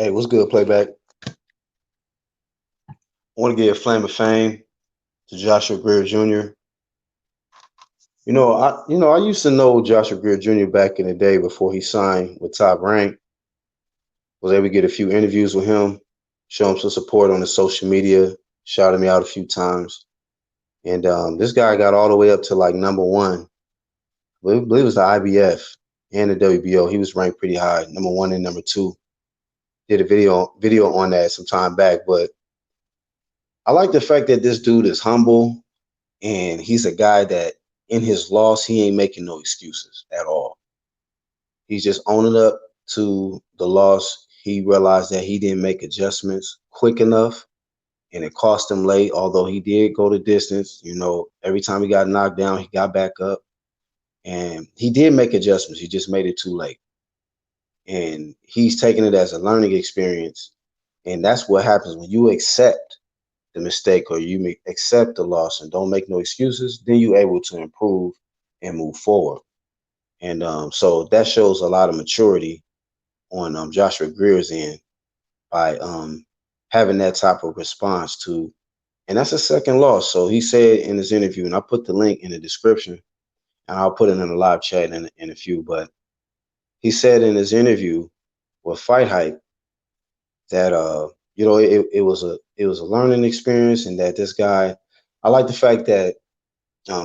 Hey, what's good, playback? I want to give Flame of Fame to Joshua Greer Jr. I used to know Joshua Greer Jr. back in the day before he signed with Top Rank. Was able to get a few interviews with him, show him some support on his social media, shouted me out a few times. And this guy got all the way up to like number one. I believe it was the IBF and the WBO. He was ranked pretty high, number one and number two. Did a video on that some time back, but I like the fact that this dude is humble and he's a guy that in his loss, he ain't making no excuses at all. He's just owning up to the loss. He realized that he didn't make adjustments quick enough and it cost him late, although he did go the distance. Every time he got knocked down, he got back up and he did make adjustments. He just made it too late. And he's taking it as a learning experience. And that's what happens when you accept the mistake or you accept the loss and don't make no excuses, then you're able to improve and move forward. And so that shows a lot of maturity on Joshua Greer's end by having that type of response to, and that's a second loss. So he said in his interview, and I put the link in the description, and I'll put it in the live chat in a few, but he said in his interview with Fight Hype that it was a learning experience, and that this guy, I like the fact that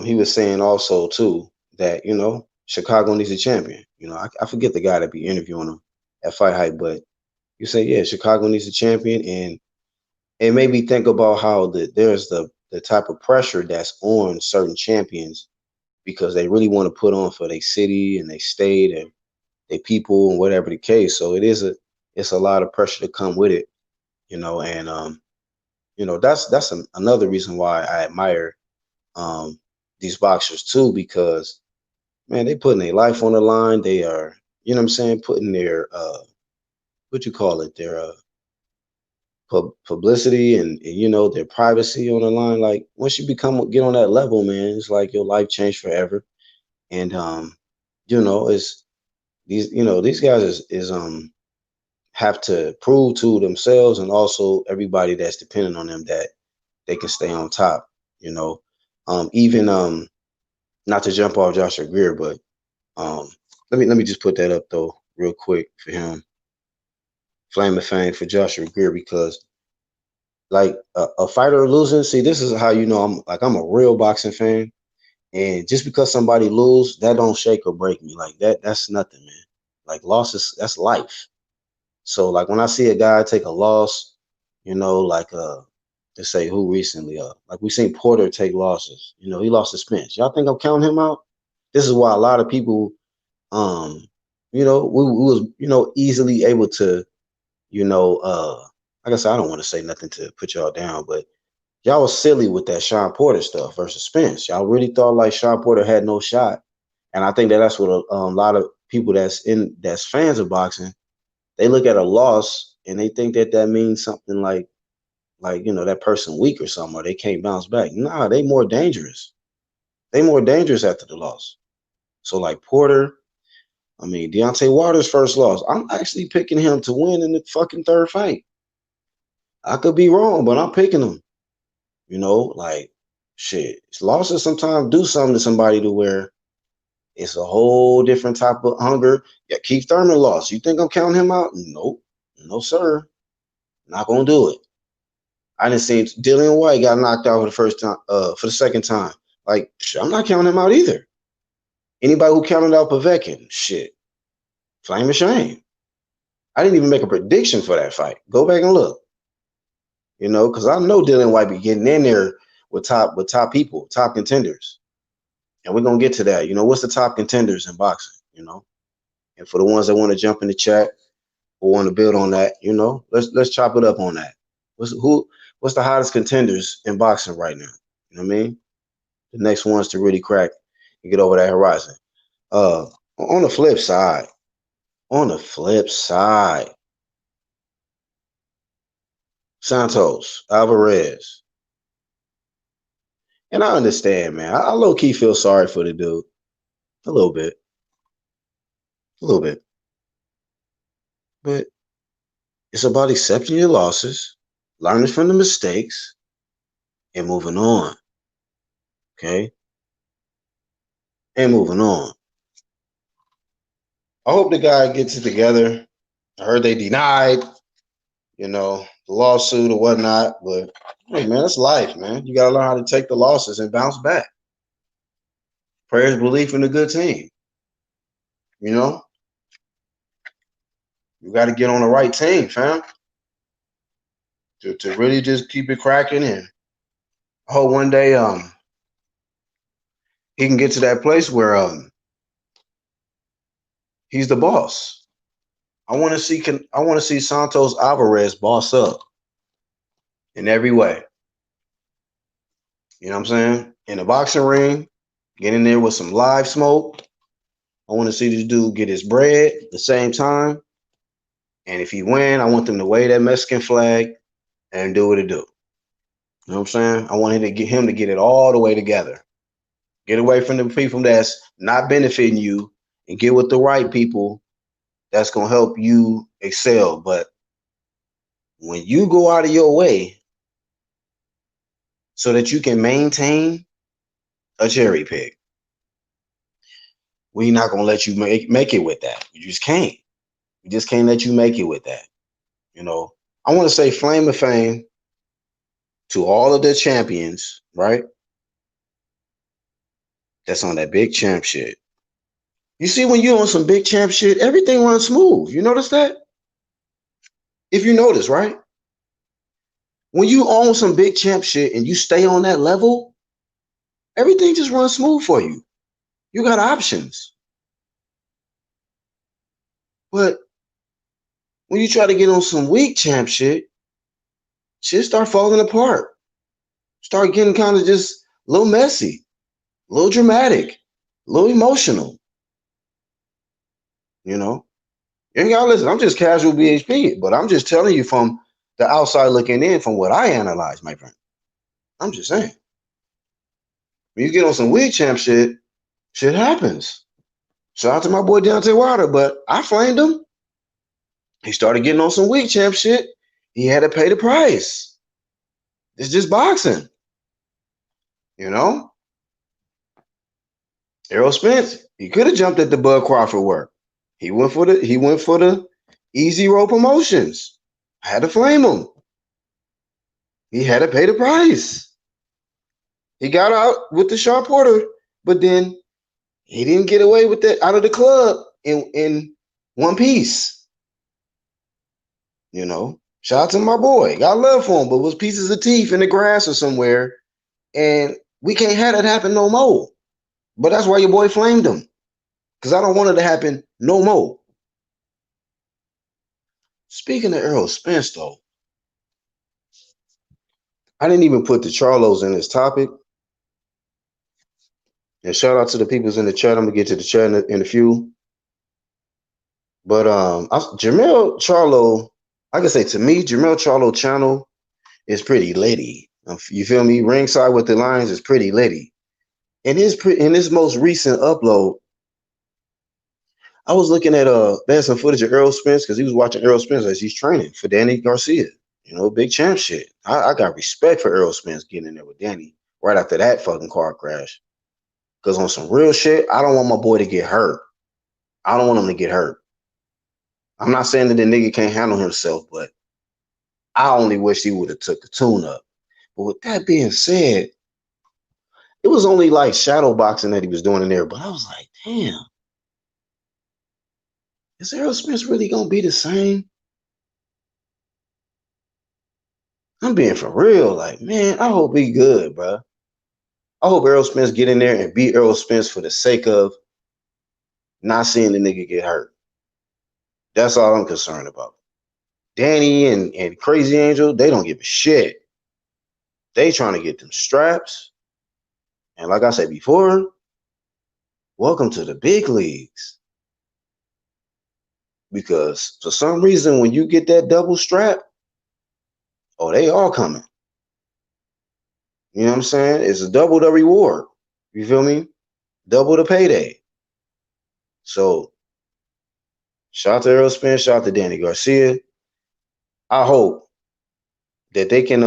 he was saying also too that Chicago needs a champion. I forget the guy that be interviewing him at Fight Hype, but you say, yeah, Chicago needs a champion, and it made me think about how there's the type of pressure that's on certain champions because they really want to put on for their city and their state and their people and whatever the case. So it's a lot of pressure to come with it, and that's another reason why I admire these boxers too, because man, they putting their life on the line. They are, what I'm saying, putting their what you call it, their publicity and their privacy on the line. Like once you get on that level, man, it's like your life changed forever. And it's these guys is have to prove to themselves and also everybody that's dependent on them that they can stay on top. Even not to jump off Joshua Greer, but um, let me just put that up though real quick for him. Flame of Fame for Joshua Greer, because like a fighter losing, see, this is how I'm a real boxing fan, and just because somebody lose, that don't shake or break me. Like that's nothing, man. Like losses, that's life. So like when I see a guy take a loss, like let's say who recently, like we seen Porter take losses. He lost to Spence. Y'all think I'm counting him out? This is why a lot of people, um, we was easily able to, like I said, I don't want to say nothing to put y'all down, but y'all was silly with that Sean Porter stuff versus Spence. Y'all really thought like Sean Porter had no shot, and I think that's what a lot of people that's fans of boxing, they look at a loss and they think that means something like that person weak or something, or they can't bounce back. Nah, they more dangerous. They more dangerous after the loss. So like Porter, I mean Deontay Wilder's first loss, I'm actually picking him to win in the fucking third fight. I could be wrong, but I'm picking him. Like shit. Losses sometimes do something to somebody to where it's a whole different type of hunger. Yeah, Keith Thurman lost. You think I'm counting him out? Nope. No, sir. Not gonna do it. I didn't see Dillian White got knocked out for the first time, for the second time. Like, I'm not counting him out either. Anybody who counted out Povetkin, shit, flame of shame. I didn't even make a prediction for that fight. Go back and look. Because I know Dillian White be getting in there with top people, top contenders. And we're gonna get to that. What's the top contenders in boxing? And for the ones that want to jump in the chat or want to build on that, let's chop it up on that. What's the hottest contenders in boxing right now? You know what I mean? The next ones to really crack and get over that horizon. On the flip side, Santos Alvarez. And I understand, man. I low key feel sorry for the dude. A little bit. A little bit. But It's about accepting your losses, learning from the mistakes, and moving on. Okay? And moving on. I hope the guy gets it together. I heard they denied, the lawsuit or whatnot, but hey, man, it's life, man. You got to learn how to take the losses and bounce back. Prayers, belief in a good team. You got to get on the right team, fam, to really just keep it cracking. And I hope one day he can get to that place where he's the boss. I want to see Santos Alvarez boss up in every way. You know what I'm saying? In the boxing ring, get in there with some live smoke. I want to see this dude get his bread at the same time. And if he win, I want them to wave that Mexican flag and do what it do. You know what I'm saying? I want him to get it all the way together. Get away from the people that's not benefiting you and get with the right people that's going to help you excel. But when you go out of your way so that you can maintain a cherry pick, we're not going to let you make it with that. You just can't. We just can't let you make it with that. I want to say flame of fame to all of the champions, right? That's on that big champ shit. You see, when you're on some big champ shit, everything runs smooth. You notice that? If you notice, right? When you own some big champ shit and you stay on that level, everything just runs smooth for you. You got options. But when you try to get on some weak champ shit start falling apart. Start getting kind of just a little messy, a little dramatic, a little emotional. And y'all listen, I'm just casual BHP, but I'm just telling you from the outside looking in from what I analyze, my friend. I'm just saying. When you get on some weak champ shit happens. Shout out to my boy Deontay Wilder, but I flamed him. He started getting on some weak champ shit. He had to pay the price. It's just boxing. Errol Spence, he could have jumped at the Bud Crawford work. He went for the easy road promotions. I had to flame him. He had to pay the price. He got out with the Sharp Porter, but then he didn't get away with that out of the club in one piece. Shout out to my boy. Got love for him, but was pieces of teeth in the grass or somewhere. And we can't have that happen no more. But that's why your boy flamed him. Because I don't want it to happen no more. Speaking of Errol Spence, though, I didn't even put the Charlos in this topic. And shout out to the peoples in the chat. I'm going to get to the chat in a few. But Jermell Charlo, I can say to me, Jermell Charlo channel is pretty litty. You feel me? Ringside with the Lions is pretty litty. In his most recent upload, I was looking at they had some footage of Errol Spence because he was watching Errol Spence as he's training for Danny Garcia. Big champ shit. I got respect for Errol Spence getting in there with Danny right after that fucking car crash. Because on some real shit, I don't want my boy to get hurt. I don't want him to get hurt. I'm not saying that the nigga can't handle himself, but I only wish he would have took the tune up. But with that being said, it was only like shadow boxing that he was doing in there. But I was like, damn, is Errol Spence really going to be the same? I'm being for real. Like, man, I hope he good, bro. I hope Errol Spence get in there and beat Errol Spence for the sake of not seeing the nigga get hurt. That's all I'm concerned about. Danny and Crazy Angel, they don't give a shit. They trying to get them straps. And like I said before, welcome to the big leagues. Because for some reason, when you get that double strap, oh, they all coming. You know what I'm saying? It's a double the reward. You feel me? Double the payday. So, shout out to Errol Spence, shout out to Danny Garcia. I hope that they can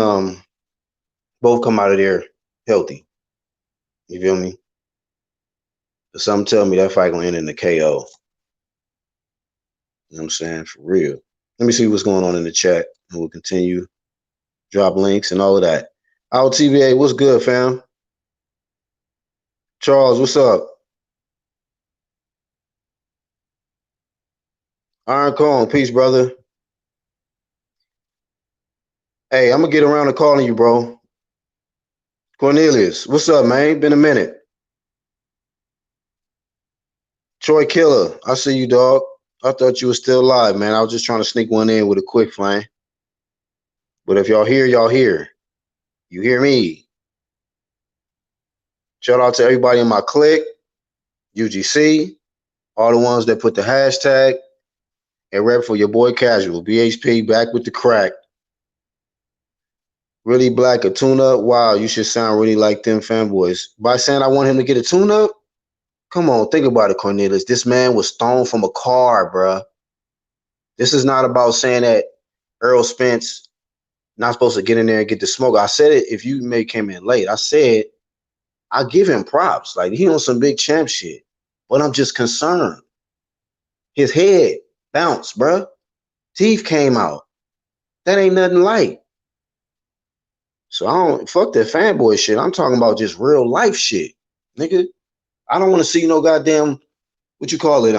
both come out of there healthy. You feel me? But something tell me that fight gonna end in the KO. You know what I'm saying? For real. Let me see what's going on in the chat, and we'll continue. Drop links and all of that. Our TVA, what's good, fam? Charles, what's up? Iron Cone, peace, brother. Hey, I'm gonna get around to calling you, bro. Cornelius, what's up, man? Been a minute. Troy Killer, I see you, dog. I thought you were still alive, man. I was just trying to sneak one in with a quick flame. But if y'all here, y'all here. You hear me? Shout out to everybody in my clique, UGC, all the ones that put the hashtag and rep for your boy Casual. BHP back with the crack. Really black, a tune-up? Wow, you should sound really like them fanboys. By saying I want him to get a tune-up? Come on, think about it, Cornelius. This man was thrown from a car, bruh. This is not about saying that Errol Spence not supposed to get in there and get the smoke. I said it if you may came in late. I said I give him props. Like, he on some big champ shit. But I'm just concerned. His head bounced, bruh. Teeth came out. That ain't nothing light. So I don't fuck that fanboy shit. I'm talking about just real life shit. Nigga, I don't want to see no goddamn what you call it,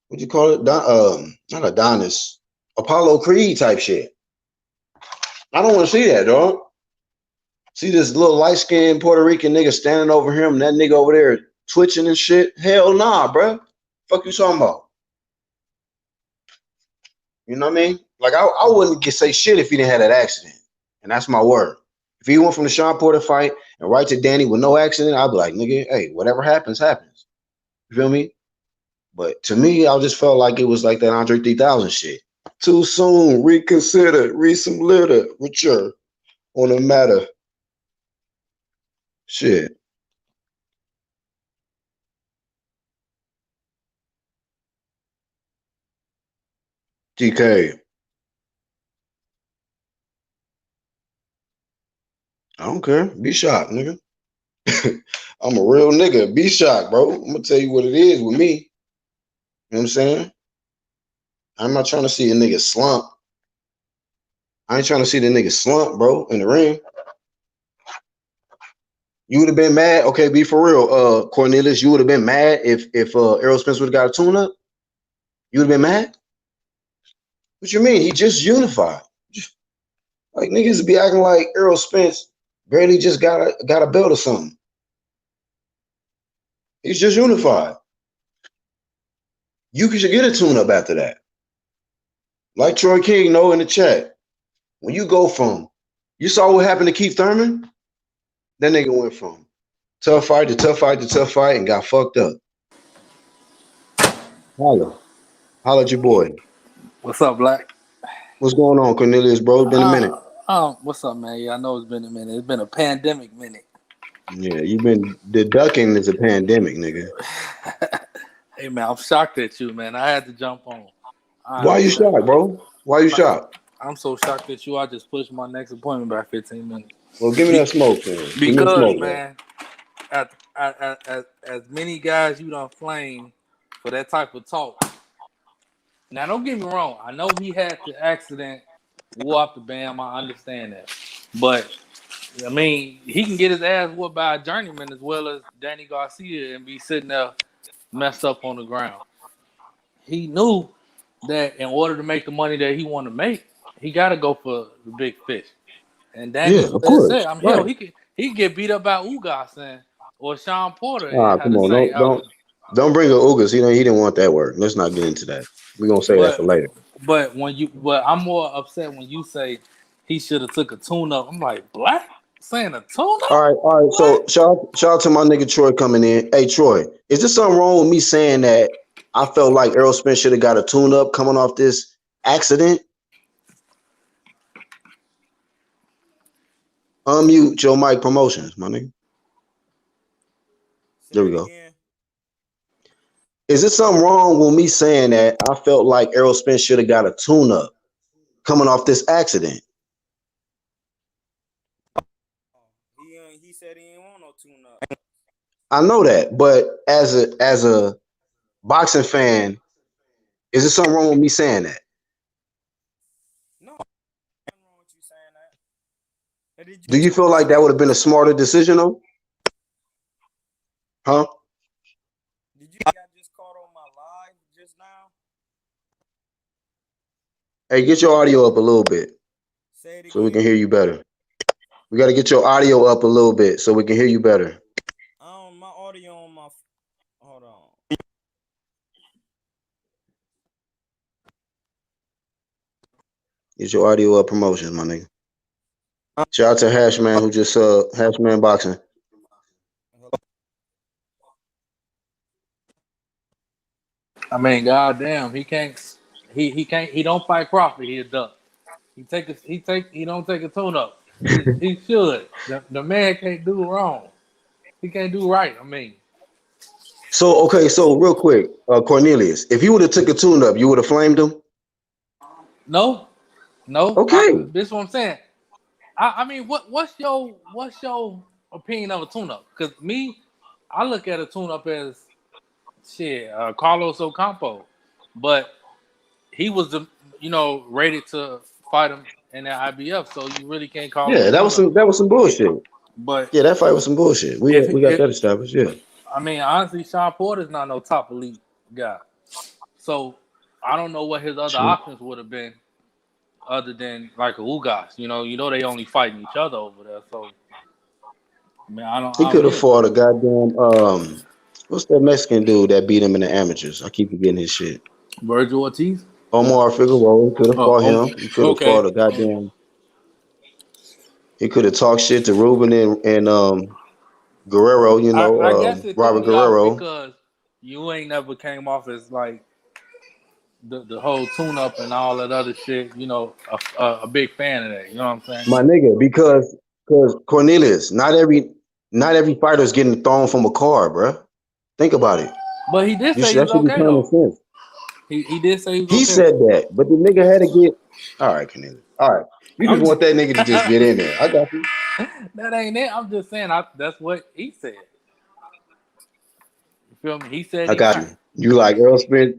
what you call it? Not Adonis. Apollo Creed type shit. I don't want to see that, dog. See this little light-skinned Puerto Rican nigga standing over him, and that nigga over there twitching and shit. Hell nah, bruh. Fuck you talking about? You know what I mean? Like, I wouldn't say shit if he didn't have that accident. And that's my word. If he went from the Sean Porter fight and right to Danny with no accident, I'd be like, nigga, hey, whatever happens, happens. You feel me? But to me, I just felt like it was like that Andre 3000 shit. Too soon, reconsider, read some litter, mature on the matter. Shit. TK. I don't care. Be shocked, nigga. I'm a real nigga. Be shocked, bro. I'm gonna tell you what it is with me. You know what I'm saying? I'm not trying to see a nigga slump. I ain't trying to see the nigga slump, bro, in the ring. You would have been mad. Okay, be for real, Cornelius. You would have been mad if Errol Spence would have got a tune-up. You would have been mad. What you mean? He just unified. Like, niggas be acting like Errol Spence barely just got a belt or something. He's just unified. You should get a tune-up after that. Like Troy King know in the chat. When you go from, you saw what happened to Keith Thurman? That nigga went from tough fight to tough fight to tough fight and got fucked up. Holla at your boy. What's up, Black? What's going on, Cornelius, bro? It's been a minute. What's up, man? Yeah, I know it's been a minute. It's been a pandemic minute. Yeah, you've been deducting as a pandemic, nigga. Hey, man, I'm shocked at you, man. I had to jump on. Why you shocked, bro? Why you shocked? I'm so shocked at you. I just pushed my next appointment by 15 minutes. Well, give me that smoke, man. Give me the Because, smoke, man, as many guys you done flame for that type of talk. Now, don't get me wrong. I know he had the accident, wore off the bam. I understand that. But I mean, he can get his ass whooped by a journeyman as well as Danny Garcia and be sitting there messed up on the ground. He knew that in order to make the money that he want to make, he got to go for the big fish. And Danny Yeah, of said, course. "I'm hell. Right. He can get beat up by Ugas or Sean Porter and have Come the same on. outcome." Don't bring up Ugas. He didn't want that word. Let's not get into that. We're gonna say that for But later. but I'm more upset when you say he should have took a tune up. I'm like, Black saying a tune up? All right. So What? shout out to my nigga Troy coming in. Hey Troy, is there something wrong with me saying that I felt like Errol Spence should have got a tune up coming off this accident? Unmute your mic promotions, my nigga. There we go. Is it something wrong with me saying that I felt like Errol Spence should have got a tune-up coming off this accident? He said he ain't want no tune-up. I know that, but as a boxing fan, is there something wrong with me saying that? No, nothing wrong with you saying that. Do you feel like that would have been a smarter decision, though? Huh? Did you got just caught on my live just now? Hey, get your audio up a little bit Say it again. so we can hear you better. We got to get your audio up a little bit so we can hear you better. My audio on my. Hold on. Get your audio up. Promotions, my nigga. Shout out to Hashman who just Hashman Boxing. I mean, goddamn, he can't. He don't fight Crawford. He a duck. He don't take a tune up. He should. The man can't do wrong. He can't do right. I mean. So real quick, Cornelius, if you would have took a tune up, you would have flamed him? No. Okay. This is what I'm saying. I mean, what's your opinion of a tune up? Because me, I look at a tune up as shit, Carlos Ocampo, but he was rated to fight him in that IBF, so you really can't call him. Yeah, that was some bullshit. But yeah, that fight was some bullshit. We got that established. Yeah. I mean, honestly, Sean Porter's not no top elite guy, so I don't know what his other options would have been, other than like a Ugas. You know they only fighting each other over there, so. I mean, He could have fought a goddamn what's that Mexican dude that beat him in the amateurs? I keep forgetting his shit. Virgil Ortiz? Omar Figueroa. He could have fought him. He could have fought a goddamn. He could have talked shit to Ruben and Guerrero. I guess it Robert threw me off Guerrero. because you ain't never came off as like the whole tune up and all that other shit. A big fan of that. You know what I'm saying? My nigga, because Cornelius, not every fighter is getting thrown from a car, bro. Think about it. But he did say he was okay though. Sense. He did say he was okay. He said that, but the nigga had to get. All right, Cornelius. All right, you just want that nigga to just get in there. I got you. That ain't it. I'm just saying. That's what he said. You feel me? He said. I got you. You like Errol Spence.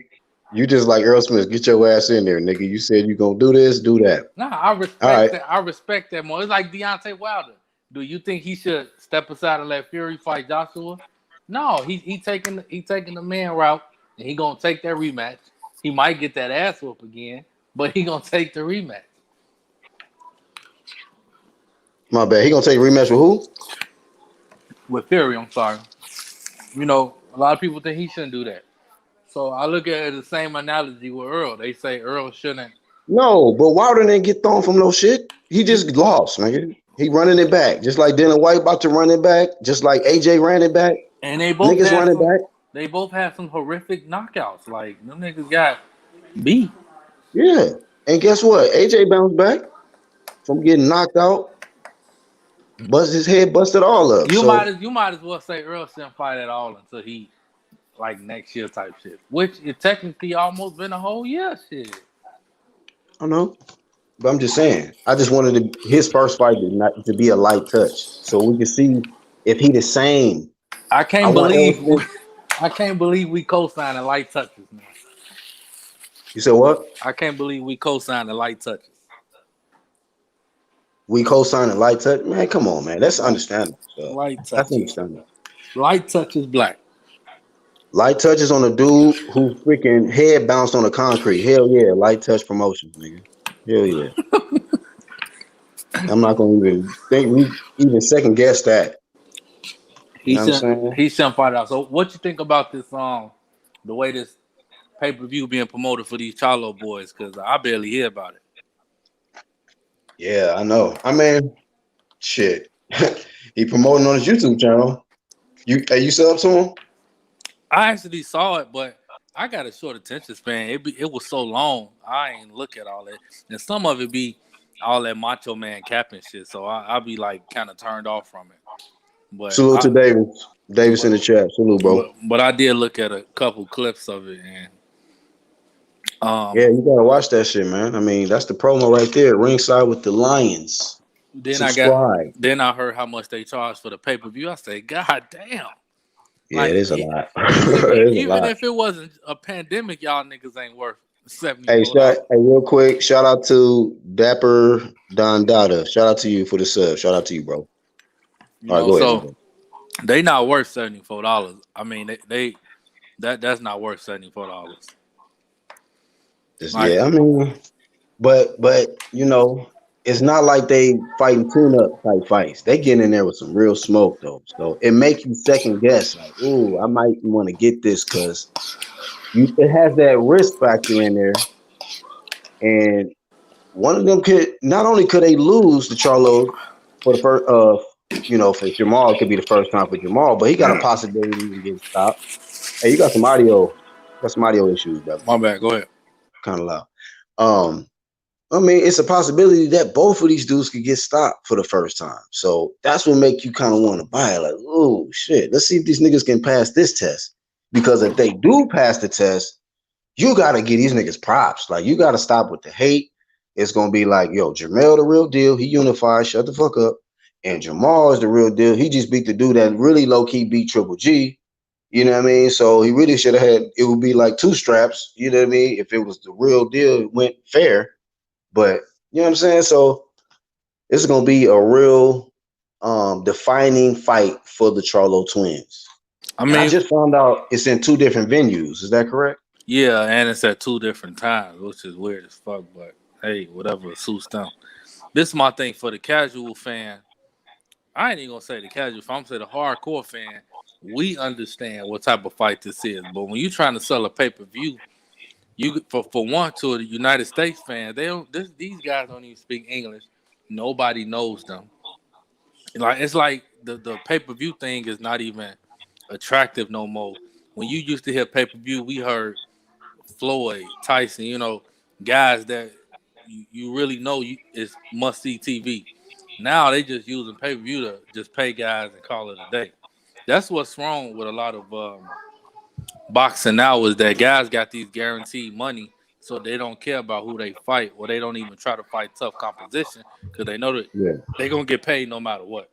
You just like Errol Spence. Get your ass in there, nigga. You said you gonna do this, do that. Nah, I respect that. I respect that more. It's like Deontay Wilder. Do you think he should step aside and let Fury fight Joshua? No, he taking the man route, and he gonna take that rematch. He might get that ass whoop again, but he gonna take the rematch. My bad. He gonna take a rematch with who? With Fury, I'm sorry. A lot of people think he shouldn't do that. So I look at it the same analogy with Errol. They say Errol shouldn't. No, but Wilder didn't get thrown from no shit. He just lost, nigga. He running it back, just like Dylan White about to run it back, just like AJ ran it back. And they both niggas running back. They both have some horrific knockouts. Like them niggas got beat. Yeah, and guess what? AJ bounced back from getting knocked out. His head busted all up. You might as well say Errol shouldn't fight at all until he like next year type shit. Which it technically almost been a whole year shit. I know. But I'm just saying, I just wanted his first fight to be a light touch, so we can see if he the same. I can't believe we co-signing light touches, man. You said what? I can't believe we co-signing light touches. We co-signing light touch, man. Come on, man. That's understandable. Light touch. That's understandable. Light touch is black. Light touches on a dude who freaking head bounced on the concrete. Hell yeah, light touch promotions, nigga. Hell yeah. I'm not gonna even think we even second guess that. He shouldn't fight out. So what you think about this the way this pay-per-view being promoted for these Charlo boys? Because I barely hear about it. Yeah, I know. I mean, shit. He promoting on his YouTube channel. You sub to him? I actually saw it, but I got a short attention span. It was so long, I ain't look at all that. And some of it be all that Macho Man capping shit. So I'll be like kind of turned off from it. But Salute to Davis. Davis in the chat. Salute, bro. But I did look at a couple clips of it, and Yeah, you gotta watch that shit, man. I mean, that's the promo right there. Ringside with the Lions. then Subscribe. I heard how much they charged for the pay per view. I said, God damn! Yeah, it Like is a lot. even It is a even lot. if it wasn't a pandemic, y'all niggas ain't worth Hey, $74. real quick, shout out to Dapper Don Dada. Shout out to you for the sub. Shout out to you, bro. You All right, know, go ahead, so Zebo. they not worth $74. I mean, that's not worth $74. Like Yeah, I mean, but you know, it's not like they fighting tune-up type fights. They getting in there with some real smoke though. So it makes you second guess, like, ooh, I might want to get this because it has that risk factor in there. And one of them could not only could they lose to Charlo for the first for Jamal, it could be the first time for Jamal, but he got a possibility to get stopped. Hey, you got some audio issues, brother. my bad. Go ahead. Kind of loud. Um, I mean, it's a possibility that both of these dudes could get stopped for the first time. So that's what make you kind of want to buy it. Like, oh shit, let's see if these niggas can pass this test. Because if they do pass the test, you gotta give these niggas props. Like, you gotta stop with the hate. It's gonna be like, yo, Jamel the real deal. He unified. Shut the fuck up. And Jamal is the real deal. He just beat the dude that really low key beat Triple G. You know what I mean? So he really should have had. It would be like two straps. You know what I mean? If it was the real deal, it went fair. But you know what I'm saying? So it's gonna be a real defining fight for the Charlo twins. I And I mean, just found out it's in two different venues. Is that correct? yeah, and it's at two different times, which is weird as fuck. But hey, whatever suits them. This is my thing for the casual fan. I ain't even gonna say the casual fan. I'm gonna say the hardcore fan. We understand what type of fight this is, but when you trying to sell a pay per view, you for one to the United States fan, they don't. These guys don't even speak English. Nobody knows them. Like it's like the pay per view thing is not even attractive no more. When you used to hear pay per view, we heard Floyd, Tyson, guys that you really know is must see TV. Now they just using pay per view to just pay guys and call it a day. That's what's wrong with a lot of boxing now is that guys got these guaranteed money, so they don't care about who they fight, or they don't even try to fight tough competition because they know that Yeah. they're gonna get paid no matter what.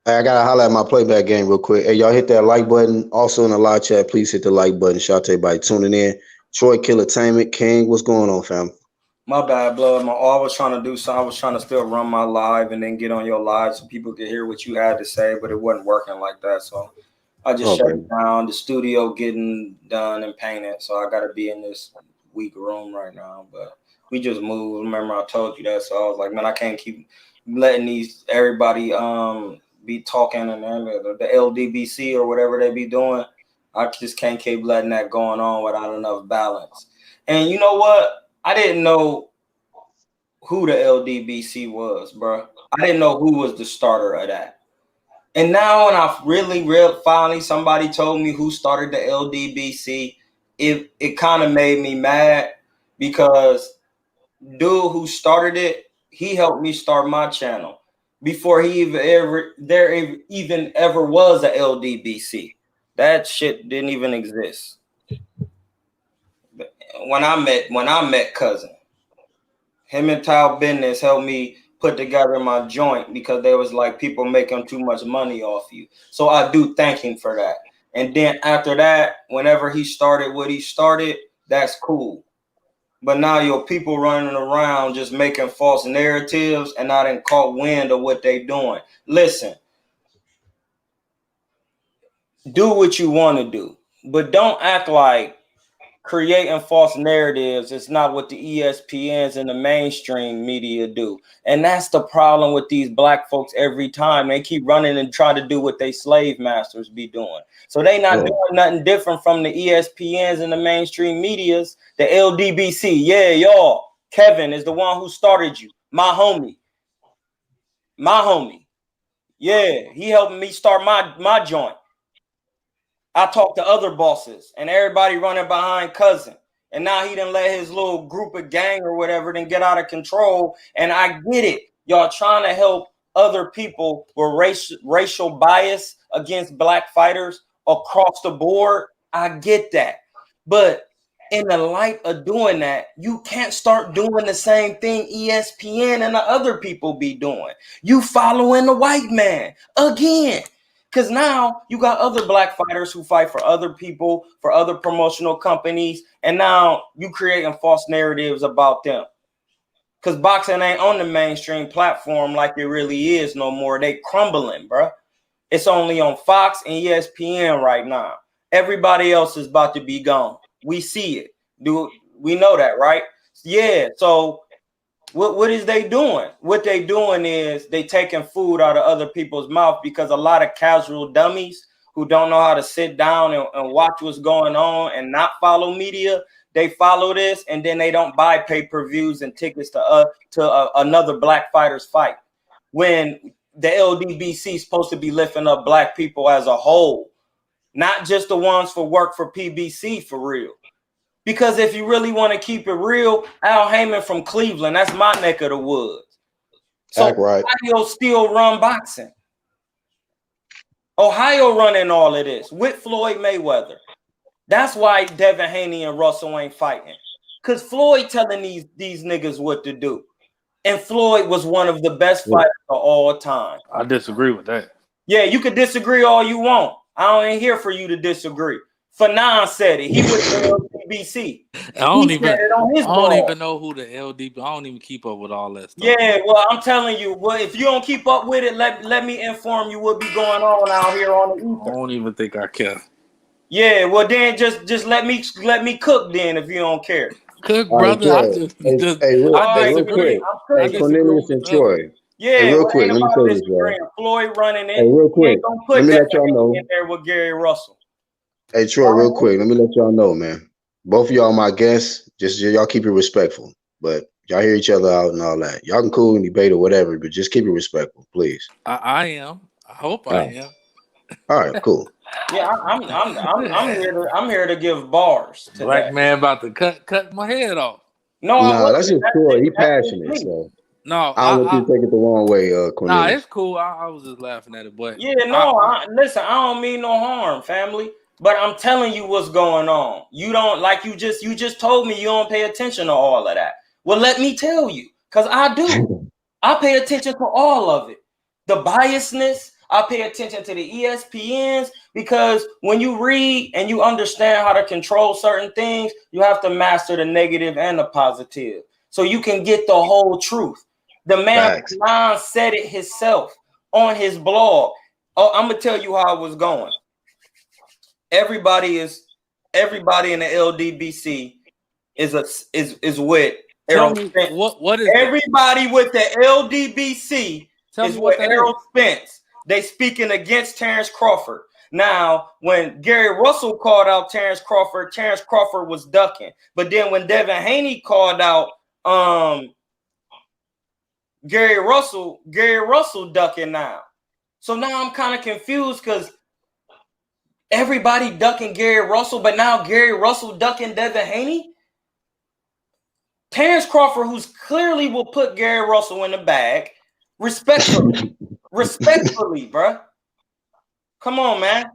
Hey, I gotta holler at my playback game real quick. Hey, y'all hit that like button. Also in the live chat, please hit the like button. Shout out to everybody tuning in. Troy Killertainment, King, what's going on, fam? My bad, blood. I was trying to do something. I was trying to still run my live and then get on your live so people could hear what you had to say, but it wasn't working like that. So I just shut it down. The studio getting done and painted, so I got to be in this weak room right now. But we just moved. Remember, I told you that, so I was like, man, I can't keep letting everybody be talking and the LDBC or whatever they be doing. I just can't keep letting that going on without enough balance. And you know what? I didn't know who the LDBC was, bro. I didn't know who was the starter of that. And now when I finally somebody told me who started the LDBC, it kind of made me mad because dude who started it, he helped me start my channel before he even ever was a LDBC. That shit didn't even exist. When I met Cousin, him and Tao Business helped me put together my joint because there was like people making too much money off you. So I do thank him for that. And then after that, whenever he started what he started, that's cool. But now your people running around just making false narratives and not in caught wind of what they doing. Listen, do what you want to do, but don't act like creating false narratives is not what the ESPNs and the mainstream media do. And that's the problem with these black folks every time. They keep running and try to do what they slave masters be doing. So they not doing nothing different from the ESPNs and the mainstream medias. The LDBC, yeah, y'all. Kevin is the one who started you. My homie. Yeah, he helped me start my joint. I talked to other bosses and everybody running behind Cousin. And now he done let his little group of gang or whatever then get out of control. And I get it. Y'all trying to help other people with racial bias against black fighters across the board. I get that. But in the light of doing that, you can't start doing the same thing ESPN and the other people be doing. You following the white man again. Because now you got other black fighters who fight for other people, for other promotional companies, and now you creating false narratives about them. Because boxing ain't on the mainstream platform like it really is no more. They crumbling, bro. It's only on Fox and ESPN right now. Everybody else is about to be gone. We see it. We know that, right? Yeah. So what is they doing? What they doing is they taking food out of other people's mouth, because a lot of casual dummies who don't know how to sit down and watch what's going on and not follow media, they follow this and then they don't buy pay-per-views and tickets to another black fighter's fight. When the LDBC is supposed to be lifting up black people as a whole, not just the ones for work for PBC for real. Because if you really want to keep it real, Al Heyman from Cleveland, that's my neck of the woods. So right. Ohio still run boxing. Ohio running all of this with Floyd Mayweather. That's why Devin Haney and Russell ain't fighting. Because Floyd telling these niggas what to do. And Floyd was one of the best fighters of all time. I disagree with that. Yeah, you can disagree all you want. I ain't here for you to disagree. Fanon said it. He was the LDBC. I don't even know who the LDB. I don't even keep up with all that stuff. Yeah, well, I'm telling you, well, if you don't keep up with it, let me inform you what be going on out here on the ether. I don't even think I care. Yeah, well then just let me cook then if you don't care. Cook, brother. Right, real quick. Hey, Cornelius and Troy. Yeah, real quick. Let me tell you this, Floyd running it. Hey, real quick. Let me let y'all know. In there with Gary Russell. Hey, Troy, real quick. Let me let y'all know, man. Both of y'all my guests. Just y'all keep it respectful. But y'all hear each other out and all that. Y'all can cool and debate or whatever, but just keep it respectful, please. I am. I hope I am. All right, cool. Yeah, I'm here to give bars. To Black that. man about to cut my head off. No, that's just Troy. He passionate, so. No, I don't want you to take it the wrong way, Cornelius. Nah, it's cool. I was just laughing at it, but yeah, no, listen, I don't mean no harm, family. But I'm telling you what's going on. You don't you just told me you don't pay attention to all of that. Well, let me tell you, because I do. I pay attention to all of it. The biasness, I pay attention to the ESPNs, because when you read and you understand how to control certain things, you have to master the negative and the positive, so you can get the whole truth. The man Non said it himself on his blog. Oh, I'm gonna tell you how it was going. Everybody in the LDBC is with Errol Spence. What is everybody with the LDBC is with Errol Spence. They speaking against Terrence Crawford. Now, when Gary Russell called out Terrence Crawford was ducking. But then when Devin Haney called out Gary Russell ducking now. So now I'm kind of confused, because everybody ducking Gary Russell, but now Gary Russell ducking Devin Haney. Terrence Crawford, who's clearly will put Gary Russell in the bag, respectfully, bro. Come on, man.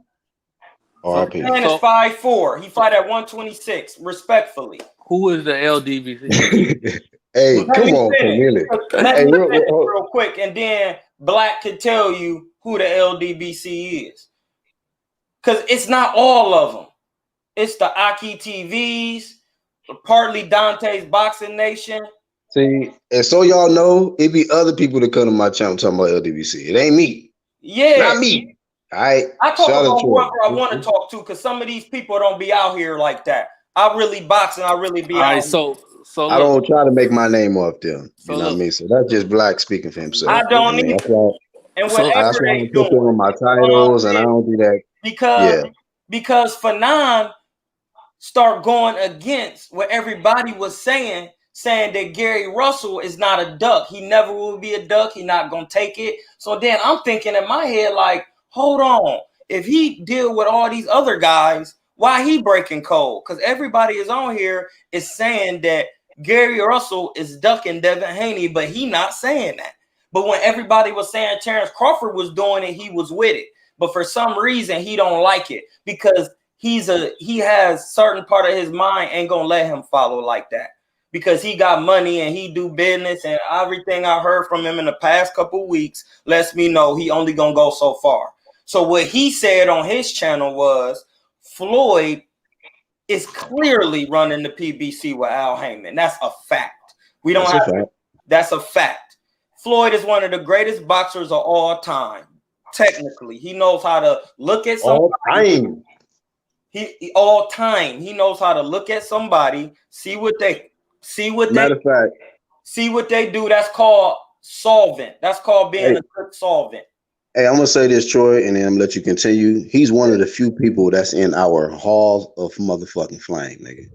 RIP. Man is 5'4". He fight at 126. Respectfully. Who is the LDBC? Hey, come on, Cornelius. Let me real quick, and then Black could tell you who the LDBC is. Because it's not all of them. It's the Aki TVs, partly Dante's Boxing Nation. See, and so y'all know, it be other people that come to my channel talking about LDBC. It ain't me. Yeah. Not me. All right. I talk about whoever I want to talk to, because some of these people don't be out here like that. I really box and I really be out. Right, so I don't try to make my name off them. You know what I mean? So that's just Black speaking for himself. I don't need. That's why I put them on my titles, and I don't do that. Because Fanon start going against what everybody was saying that Gary Russell is not a duck. He never will be a duck. He's not going to take it. So then I'm thinking in my head, like, hold on. If he deal with all these other guys, why he breaking cold? Because everybody is on here is saying that Gary Russell is ducking Devin Haney, but he not saying that. But when everybody was saying Terrence Crawford was doing it, he was with it. but for some reason he don't like it because he has certain part of his mind ain't gonna let him follow like that because he got money and he do business, and everything I heard from him in the past couple weeks lets me know he only gonna go so far. So what he said on his channel was Floyd is clearly running the PBC with Al Heyman. That's a fact. We don't have to. That's a fact. Floyd is one of the greatest boxers of all time. Technically, he knows how to look at somebody. All time. He knows how to look at somebody, see what they do. That's called solvent. That's called being a good solvent. Hey, I'm gonna say this, Troy, and then I'm gonna let you continue. He's one of the few people that's in our hall of motherfucking flame, nigga.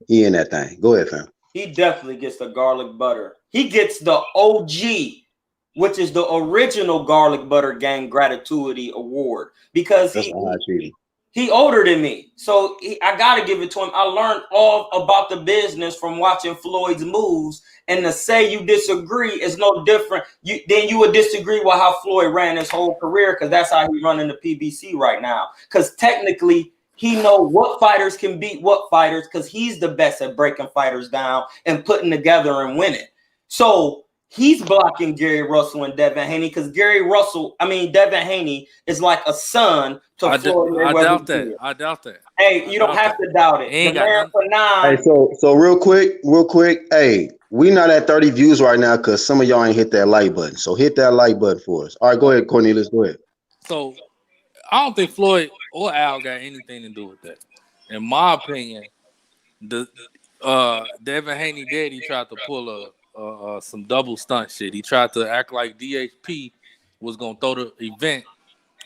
He in that thing. Go ahead, fam. He definitely gets the garlic butter. He gets the OG, which is the original garlic butter gang gratuity award because he older than me. So I got to give it to him. I learned all about the business from watching Floyd's moves, and to say you disagree is no different. You would disagree with how Floyd ran his whole career because that's how he's running the PBC right now. Because technically, he knows what fighters can beat what fighters because he's the best at breaking fighters down and putting together and winning. So he's blocking Gary Russell and Devin Haney because Devin Haney is like a son to Floyd Mayweather. I doubt that. Hey, you don't have to doubt it. The man for 9. Hey, so real quick. Hey, we not at 30 views right now because some of y'all ain't hit that like button. So hit that like button for us. All right, go ahead, Cornelius. Go ahead. So I don't think Floyd or Al got anything to do with that. In my opinion, the Devin Haney daddy tried to pull some double stunt shit. He tried to act like DHP was gonna throw the event,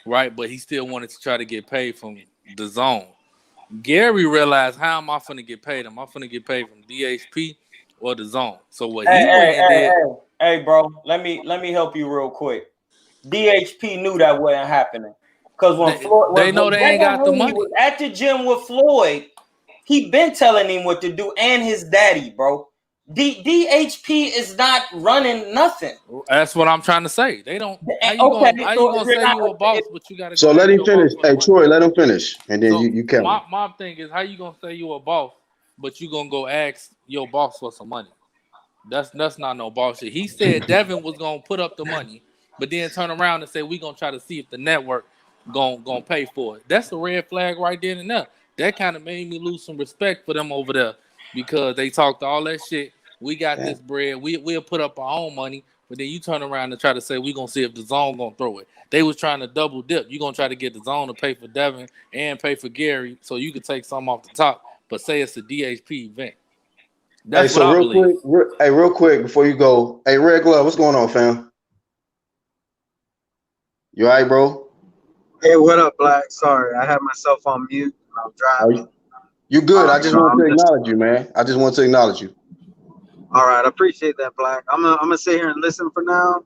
right? But he still wanted to try to get paid from the zone. Gary realized, how am I finna get paid? Am I finna get paid from DHP or the zone? So what Hey, bro, let me help you real quick. DHP knew that wasn't happening because when they ain't got the money. Was at the gym with Floyd, he been telling him what to do, and his daddy, bro. DHP is not running nothing. That's what I'm trying to say. They don't. How you gonna say you a boss, but you gotta. So let him finish. Hey, Troy, let him finish, and then you can. My thing is, how you gonna say you a boss, but you gonna go ask your boss for some money? That's not no bullshit. He said Devin was gonna put up the money, but then turn around and say we gonna try to see if the network gonna pay for it. That's a red flag right there and there. That kind of made me lose some respect for them over there because they talked all that shit. We got this bread. We'll put up our own money, but then you turn around and try to say we gonna see if the zone gonna throw it. They was trying to double dip. You gonna try to get the zone to pay for Devin and pay for Gary, so you could take some off the top, but say it's a DHP event. That's what I believe. Real quick before you go, hey, Red Glove, what's going on, fam? You all right, bro? Hey, what up, Black? Sorry, I had myself on mute. I'm driving. You good? I just want to acknowledge you, man. I just want to acknowledge you. All right, I appreciate that, Black. I'm gonna sit here and listen for now,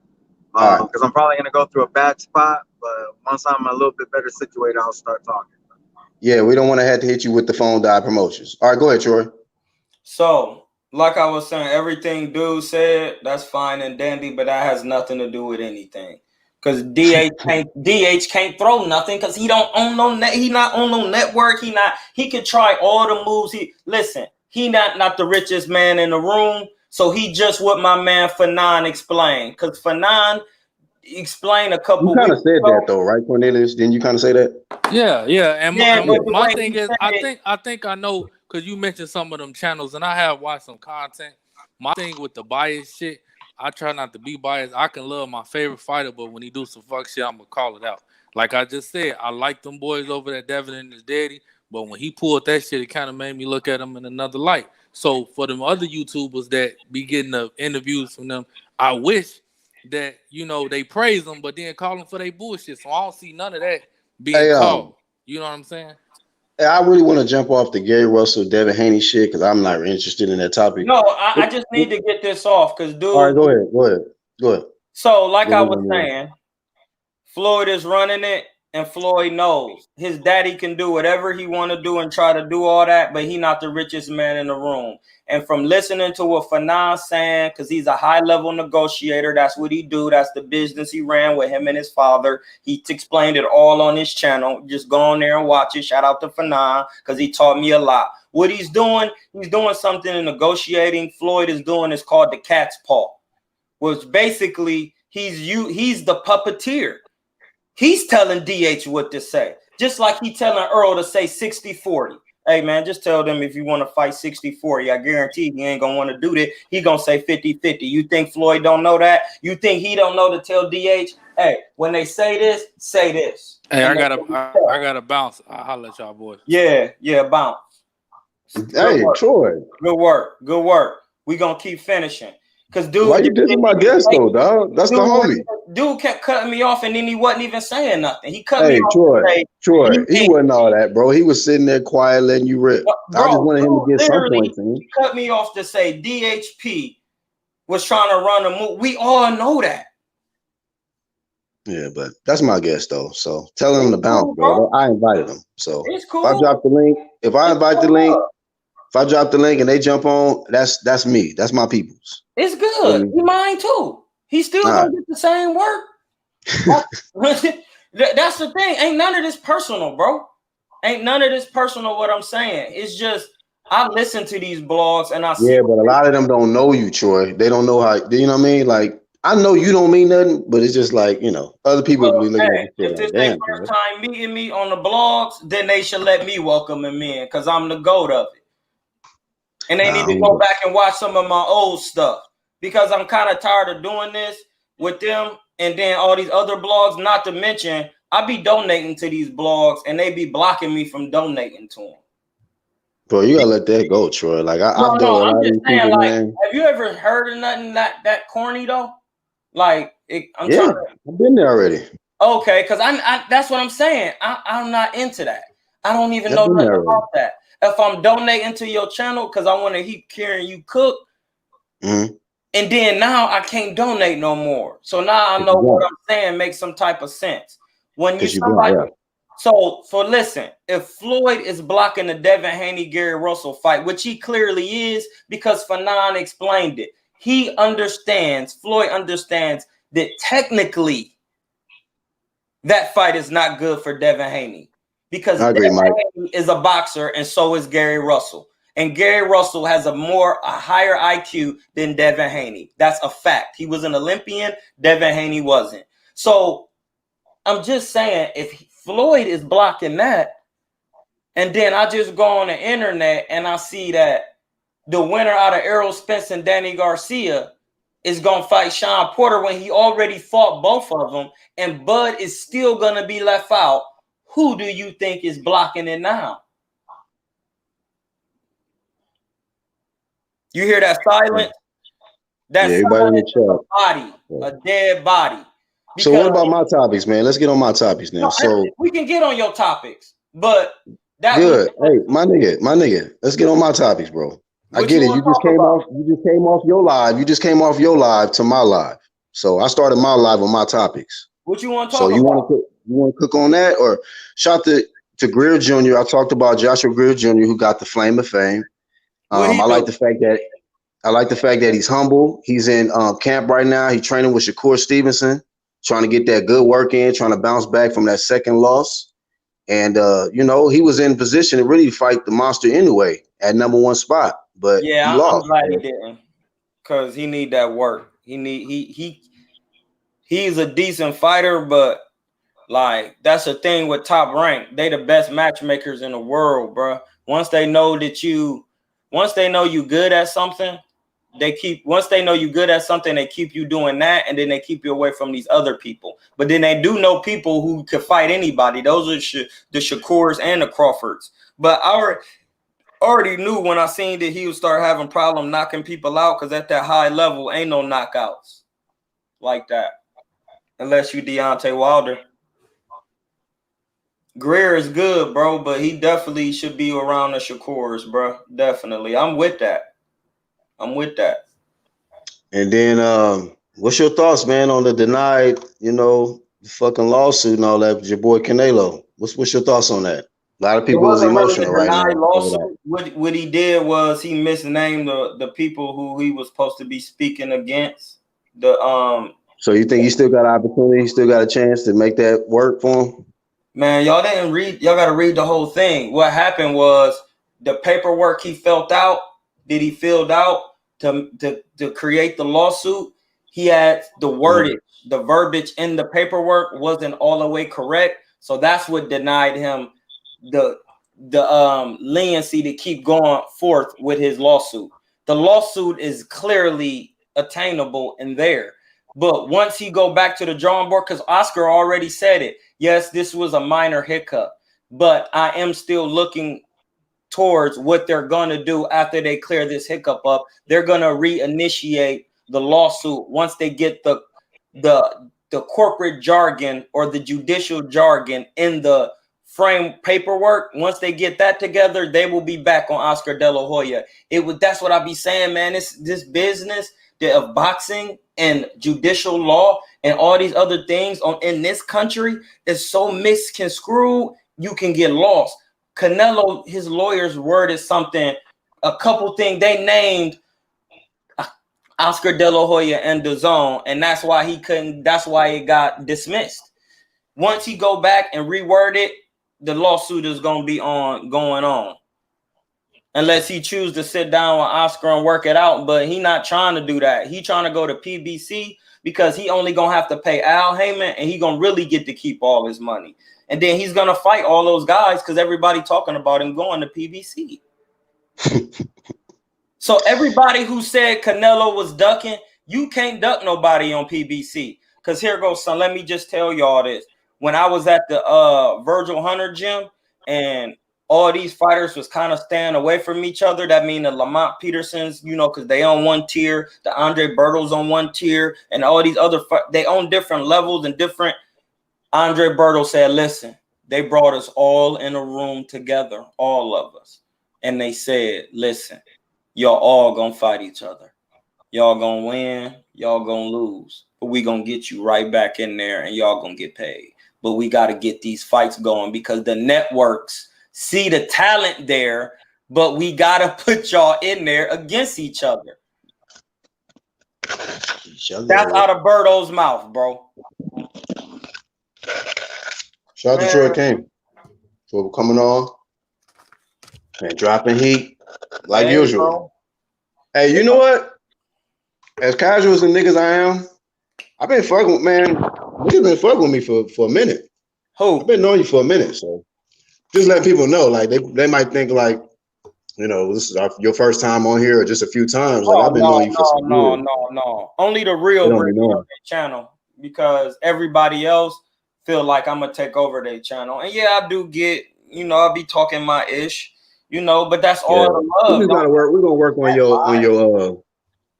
because I'm probably gonna go through a bad spot. But once I'm a little bit better situated, I'll start talking. Yeah, we don't want to have to hit you with the phone dial promotions. All right, go ahead, Troy. So, like I was saying, everything dude said, that's fine and dandy, but that has nothing to do with anything. Because DH can't throw nothing because he don't own no net. He not on no network. He can try all the moves. He not the richest man in the room. So he just what my man Fanon explained. Because Fanon explained a couple. You kind of said that though, right, Cornelius? Didn't you kind of say that? Yeah. And my thing is, I think I know because you mentioned some of them channels, and I have watched some content. My thing with the bias shit, I try not to be biased. I can love my favorite fighter, but when he do some fuck shit, I'm gonna call it out. Like I just said, I like them boys over there, Devin and his daddy. But when he pulled that shit, it kind of made me look at him in another light. So for them other YouTubers that be getting the interviews from them, I wish that, they praise them, but then call them for their bullshit. So I don't see none of that being called. You know what I'm saying? I really want to jump off the Gary Russell, Devin Haney shit because I'm not interested in that topic. No, I just need to get this off because, dude. All right, go ahead. So, like I was saying, Floyd is running it, And Floyd knows his daddy can do whatever he want to do and try to do all that, but he not the richest man in the room. And from listening to what Fanan's saying, because he's a high-level negotiator, that's what he do. That's the business he ran with him and his father. He explained it all on his channel. Just go on there and watch it. Shout out to Fanan, because he taught me a lot. What he's doing something in negotiating. Floyd is doing is called the cat's paw, which basically he's the puppeteer. He's telling DH what to say, just like he telling Errol to say 60-40. Hey, man, just tell them if you want to fight 60-40. I guarantee he ain't going to want to do that. He going to say 50-50. You think Floyd don't know that? You think he don't know to tell DH, hey, when they say this, say this. Hey, I gotta bounce. I'll holler at y'all boys. Yeah, bounce. Hey, Troy. Good work. We going to keep finishing. Because dude, why you dissing my guest though, dog? That's the homie. Dude kept cutting me off, and then he wasn't even saying nothing. He cut me off. Troy, he wasn't all that, bro. He was sitting there quiet, letting you rip. Bro, I just wanted him to get some points in. He cut me off to say DHP was trying to run a move. We all know that. Yeah, but that's my guest though. So tell him to bounce, bro. I invited him. So it's cool. If I drop the link, if I drop the link and they jump on, that's me. That's my peoples. It's good. He mine too. He still gonna get the same work. That's the thing. Ain't none of this personal, bro. Ain't none of this personal. What I'm saying. It's just I listen to these blogs and I see. Yeah, but a lot of them don't know you, Troy. They don't know how. You know what I mean? Like I know you don't mean nothing, but it's just like other people be looking at you. If this their first time meeting me on the blogs, then they should let me welcome them in because I'm the GOAT of it. And they need to go back and watch some of my old stuff because I'm kind of tired of doing this with them and then all these other blogs, not to mention I be donating to these blogs and they be blocking me from donating to them. Bro, you gotta let that go, Troy. Like I'm just saying, like, have you ever heard of nothing that corny though? Like, I've been there already. Okay, because I that's what I'm saying. I'm not into that. I don't even know nothing about that. If I'm donating to your channel because I want to keep hearing you cook, and then now I can't donate no more. So now I know what I'm saying makes some type of sense. When you somebody, listen, if Floyd is blocking the Devin Haney-Gary Russell fight, which he clearly is because Fanan explained it, Floyd understands that technically that fight is not good for Devin Haney. Because Devin Haney is a boxer and so is Gary Russell. And Gary Russell has a higher IQ than Devin Haney. That's a fact. He was an Olympian. Devin Haney wasn't. So I'm just saying if Floyd is blocking that and then I just go on the internet and I see that the winner out of Errol, Spence, and Danny Garcia is going to fight Sean Porter when he already fought both of them and Bud is still going to be left out. Who do you think is blocking it now? You hear that silence? That's a body, a dead body. So what about my topics, man? Let's get on my topics now. So we can get on your topics, but that good. Hey, my nigga, let's get on my topics, bro. I get it. You just came off your live. You just came off your live to my live. So I started my live on my topics. What you want to talk about? You want to cook on that or shout to Greer Jr. I talked about Joshua Greer Jr. who got the Flame of Fame. I like the fact that he's humble. He's in camp right now. He's training with Shakur Stevenson, trying to get that good work in, trying to bounce back from that second loss. And he was in position to really fight the monster anyway at #1 spot. But he lost. I'm glad he didn't, because he need that work. He's a decent fighter, but like that's the thing with Top Rank. They the best matchmakers in the world, bro. Once they know you good at something, they keep you doing that, and then they keep you away from these other people. But then they do know people who could fight anybody. Those are the Shakurs and the Crawfords. But I already knew when I seen that he would start having problem knocking people out, because at that high level, ain't no knockouts like that. Unless you Deontay Wilder. Greer is good, bro, but he definitely should be around the Shakurs, bro. Definitely. I'm with that. And then what's your thoughts, man, on the denied, fucking lawsuit and all that with your boy Canelo. What's your thoughts on that? A lot of It people is wasn't really emotional a right now. denied lawsuit. What he did was he misnamed the people who he was supposed to be speaking against. So you think he still got an opportunity? He still got a chance to make that work for him? Man, y'all didn't read. Y'all got to read the whole thing. What happened was the paperwork he filled out to create the lawsuit. He had the wordage, the verbiage in the paperwork wasn't all the way correct. So that's what denied him the leniency to keep going forth with his lawsuit. The lawsuit is clearly attainable in there. But once he go back to the drawing board, because Oscar already said it, yes, this was a minor hiccup, but I am still looking towards what they're going to do after they clear this hiccup up. They're going to reinitiate the lawsuit once they get the corporate jargon or the judicial jargon in the frame paperwork. Once they get that together, they will be back on Oscar De La Hoya. That's what I be saying, man. This business of boxing and judicial law and all these other things in this country is so misconstrued, you can get lost. Canelo, his lawyers worded something, a couple things they named Oscar De La Hoya and DAZN, and that's why it got dismissed. Once he go back and reword it, the lawsuit is going to be going on. Unless he choose to sit down with Oscar and work it out, but he not trying to do that. He trying to go to PBC because he only going to have to pay Al Heyman and he going to really get to keep all his money. And then he's going to fight all those guys because everybody talking about him going to PBC. So everybody who said Canelo was ducking, you can't duck nobody on PBC. Because here goes, son, let me just tell y'all this. When I was at the Virgil Hunter gym and all these fighters was kind of staying away from each other. That mean the Lamont Petersons, because they on one tier, the Andre Bertels on one tier, and all these other they on different levels and different. Andre Bertels said, listen, they brought us all in a room together, all of us. And they said, listen, y'all all gonna fight each other. Y'all gonna win, y'all gonna lose. But we gonna get you right back in there and y'all gonna get paid. But we got to get these fights going because the networks see the talent there, but we got to put y'all in there against each other. That's out of Berto's mouth, bro. Shout out to Troy King for coming on and dropping heat like usual. Bro. Hey, you know what? As casual as the niggas I am, I've been fucking with, man. Niggas been fucking with me for a minute. Who? I've been knowing you for a minute, so just let people know. Like they might think like, this is your first time on here or just a few times. Like I've been knowing you for some years. No. Only the real channel because everybody else feel like I'm gonna take over their channel. And yeah, I do get, I'll be talking my ish, but that's all the love. We're gonna work on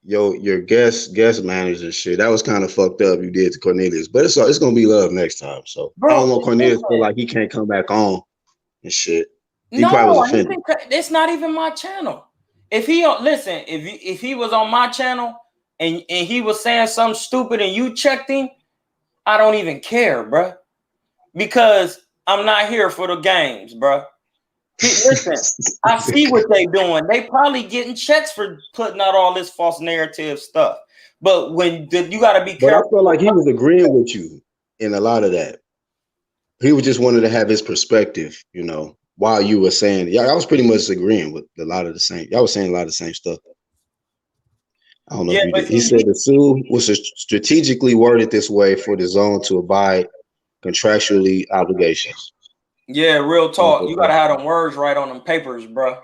your guest manager shit. That was kind of fucked up you did to Cornelius, but it's gonna be love next time. So bro, I don't want Cornelius to feel like he can't come back on and shit. He probably was offended. It's not even my channel. If he if he was on my channel and he was saying something stupid and you checked him, I don't even care, bro, because I'm not here for the games, bro. Listen, I see what they doing. They probably getting checks for putting out all this false narrative stuff. But when you got to be careful. But I feel like he was agreeing with you in a lot of that. He was just wanted to have his perspective, while you were saying, I was pretty much agreeing with a lot of the same. Y'all was saying a lot of the same stuff. I don't know if you did. He said the sue was strategically worded this way for the zone to abide contractually obligations. Yeah, real talk. You gotta have them words right on them papers, bro.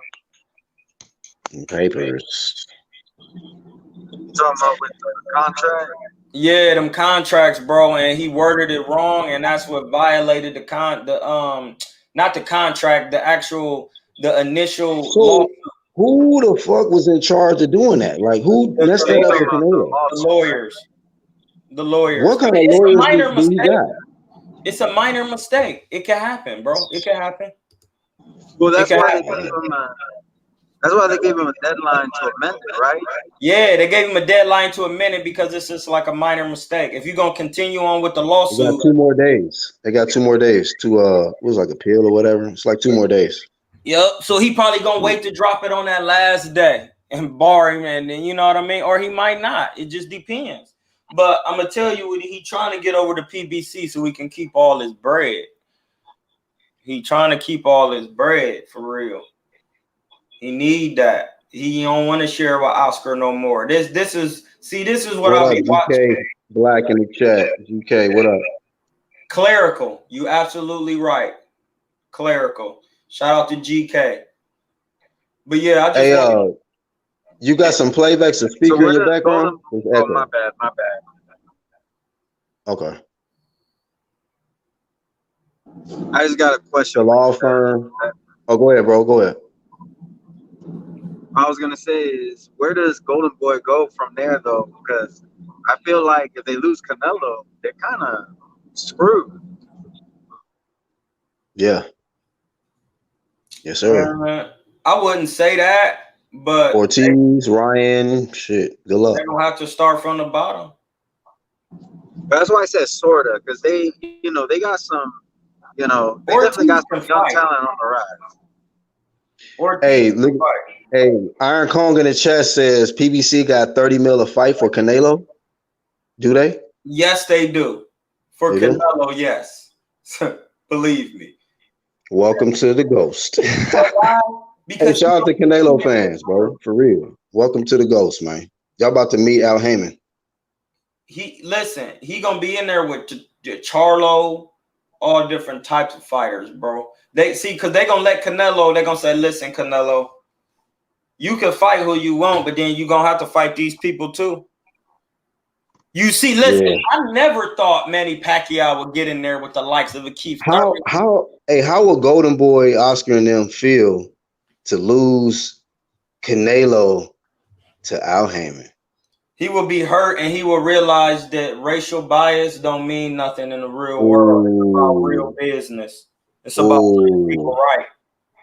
Papers. You talking about with the contract? Yeah, them contracts, bro, and he worded it wrong, and that's what violated not the contract, the initial. So who the fuck was in charge of doing that? Like who messed that up for Canelo? The lawyers. What kind of lawyers do you got? It's a minor mistake. It can happen, bro. It can happen. Well, that's That's why they gave him a deadline to amend it, right? Yeah, they gave him a deadline to amend it because it's just like a minor mistake. If you're gonna continue on with the lawsuit, they got 2 more days. They got 2 more days to what was it, like appeal or whatever. It's like 2 more days. Yep. So he probably gonna wait to drop it on that last day and bar him, and then you know what I mean, or he might not. It just depends. But I'm gonna tell you, he trying to get over to PBC so he can keep all his bread. He trying to keep all his bread for real. He need that. He don't want to share with Oscar no more. This is what I be watching. Black in the chat. GK, what up? Clerical. You absolutely right. Clerical. Shout out to GK. But yeah, I just you got some playbacks of speaker in your background? Oh, my bad. Okay. I just got a question. The law firm. Oh, go ahead, bro. Go ahead. I was gonna say is, where does Golden Boy go from there though? Because I feel like if they lose Canelo, they're kind of screwed. Yeah. Yes, sir. I wouldn't say that, but Ortiz, Ryan, shit. Good luck. They're gonna have to start from the bottom. But that's why I said sorta, because they got some, they definitely got some young talent on the rise. Hey, look. Hey, Iron Kong in the chat says PBC got 30 mil a fight for Canelo. Do they? Yes, they do. For Canelo, yes. Believe me. Welcome to the Ghost. Hey, shout out to Canelo fans, bro. For real. Welcome to the Ghost, man. Y'all about to meet Al Heyman. He gonna be in there with Charlo, all different types of fighters, bro. Because they gonna let Canelo. They gonna say, "Listen, Canelo, you can fight who you want, but then you gonna have to fight these people too." You see, listen, yeah. I never thought Manny Pacquiao would get in there with the likes of a Keith. How will Golden Boy, Oscar, and them feel to lose Canelo to Al Heyman? He will be hurt, and he will realize that racial bias don't mean nothing in the real world. It's about real business. It's about people right.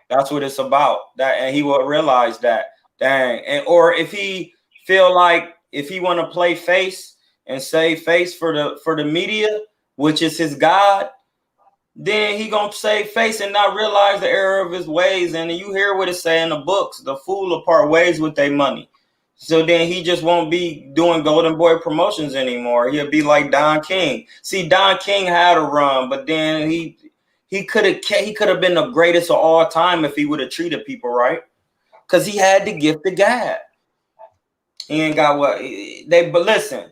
That's what it's about. And he will realize that. Dang. Or if he feel like if he want to play face and say face for the media, which is his God, then he gonna say face and not realize the error of his ways. And you hear what it say in the books: the fool will part ways with their money. So then he just won't be doing Golden Boy promotions anymore. He'll be like Don King. See, Don King had a run, but then he could have been the greatest of all time if he would have treated people right, because he had the gift of gab. He ain't got what they. But listen,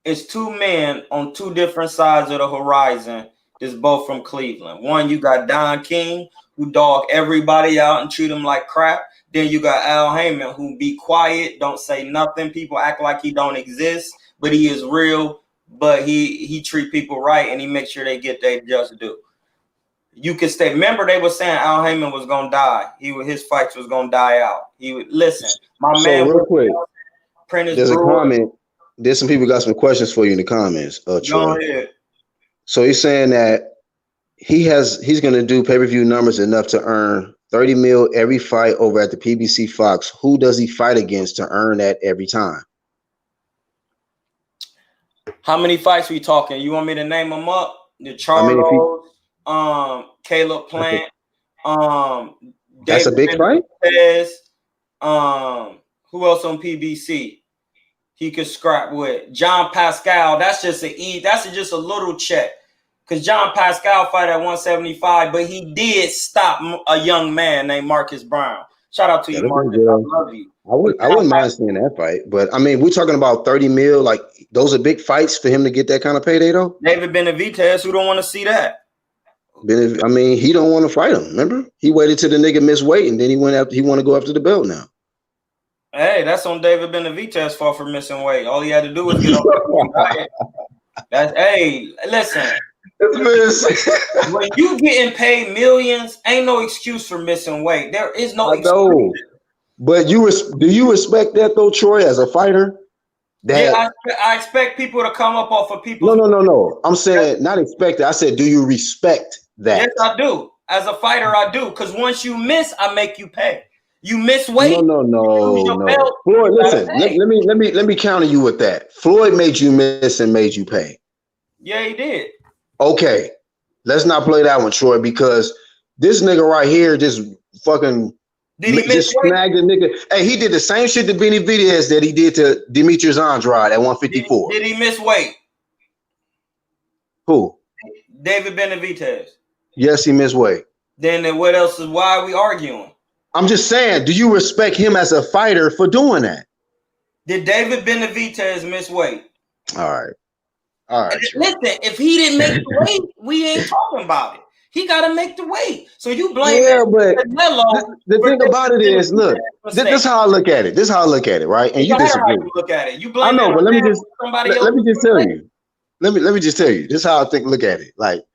it's two men on two different sides of the horizon. That's both from Cleveland. One, you got Don King, who dog everybody out and treat them like crap. Then you got Al Heyman, who be quiet, don't say nothing. People act like he don't exist, but he is real. But he treat people right, and he makes sure they get their just due. You could stay. Remember, they were saying Al Heyman was gonna die. His fights was gonna die out. He would listen. My man. Real quick, there's a comment. There's some people got some questions for you in the comments. Troy. Go ahead. So he's saying that he's gonna do pay-per-view numbers enough to earn 30 mil every fight over at the PBC Fox. Who does he fight against to earn that every time? How many fights we talking? You want me to name them up? The Charlos, Caleb Plant, that's a big fight. Who else on PBC? He could scrap with John Pascal. That's just just a little check. Because John Pascal fight at 175, but he did stop a young man named Marcus Brown. Shout out to you, Marcus. I love you. I wouldn't mind seeing that fight. But, I mean, we're talking about 30 mil. Like, those are big fights for him to get that kind of payday, though? David Benavidez, who don't want to see that? I mean, he don't want to fight him, remember? He waited till the nigga missed weight, and then he want to go after the belt now. Hey, that's on David Benavidez's fault for missing weight. All he had to do was get on. Listen. When you getting paid millions, ain't no excuse for missing weight. There is no excuse. But do you respect that though, Troy, as a fighter? I expect people to come up off of people. No. I'm saying not expect it. I said, do you respect that? Yes, I do. As a fighter, I do. Because once you miss, I make you pay. You miss weight. No. Floyd, listen. Let me counter you with that. Floyd made you miss and made you pay. Yeah, he did. Okay, let's not play that one, Troy, because this nigga right here just fucking just snagged a nigga. Hey, he did the same shit to Benavidez that he did to Demetrius Andrade at 154. Did he miss weight? Who? David Benavidez. Yes, he missed weight. Then what else is? Why are we arguing? I'm just saying, do you respect him as a fighter for doing that? Did David Benavidez miss weight? All right. Listen, if he didn't make the weight, we ain't talking about it. He got to make the weight. So you blame Canelo. The thing about it is, look, this is how I look at it. This is how I look at it, right? And you disagree. You look at it. You blame. I know, but let me just tell you. Let me just tell you. This is how I look at it. Like,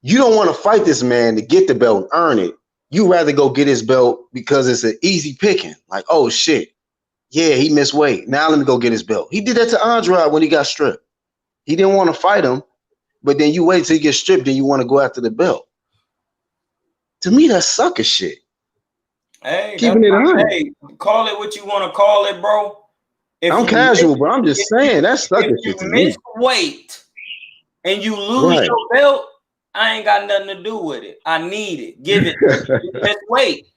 you don't want to fight this man to get the belt and earn it. You rather go get his belt because it's an easy picking. Like, oh shit, yeah, he missed weight. Now let me go get his belt. He did that to Andrade when he got stripped. He didn't want to fight him, but then you wait till he gets stripped, and you want to go after the belt. To me, that's sucker shit. Hey, keeping it on. Hey, call it what you want to call it, bro. I'm casual, but I'm just saying that's sucker shit to me. If you miss weight and you lose your belt, I ain't got nothing to do with it. I need it. Give it. Miss weight.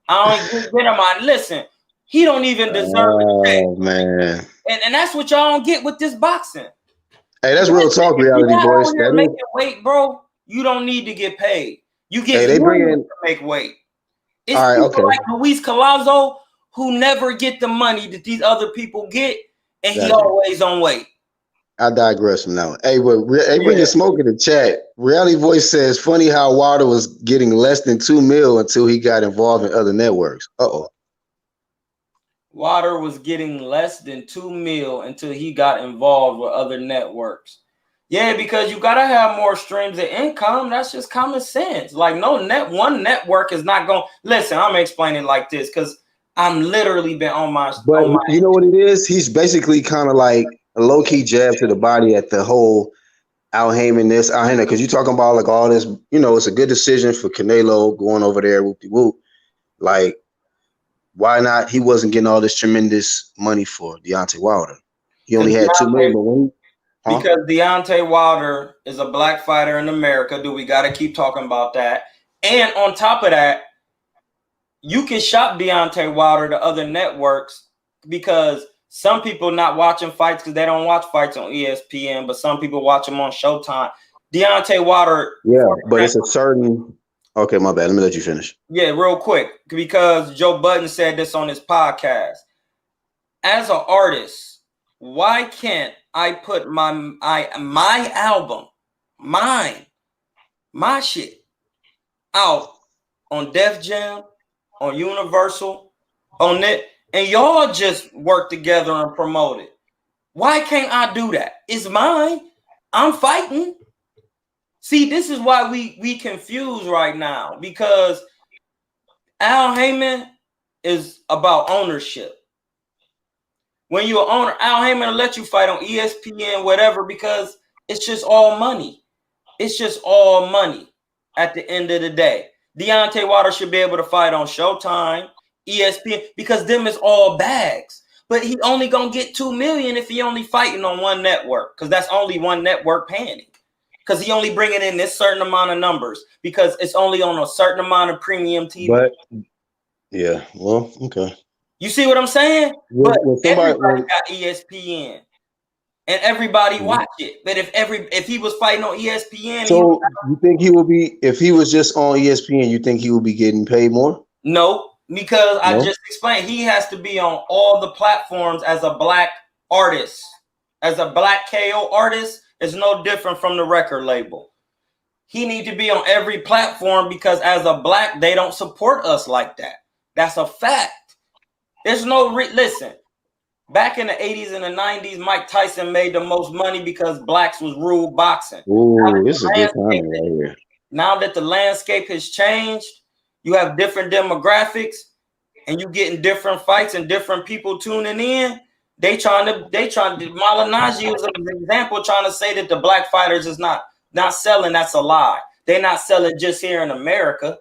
I don't get him. Listen, he don't even deserve it. Oh man. And that's what y'all don't get with this boxing. Hey, that's real talk, reality boys. That making weight, bro. You don't need to get paid. You get to make weight. It's people like Luis Collazo who never get the money that these other people get, and he always on weight. I digress from that one. Hey, but bringing smoke in the chat. Reality Voice says, funny how Wilder was getting less than $2 million until he got involved in other networks. Wilder was getting less than $2 million until he got involved with other networks. Yeah, because you gotta have more streams of income. That's just common sense. Like one network is not going. Listen, I'm explaining like this because I'm literally been on my. But you know what it is? He's basically kind of like a low key jab to the body at the whole Al Heyman because you're talking about like all this. You know, it's a good decision for Canelo going over there. Whoop-de-whoop. Like, why not? He wasn't getting all this tremendous money for Deontay Wilder. He only had $2 million. Because Deontay Wilder is a black fighter in America. Do we got to keep talking about that? And on top of that, you can shop Deontay Wilder to other networks because some people not watching fights because they don't watch fights on ESPN, but some people watch them on Showtime. Deontay Wilder. Yeah, but it's a certain. Okay, my bad. Let me let you finish. Yeah, real quick, because Joe Budden said this on his podcast. As an artist, why can't I put my album, my shit out on Def Jam, on Universal, on it, and y'all just work together and promote it? Why can't I do that? It's mine. I'm fighting. See, this is why we confused right now, because Al Heyman is about ownership. When you're an owner, Al Heyman will let you fight on ESPN, whatever, because it's just all money. It's just all money at the end of the day. Deontay Wilder should be able to fight on Showtime, ESPN, because them is all bags. But he only going to get $2 million if he only fighting on one network, because that's only one network paying him. Because he only bringing in this certain amount of numbers, because it's only on a certain amount of premium TV. But, yeah, well, okay. You see what I'm saying? But everybody got ESPN, and everybody watch it. But if he was fighting on ESPN, so you think he would be, if he was just on ESPN, you think he would be getting paid more? No, because I just explained he has to be on all the platforms as a black artist, as a black KO artist. It's no different from the record label. He need to be on every platform because as a black, they don't support us like that. That's a fact. There's no listen. Back in the 80s and the 90s, Mike Tyson made the most money because blacks was ruled boxing. Ooh, this is a good time right here. Now that the landscape has changed, you have different demographics, and you getting different fights and different people tuning in. They trying to Malinaji was an example trying to say that the black fighters is not selling. That's a lie. They're not selling just here in America.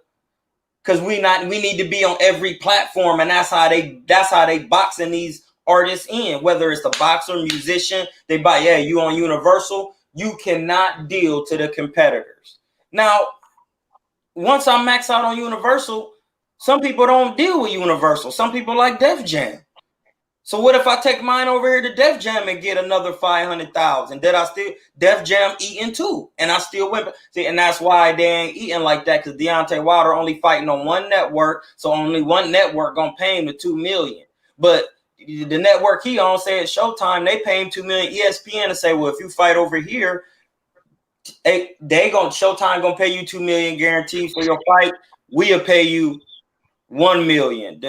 because we need to be on every platform, and that's how they boxing these artists in. Whether it's the boxer, musician, they buy. Yeah, you on Universal, you cannot deal to the competitors. Now, once I max out on Universal, some people don't deal with Universal. Some people like Def Jam. So what if I take mine over here to Def Jam and get another 500,000? Did I still Def Jam eating too? And I still win. See, and that's why they ain't eating like that, because Deontay Wilder only fighting on one network, so only one network gonna pay him the $2 million. But the network he on, say it's Showtime, they pay him $2 million. ESPN to say, well, if you fight over here, Showtime gonna pay you $2 million guaranteed for your fight. We'll pay you $1 million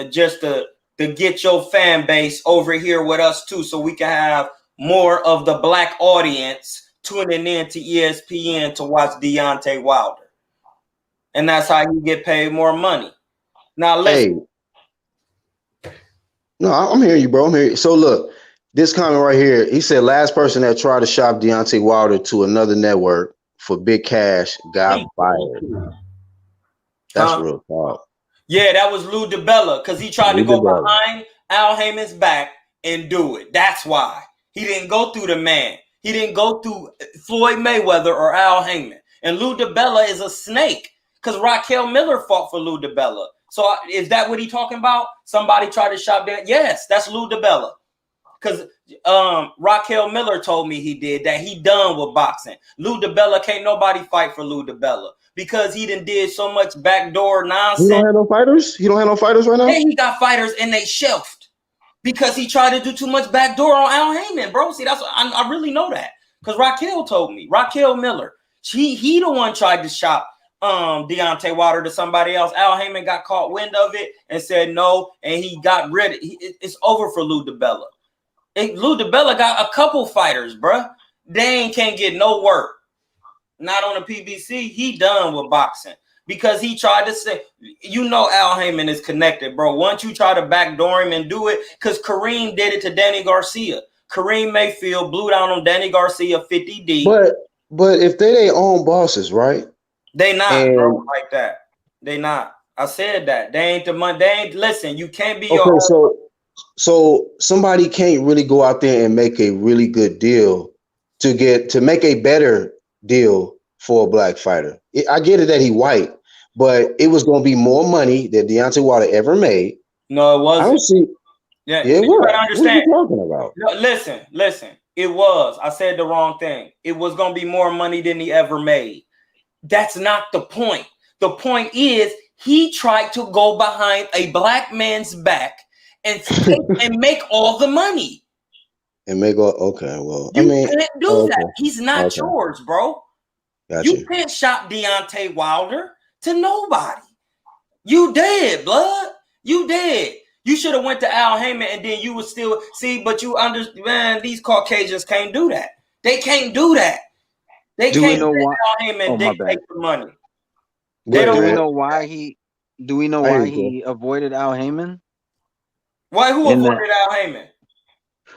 to get your fan base over here with us too, so we can have more of the black audience tuning in to ESPN to watch Deontay Wilder. And that's how you get paid more money. Now listen. Hey. No, I'm hearing you, bro. I'm hearing you. So look, this comment right here, he said last person that tried to shop Deontay Wilder to another network for big cash got fired. That's real talk. Yeah, that was Lou DiBella, because he tried to go behind Al Heyman's back and do it. That's why. He didn't go through the man. He didn't go through Floyd Mayweather or Al Heyman. And Lou DiBella is a snake, because Raquel Miller fought for Lou DiBella. So is that what he talking about? Somebody tried to shop that? Yes, that's Lou DiBella. Because Raquel Miller told me he did that. He done with boxing. Lou DiBella, can't nobody fight for Lou DiBella, because he done did so much backdoor nonsense. He don't have no fighters? He don't have no fighters right now? Yeah, he got fighters and they shelved because he tried to do too much backdoor on Al Heyman, bro. See, that's I really know that, because Raquel told me. Raquel Miller, he the one tried to shop Deontay Wilder to somebody else. Al Heyman got caught wind of it and said no, and he got rid of it. It's over for Lou DiBella. Lou DiBella got a couple fighters, bruh. They can't get no work. Not on the PBC. He done with boxing, because he tried to say, Al Heyman is connected, bro. Once you try to backdoor him and do it, because Kareem did it to Danny Garcia. Kareem Mayfield blew down on Danny Garcia 50 deep. But if they their own bosses, right? They not, bro, like that. They not. I said that. They ain't the money. They ain't, listen, you can't be your own. So somebody can't really go out there and make a really good deal to make a better deal for a black fighter. I get it that he white, but it was going to be more money that Deontay Wilder ever made. No, it wasn't. I don't see. Yeah, it was. What are you talking about? No, listen. It was. I said the wrong thing. It was going to be more money than he ever made. That's not the point. The point is he tried to go behind a black man's back and make all the money. And make all, okay, well, you can't do that. He's not yours, bro. Gotcha. You can't shop Deontay Wilder to nobody. You dead, blood. You dead. You should have went to Al Heyman, and then you would still see. But you understand, these Caucasians can't do that. They can't do that. They can't let Al Heyman dictate the money. Do we know why he avoided Al Heyman? Why? Who avoided Al Heyman?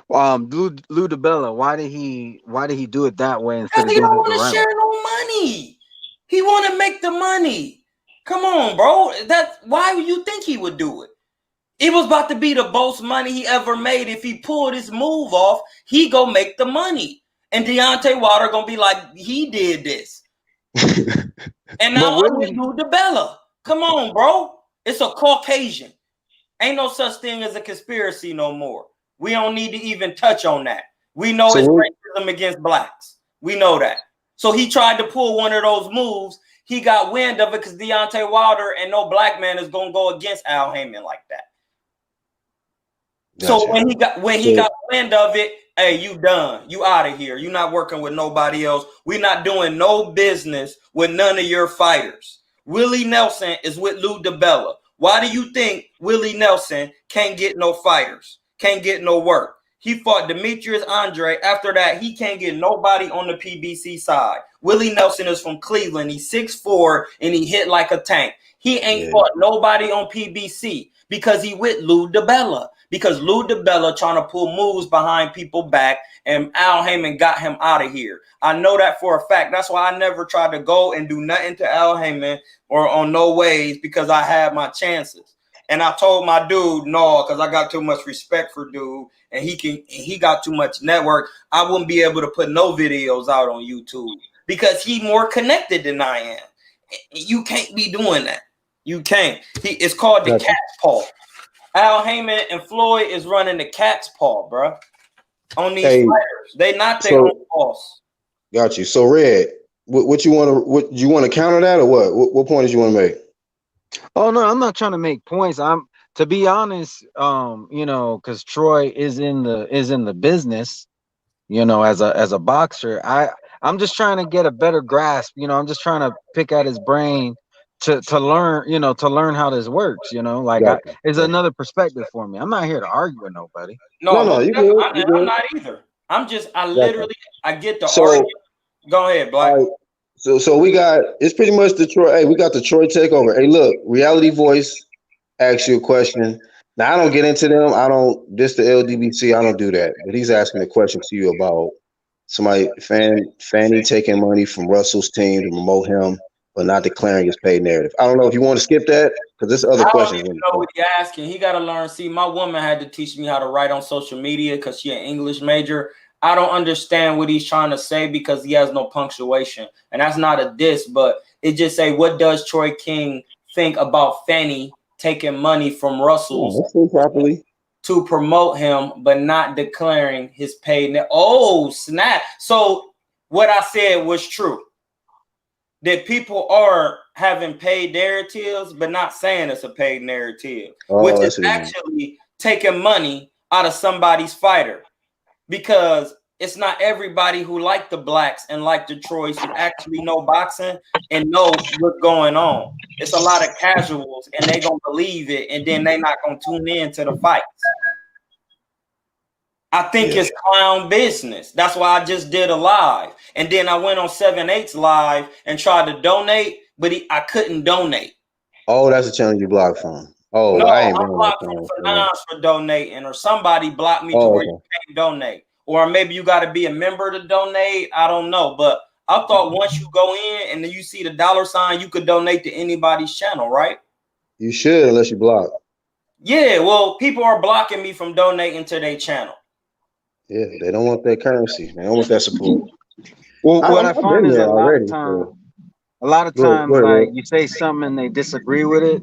Lou DiBella. Why did he do it that way instead of he don't want to share no money. He want to make the money. Come on, bro. Why would you think he would do it? It was about to be the most money he ever made. If he pulled his move off, he go make the money. And Deontay Wilder gonna be like, he did this. And now only Lou DiBella. Come on, bro. It's a Caucasian. Ain't no such thing as a conspiracy no more. We don't need to even touch on that. We know it's racism against blacks. We know that. So he tried to pull one of those moves. He got wind of it because Deontay Wilder and no black man is gonna go against Al Heyman like that. Gotcha. So when he got wind of it, hey, you done. You out of here. You not working with nobody else. We not doing no business with none of your fighters. Willie Nelson is with Lou DiBella. Why do you think Willie Nelson can't get no fighters? Can't get no work? He fought Demetrius Andre. After that, he can't get nobody on the PBC side. Willie Nelson is from Cleveland. He's 6'4", and he hit like a tank. He ain't fought nobody on PBC because he with Lou DiBella. because Lou DiBella trying to pull moves behind people back, and Al Heyman got him out of here. I know that for a fact. That's why I never tried to go and do nothing to Al Heyman or on no ways, because I had my chances. And I told my dude, no, because I got too much respect for dude, and he got too much network. I wouldn't be able to put no videos out on YouTube because he more connected than I am. You can't be doing that. You can't. It's called the cat's paw. Al Heyman and Floyd is running the cat's paw, bro. On these fighters, they not their own boss. Got you. So, Red, what you want to? What you want to counter that, or what? What point did you want to make? Oh no, I'm not trying to make points. To be honest, you know, because Troy is in the business, you know, as a boxer. I'm just trying to get a better grasp. You know, I'm just trying to pick at his brain to learn, you know, to learn how this works. You know, like it's another perspective for me. I'm not here to argue with nobody. No, you good. I'm not either. I get the argument. Go ahead, Black. Right. So we got, it's pretty much the Troy. Hey, we got the Troy takeover. Hey, look, Reality Voice asks you a question. Now I don't get into them. The LDBC, I don't do that. But he's asking a question to you about somebody, Fanny taking money from Russell's team to promote him, but not declaring his paid narrative. I don't know if you want to skip that, because there's other questions. I don't even know what he's asking. He got to learn. See, my woman had to teach me how to write on social media because she's an English major. I don't understand what he's trying to say because he has no punctuation. And that's not a diss, but it just say, what does Troy King think about Fanny taking money from Russell's properly to promote him, but not declaring his paid? Oh, snap. So what I said was true. That people are having paid narratives, but not saying it's a paid narrative, which is actually taking money out of somebody's fighter. Because it's not everybody who like the blacks and like the Troys who actually know boxing and know what's going on. It's a lot of casuals, and they gonna believe it, and then they not gonna tune in to the fights. I think it's clown business. That's why I just did a live, and then I went on 7/8's live and tried to donate, but I couldn't donate. Oh, that's a challenge you blocked from. Oh, no, I ain't I'm blocked from Finance for donating, or somebody blocked me to where you can't donate. Or maybe you got to be a member to donate. I don't know. But I thought once you go in and then you see the $sign, you could donate to anybody's channel, right? You should, unless you block. Yeah, well, people are blocking me from donating to their channel. Yeah, they don't want that currency. They don't want that support. Well, what I find is a lot of times, like you say something and they disagree with it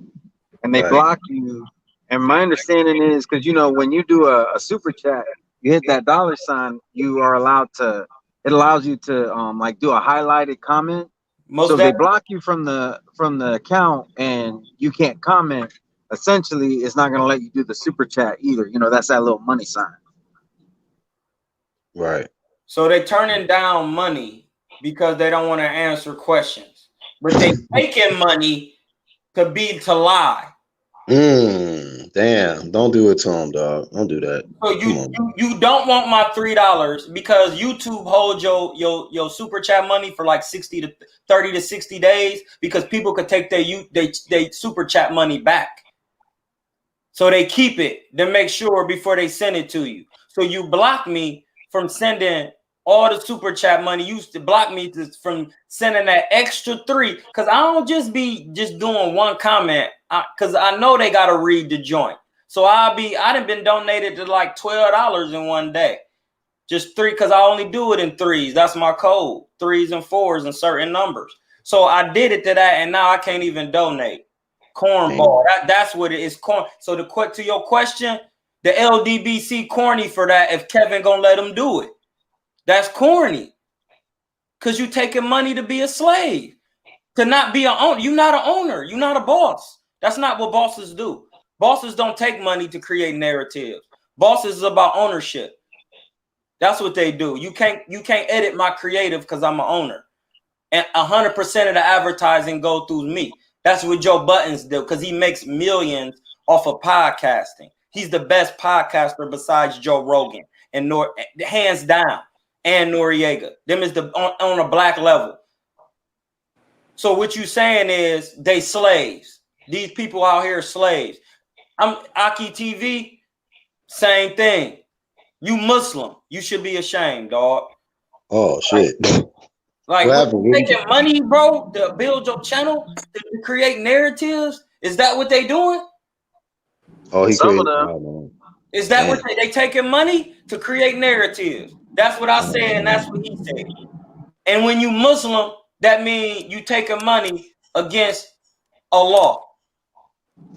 and they block you. And my understanding is, because, you know, when you do a super chat, you hit that $sign, you are allowed to, it allows you to like do a highlighted comment. So if they block you from the account and you can't comment, essentially it's not going to let you do the super chat either. You know, that's that little money sign. Right. So they're turning down money because they don't want to answer questions, but they taking money to lie. Damn, don't do it to them, dog. Don't do that. So you don't want my $3 because YouTube holds your super chat money for like 30 to 60 days because people could take their super chat money back. So they keep it to make sure before they send it to you. So you block me from sending all the super chat money. You used to block me from sending that extra $3 because I don't just be doing one comment because I know they got to read the joint. So I done been donated to like $12 in one day. Just 3 because I only do it in 3s. That's my code. 3s and 4s and certain numbers. So I did it to that, and now I can't even donate. Cornball. That's what it is. Corn. So to your question, the LDBC corny for that if Kevin gonna let him do it. That's corny. Because you taking money to be a slave. To not be an owner. You're not an owner. You're not a boss. That's not what bosses do. Bosses don't take money to create narratives. Bosses is about ownership. That's what they do. You can't edit my creative because I'm an owner. And 100% of the advertising go through me. That's what Joe Buttons do because he makes millions off of podcasting. He's the best podcaster besides Joe Rogan and hands down, and Noriega. Them is on a black level. So what you saying is they slaves. These people out here are slaves. I'm Aki TV. Same thing. You Muslim, you should be ashamed, dog. Oh shit. Like what you making money, bro, to build your channel, to create narratives? Is that what they doing? Oh, some of them. Is that what they taking money to create narratives? That's what I said, and that's what he said. And when you Muslim, that means you taking money against Allah.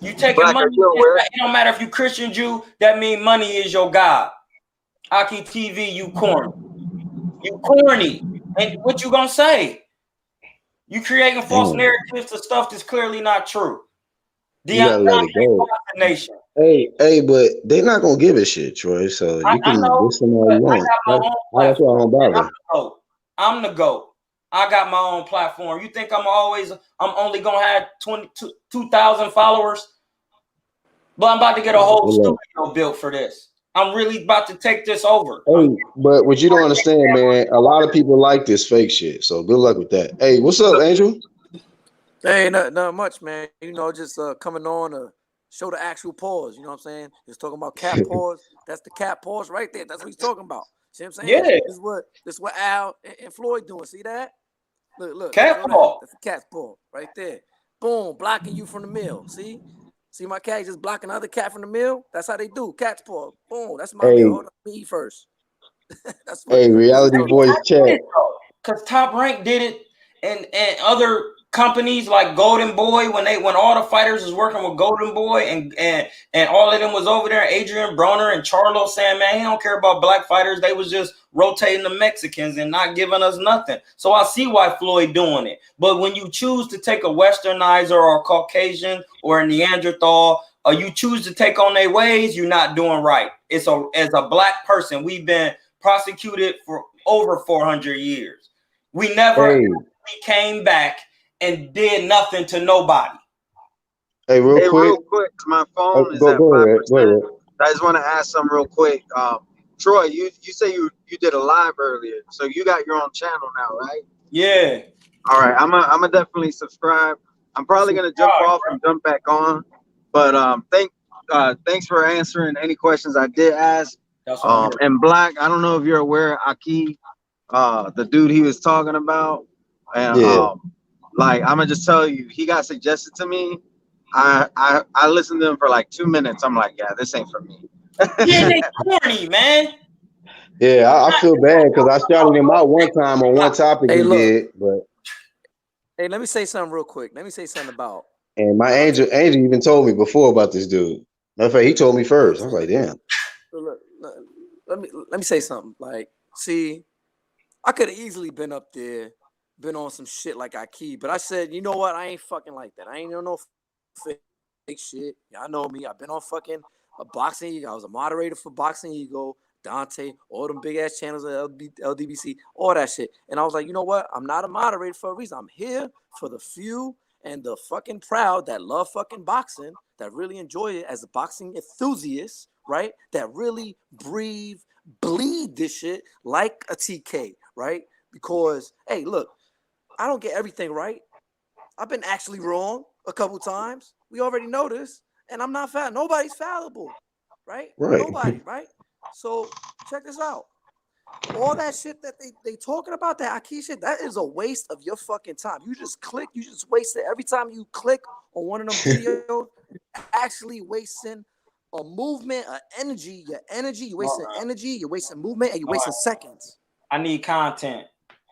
You taking money. It don't matter if you Christian, Jew. That means money is your God. Aki TV, you corny. You corny. And what you gonna say? You creating false narratives to stuff that's clearly not true. You gotta let it go. Nation. Hey, but they're not gonna give a shit, Troy. So you can listen all you want. That's why I don't bother. I'm the GOAT. I got my own platform. You think I'm only gonna have 2,000 followers? But I'm about to get a whole studio built for this. I'm really about to take this over. Hey, but what you don't understand, man, a lot of people like this fake shit. So good luck with that. Hey, what's up, Angel? Hey, not much, man. You know, just coming on to show the actual pause. You know what I'm saying? Just talking about cat pause. That's the cat pause right there. That's what he's talking about. See what I'm saying? Yeah. This is what Al and Floyd doing. See that? Look. Cat paw. That's a cat paw right there. Boom, blocking you from the mill. See my cat just blocking another cat from the mill? That's how they do. Cat's paw. Boom. That's my meal. Hold on, me eat first. That's what, reality voice chat. Because Top Rank did it, and other companies like Golden Boy, when all the fighters was working with Golden Boy, and all of them was over there, Adrian Broner and Charlo saying, man, he don't care about black fighters. They was just rotating the Mexicans and not giving us nothing. So I see why Floyd doing it. But when you choose to take a Westernizer or a Caucasian or a Neanderthal, or you choose to take on their ways, you're not doing right. As a black person, we've been prosecuted for over 400 years. We never came back and did nothing to nobody. Hey, real quick, my phone is at 5%. I just want to ask something real quick. Troy, you say you did a live earlier, so you got your own channel now, right? Yeah. All right, I'm gonna definitely subscribe. I'm probably gonna jump off and jump back on, but thanks for answering any questions I did ask. And Black, I don't know if you're aware, Aki, the dude he was talking about, and like I'm gonna just tell you, he got suggested to me. I listened to him for like 2 minutes. I'm like, yeah, this ain't for me. Yeah, they corny, man. Yeah, I feel bad because I shouted him out one time on one topic he did, but hey, let me say something real quick. Let me say something about. And my Angel even told me before about this dude. Matter of fact, he told me first. I was like, damn. Look, let me say something. Like, see, I could have easily been up there, been on some shit like Aki, but I said, you know what? I ain't fucking like that. I ain't on no fake shit. Y'all know me. I've been on fucking a Boxing Ego. I was a moderator for Boxing Ego, Dante, all them big ass channels at LDBC, all that shit. And I was like, you know what? I'm not a moderator for a reason. I'm here for the few and the fucking proud that love fucking boxing, that really enjoy it as a boxing enthusiast, right? That really bleed this shit like a TK, right? Because, hey, look, I don't get everything right. I've been actually wrong a couple times. We already know this. And I'm not fallible. Nobody's fallible, right? Nobody, right? So check this out. All that shit that they talking about, that Aki shit, that is a waste of your fucking time. You just waste it. Every time you click on one of them videos, actually wasting a movement, you're wasting energy, you're wasting movement, and you're wasting seconds. I need content.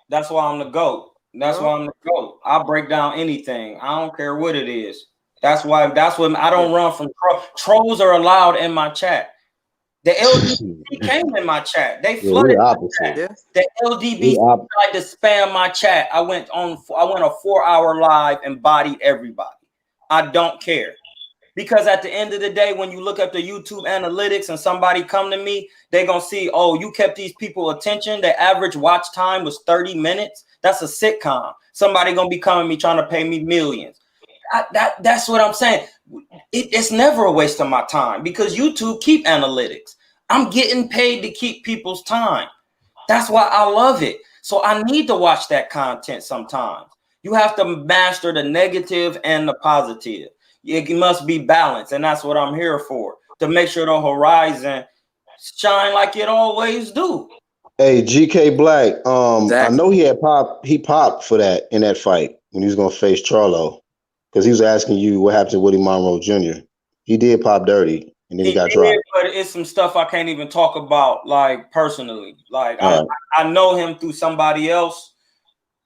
That's why I'm the GOAT. That's why I'm the GOAT. I'll break down anything. I don't care what it is. That's what I don't run from trolls are allowed in my chat. The LDBC came in my chat. They flooded my chat. The LDBC tried to spam my chat. I went a 4-hour live and bodied everybody. I don't care. Because at the end of the day, when you look at the YouTube analytics and somebody come to me, they're going to see, oh, you kept these people attention. The average watch time was 30 minutes. That's a sitcom. Somebody going to be coming to me trying to pay me millions. That's what I'm saying. It's never a waste of my time because YouTube keep analytics. I'm getting paid to keep people's time. That's why I love it. So I need to watch that content sometimes. You have to master the negative and the positive. It must be balanced, and that's what I'm here for. to make sure the horizon shine like it always do. Hey, GK Black, Exactly. I know he popped for that in that fight when he was gonna face Charlo, because he was asking you what happened to Woody Monroe Jr. He did pop dirty, and then he got dropped. But it's some stuff I can't even talk about, like personally. Like I know him through somebody else,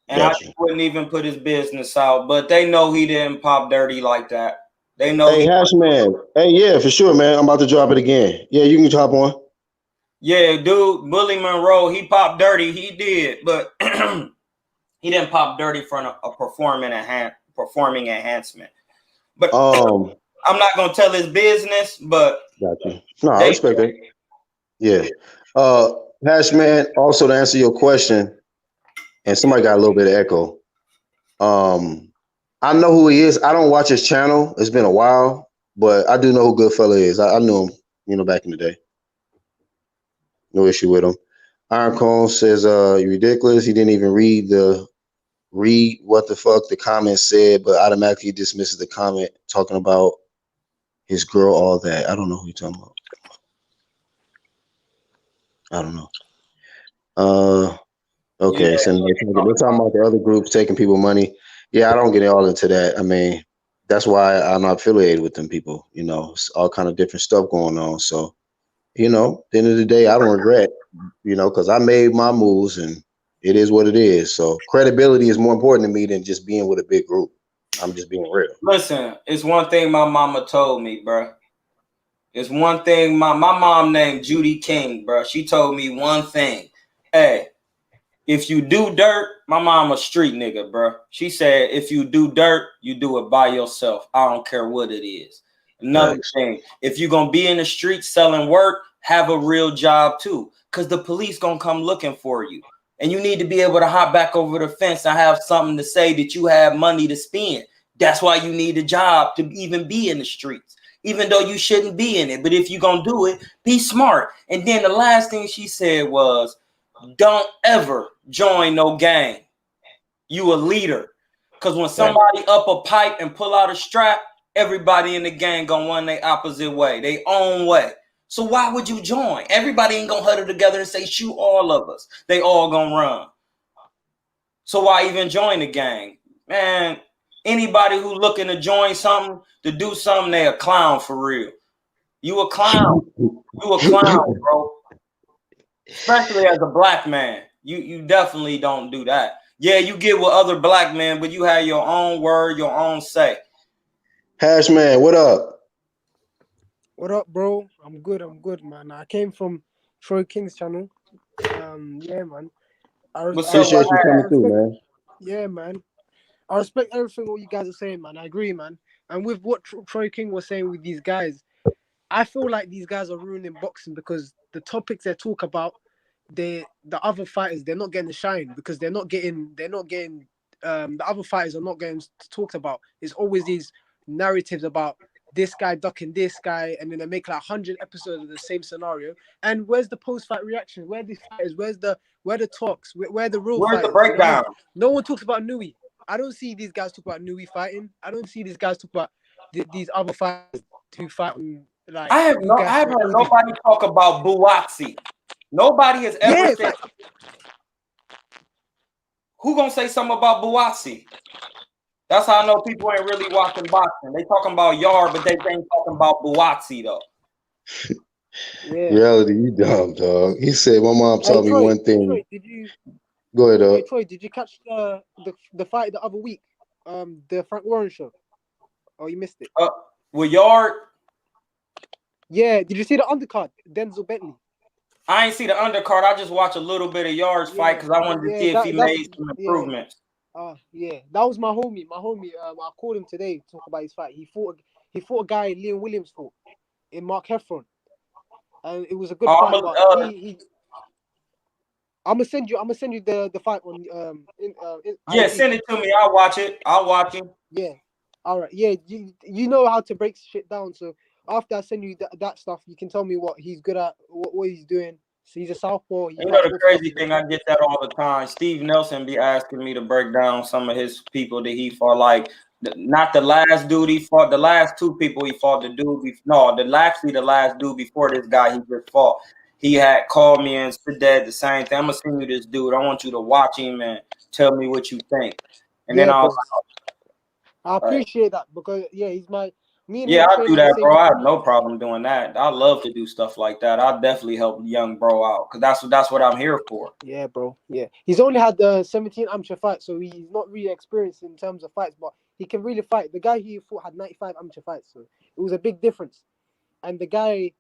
and I wouldn't even put his business out. But they know he didn't pop dirty like that. They know. Hey, Hashman. Hey, yeah, for sure, man. I'm about to drop it again. Yeah, you can hop on. Yeah, dude, Bully Monroe, he popped dirty. He did, but he didn't pop dirty for a performing enhancement. But I'm not gonna tell his business, but gotcha. No, I respect it. Yeah. Hashman, also to answer your question, and somebody got a little bit of echo. I know who he is. I don't watch his channel. It's been a while, but I do know who Goodfella is. I knew him, back in the day. No issue with him. Iron Cone says, you're ridiculous. He didn't even read what the fuck the comment said, but automatically dismisses the comment talking about his girl, all that. I don't know who you're talking about. I don't know. Okay, so they're talking about the other groups taking people money. Yeah, I don't get all into that. I mean, that's why I'm not affiliated with them people. It's all kind of different stuff going on. So, at the end of the day, I don't regret, because I made my moves and it is what it is. So credibility is more important to me than just being with a big group. I'm just being real. Listen, it's one thing my mama told me, bro. It's one thing my mom named Judy King, bro. She told me one thing. Hey, if you do dirt, my mom a street nigga, bro. She said, if you do dirt, you do it by yourself. I don't care what it is. Another thing, if you're going to be in the street selling work, have a real job too, because the police going to come looking for you. And you need to be able to hop back over the fence and have something to say that you have money to spend. That's why you need a job to even be in the streets, even though you shouldn't be in it. But if you're going to do it, be smart. And then the last thing she said was, don't ever join no gang. You a leader. Because when somebody up a pipe and pull out a strap, everybody in the gang gonna run their opposite way, their own way. So why would you join? Everybody ain't gonna huddle together and say, shoot all of us. They all gonna run. So why even join the gang? Man, anybody who looking to join something, to do something, they a clown for real. You a clown. You a clown, bro. Especially as a black man. You definitely don't do that. Yeah, you get with other black men, but you have your own word, your own say. Hashman, what up? What up, bro? I'm good, man. I came from Troy King's channel. Yeah, man. Appreciate you coming through, man. Yeah, man. I respect everything what you guys are saying, man. I agree, man. And with what Troy King was saying with these guys, I feel like these guys are ruining boxing because the topics they talk about, the other fighters, they're not getting the shine because they're not getting the other fighters are not getting talked about. It's always these narratives about this guy ducking this guy, and then they make like 100 episodes of the same scenario. And where's the post-fight reaction? Where are the fighters? Where the talks? Where the real Where's fighters? the breakdown? No one talks about Nui. I don't see these guys talk about Nui fighting. I don't see these guys talk about these other fighters who fight on, like. I have heard nobody talk about Buatsi. Nobody has ever said. Who gonna say something about Buatsi? That's how I know people ain't really watching boxing. They talking about Yard, but they ain't talking about Buatsi though. Yeah. Reality, you dumb, dog. He said, my mom taught me one thing. Troy, did you? Go ahead, dog. Hey, Troy, did you catch the fight the other week? The Frank Warren show. Oh, you missed it. With Yard. Yeah. Did you see the undercard? Denzel Bentley. I ain't see the undercard. I just watched a little bit of Yard's fight because I wanted to see if he made some improvements. Yeah, that was my homie. I called him today to talk about his fight. He fought a guy Liam Williams fought in Mark Heffron, and it was a good fight. I'm gonna send you the fight on send it to me. I'll watch it. Yeah. All right. Yeah, you know how to break shit down. So after I send you that stuff, you can tell me what he's good at, what he's doing. So he's a southpaw. You know the crazy thing, I get that all the time. Steve Nelson be asking me to break down some of his people that he fought. Like Not the last dude he fought. The last two people he fought. The last dude before this guy he just fought. He had called me and said that the same thing. I'm gonna send you this dude. I want you to watch him and tell me what you think. And then I was like, I appreciate that because he's my. Me and yeah, him I do that, same. bro. I have no problem doing that. I love to do stuff like that. I definitely help young bro out because that's what I'm here for. Yeah, bro. Yeah, he's only had 17 amateur fights, so he's not really experienced in terms of fights, but he can really fight. The guy he fought had 95 amateur fights, so it was a big difference. And the guy,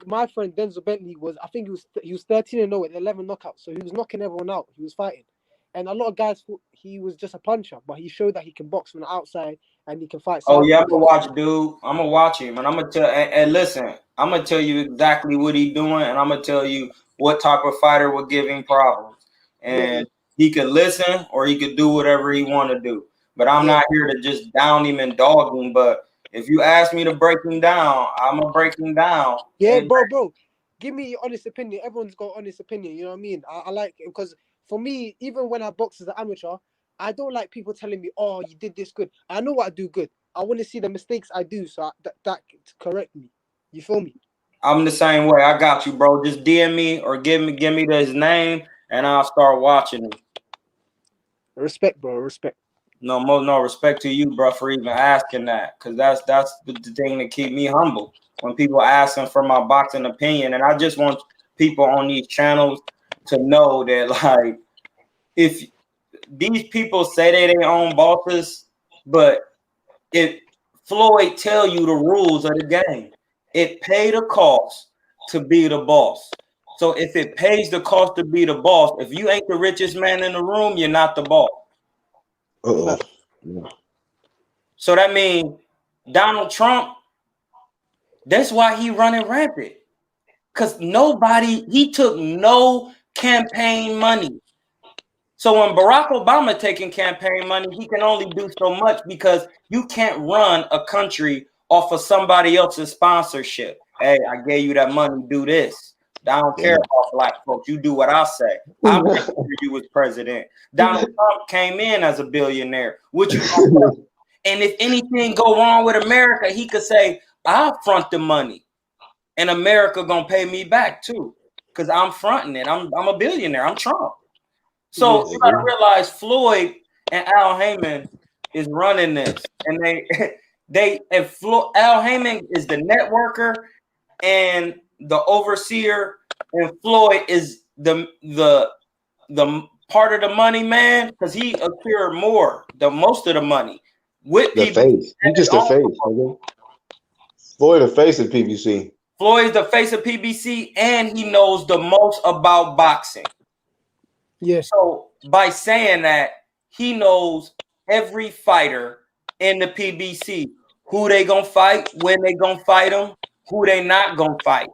my friend Denzel Bentley I think he was 13-0 with 11 knockouts, so he was knocking everyone out. He was fighting, and a lot of guys thought he was just a puncher, but he showed that he can box from the outside and he can fight. Oh yeah, I'm gonna watch, dude. I'm gonna watch him, and I'm gonna tell. And listen, I'm gonna tell you exactly what he's doing, and I'm gonna tell you what type of fighter will give him problems. And he could listen, or he could do whatever he want to do. But I'm not here to just down him and dog him. But if you ask me to break him down, I'm gonna break him down. Yeah, bro. Give me your honest opinion. Everyone's got honest opinion. You know what I mean? I like it because for me, even when I box as an amateur, I don't like people telling me, "Oh, you did this good." I know what I do good. I want to see the mistakes I do, so that correct me. You feel me? I'm the same way. I got you, bro. Just DM me or give me his name, and I'll start watching him. Respect, bro. Respect. No respect to you, bro, for even asking that, because that's the thing that keep me humble when people asking for my boxing opinion. And I just want people on these channels to know that, like, if these people say they their own bosses, but if Floyd tell you the rules of the game, it pay the cost to be the boss. So if it pays the cost to be the boss, if you ain't the richest man in the room, you're not the boss. So that means Donald Trump, that's why he running rampant. Because he took no campaign money. So when Barack Obama taking campaign money, he can only do so much because you can't run a country off of somebody else's sponsorship. Hey, I gave you that money, do this. I don't care about black folks. You do what I say. I'm making sure you was president. Donald Trump came in as a billionaire. What you gonna do? And if anything go wrong with America, he could say, I'll front the money. And America gonna pay me back too. Because I'm fronting it. I'm a billionaire. I'm Trump. So you gotta realize Floyd and Al Heyman is running this. And Al Heyman is the networker and the overseer, and Floyd is the part of the money man, because he acquired most of the money with the face. He's just the face. Okay? Floyd, the face of PBC. Floyd is the face of PBC, and he knows the most about boxing. Yes. So by saying that, he knows every fighter in the PBC, who they gonna fight, when they gonna fight them, who they not gonna fight.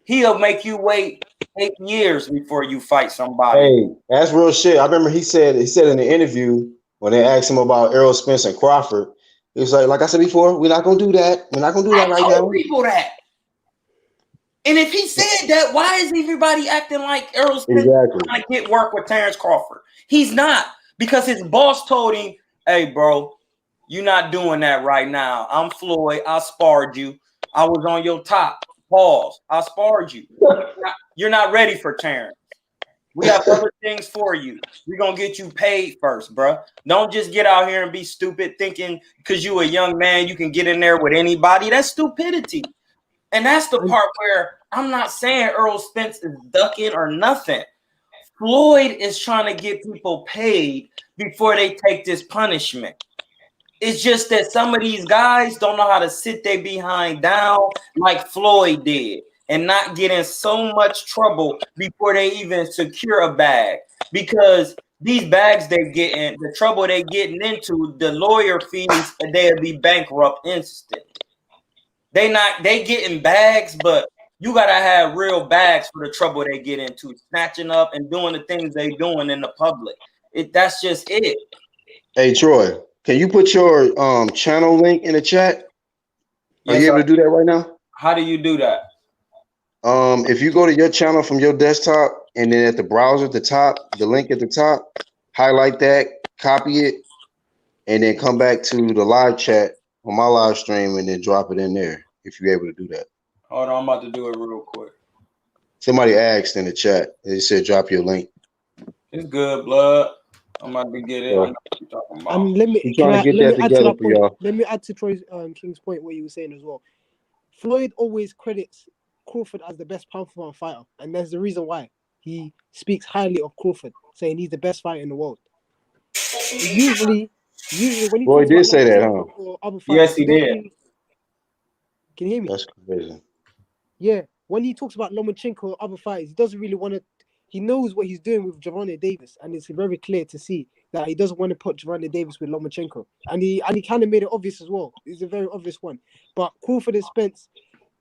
He'll make you wait 8 years before you fight somebody. Hey, that's real shit. I remember he said in the interview when they asked him about Errol, Spence, and Crawford, he was like I said before, we're not gonna do that. We're not gonna do that right now. I told people that. And if he said that, why is everybody acting like Errol Spence trying to get work with Terrence Crawford? He's not, because his boss told him, hey, bro, you're not doing that right now. I'm Floyd. I sparred you. I was on your top. Pause. I sparred you. You're not ready for Terrence. We have other things for you. We're going to get you paid first, bro. Don't just get out here and be stupid thinking because you a young man, you can get in there with anybody. That's stupidity. And that's the part where I'm not saying Errol Spence is ducking or nothing. Floyd is trying to get people paid before they take this punishment. It's just that some of these guys don't know how to sit their behind down like Floyd did and not get in so much trouble before they even secure a bag. Because these bags they get in, the trouble they getting into, the lawyer fees, they'll be bankrupt instantly. They getting bags, but you gotta have real bags for the trouble they get into, snatching up and doing the things they doing in the public. That's just it. Hey Troy, can you put your channel link in the chat? Are you able to do that right now? How do you do that? If you go to your channel from your desktop and then at the browser at the top, the link at the top, highlight that, copy it, and then come back to the live chat on my live stream and then drop it in there if you're able to do that. Hold on, I'm about to do it real quick. Somebody asked in the chat. They said drop your link. It's good, blood. I'm about to get it. Yeah. I know what you're talking about. Let me add to that point. Let me add to Troy King's point what you were saying as well. Floyd always credits Crawford as the best pound-for-pound fighter, and there's the reason why. He speaks highly of Crawford, saying he's the best fighter in the world. Usually when he Floyd did say that, huh? Other fighters, Yes, he did. Really... Can you hear me? That's crazy. Yeah, when he talks about Lomachenko or other fighters, he doesn't really want to. He knows what he's doing with Gervonta Davis, and it's very clear to see that he doesn't want to put Gervonta Davis with Lomachenko, and he kind of made it obvious as well. It's a very obvious one. But Crawford and Spence,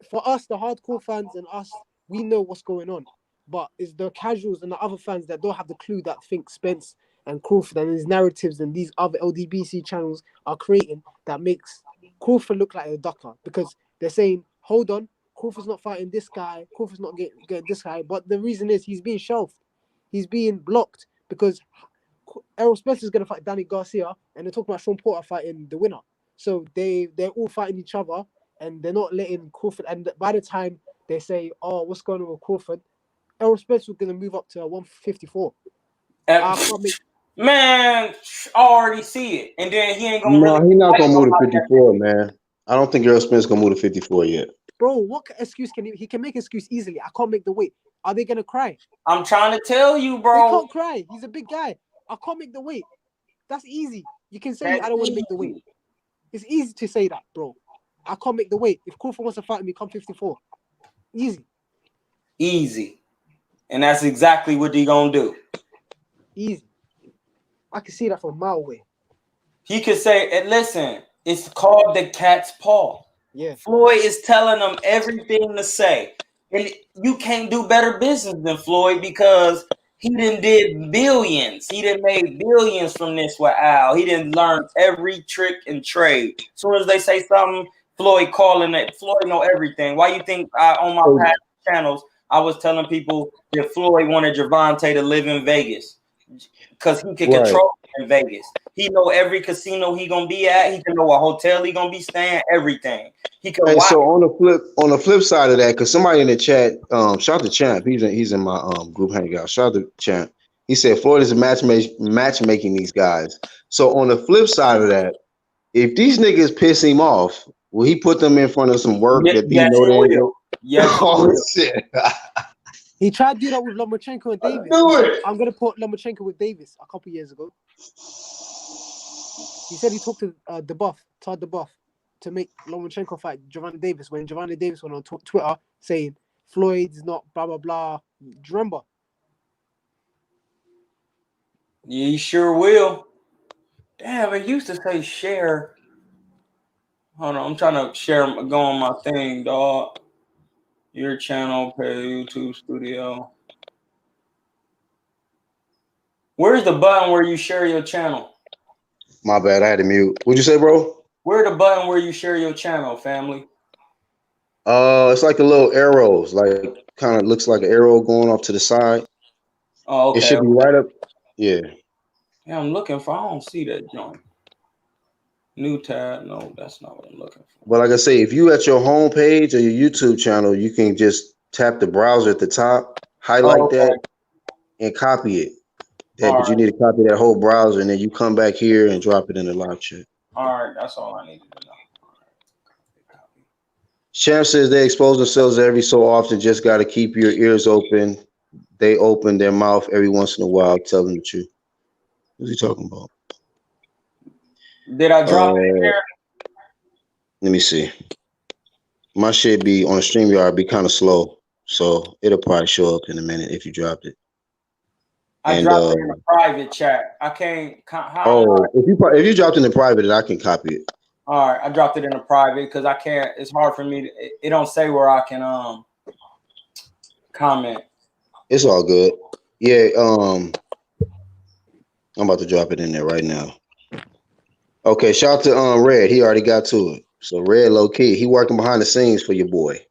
for us, the hardcore fans and us, we know what's going on. But it's the casuals and the other fans that don't have the clue that think Spence and Crawford and his narratives and these other LDBC channels are creating that makes Crawford look like a ducker, because they're saying, hold on, Crawford's not fighting this guy, Crawford's not getting this guy. But the reason is he's being shelved. He's being blocked because Errol Spence is going to fight Danny Garcia, and they're talking about Sean Porter fighting the winner. So they're all fighting each other, and they're not letting Crawford. And by the time they say, oh, what's going on with Crawford, Errol Spence was going to move up to 154. Man, I already see it. And then he ain't going to No, he's not going to move to 54, man. I don't think Errol Spence is going to move to 54 yet. Bro, what excuse can he can make excuse easily? I can't make the weight. Are they going to cry? I'm trying to tell you, bro. They can't cry. He's a big guy. I can't make the weight. That's easy. You can say I don't want to make the weight. It's easy to say that, bro. I can't make the weight. If Crawford wants to fight me, come 54. Easy. Easy. And that's exactly what he gonna do. Easy. I can see that from a mile away. He could say, and listen, it's called the cat's paw. Yeah. Floyd is telling them everything to say. And you can't do better business than Floyd because he did billions. He made billions from this with Al. He didn't learn every trick and trade. As soon as they say something, Floyd calling it. Floyd know everything. Why you think on my past channels, I was telling people that Floyd wanted Gervonta to live in Vegas because he could control in Vegas. He know every casino he gonna be at. He can know what hotel he gonna be staying. Everything he can. Hey, so on the flip side of that, because somebody in the chat, shout to Champ. He's in my group hangout. Shout to Champ. He said Floyd is matchmaking these guys. So on the flip side of that, if these niggas piss him off, will he put them in front of some work that he know they will? Yes. Oh shit. He tried to do that with Lomachenko and Davis. I'm gonna put Lomachenko with Davis a couple years ago. He said he talked to Todd DeBuff, to make Lomachenko fight Gervonta Davis when Gervonta Davis went on Twitter saying Floyd's not blah blah blah. Do you remember? Yeah, he sure will. Damn, it used to say share. Hold on, I'm trying to share. Go on my thing, dog. Your channel, pay YouTube Studio. Where's the button where you share your channel? My bad, I had to mute. What'd you say, bro? Where's the button where you share your channel, family? It's like the little arrows, like kind of looks like an arrow going off to the side. Oh, okay. It should be right up. Yeah. Yeah, I'm looking for. I don't see that joint. New tab. No, that's not what I'm looking for. But like I say, if you at your home page or your YouTube channel, you can just tap the browser at the top, highlight that, and copy it. But you need to copy that whole browser, and then you come back here and drop it in the live chat. All right, that's all I need to know. Champ says they expose themselves every so often. Just got to keep your ears open. They open their mouth every once in a while. Tell them the truth. What's he talking about? Did I drop it in there? Let me see. My shit be on StreamYard, be kind of slow, so it'll probably show up in a minute if you dropped it. I dropped it in a private chat. I can't. If you dropped it in the private, I can copy it. All right, I dropped it in a private because I can't. It's hard for me to. It don't say where I can comment. It's all good. Yeah. I'm about to drop it in there right now. Okay, shout out to Red. He already got to it. So Red, low key, he working behind the scenes for your boy.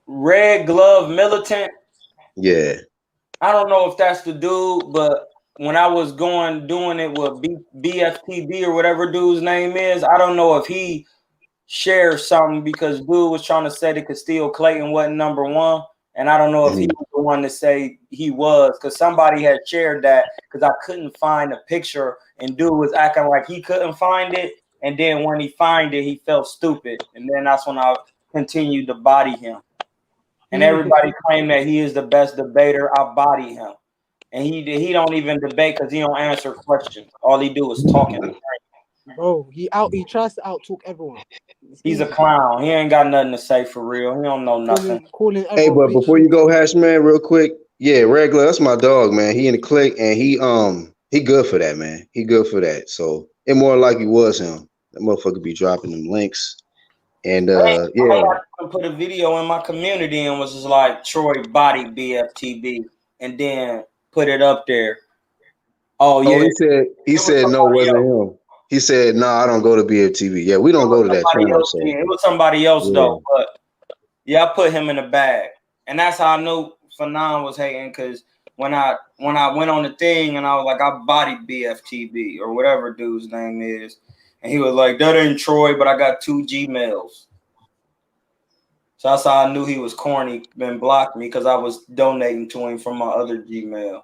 Red Glove Militant. Yeah. I don't know if that's the dude, but when I was doing it with BFTB or whatever dude's name is, I don't know if he shared something because dude was trying to say that Castillo Clayton wasn't #1. And I don't know if he was the one to say he was, because somebody had shared that because I couldn't find a picture and dude was acting like he couldn't find it. And then when he find it, he felt stupid. And then that's when I continued to body him. And everybody claimed that he is the best debater. I body him. And he don't even debate because he don't answer questions. All he do is talking. Bro, he tries to out-talk everyone. He's a clown. He ain't got nothing to say for real. He don't know nothing. Hey, but before you go, Hash man, real quick, yeah, regular. That's my dog, man. He in the clique, and he good for that, man. He good for that. So it more like he was him. That motherfucker be dropping them links, and yeah. I put a video in my community and was just like Troy body BFTB, and then put it up there. Oh yeah. He said no, it wasn't him. He said, no, I don't go to BFTV. Yeah, we don't go to that channel. So. It was somebody else, though. But, yeah, I put him in the bag. And that's how I knew Fanon was hating, because when I went on the thing and I was like, I bodied BFTV or whatever dude's name is. And he was like, that ain't Troy, but I got 2 Gmails. So that's how I knew he was corny and blocked me, because I was donating to him from my other Gmail.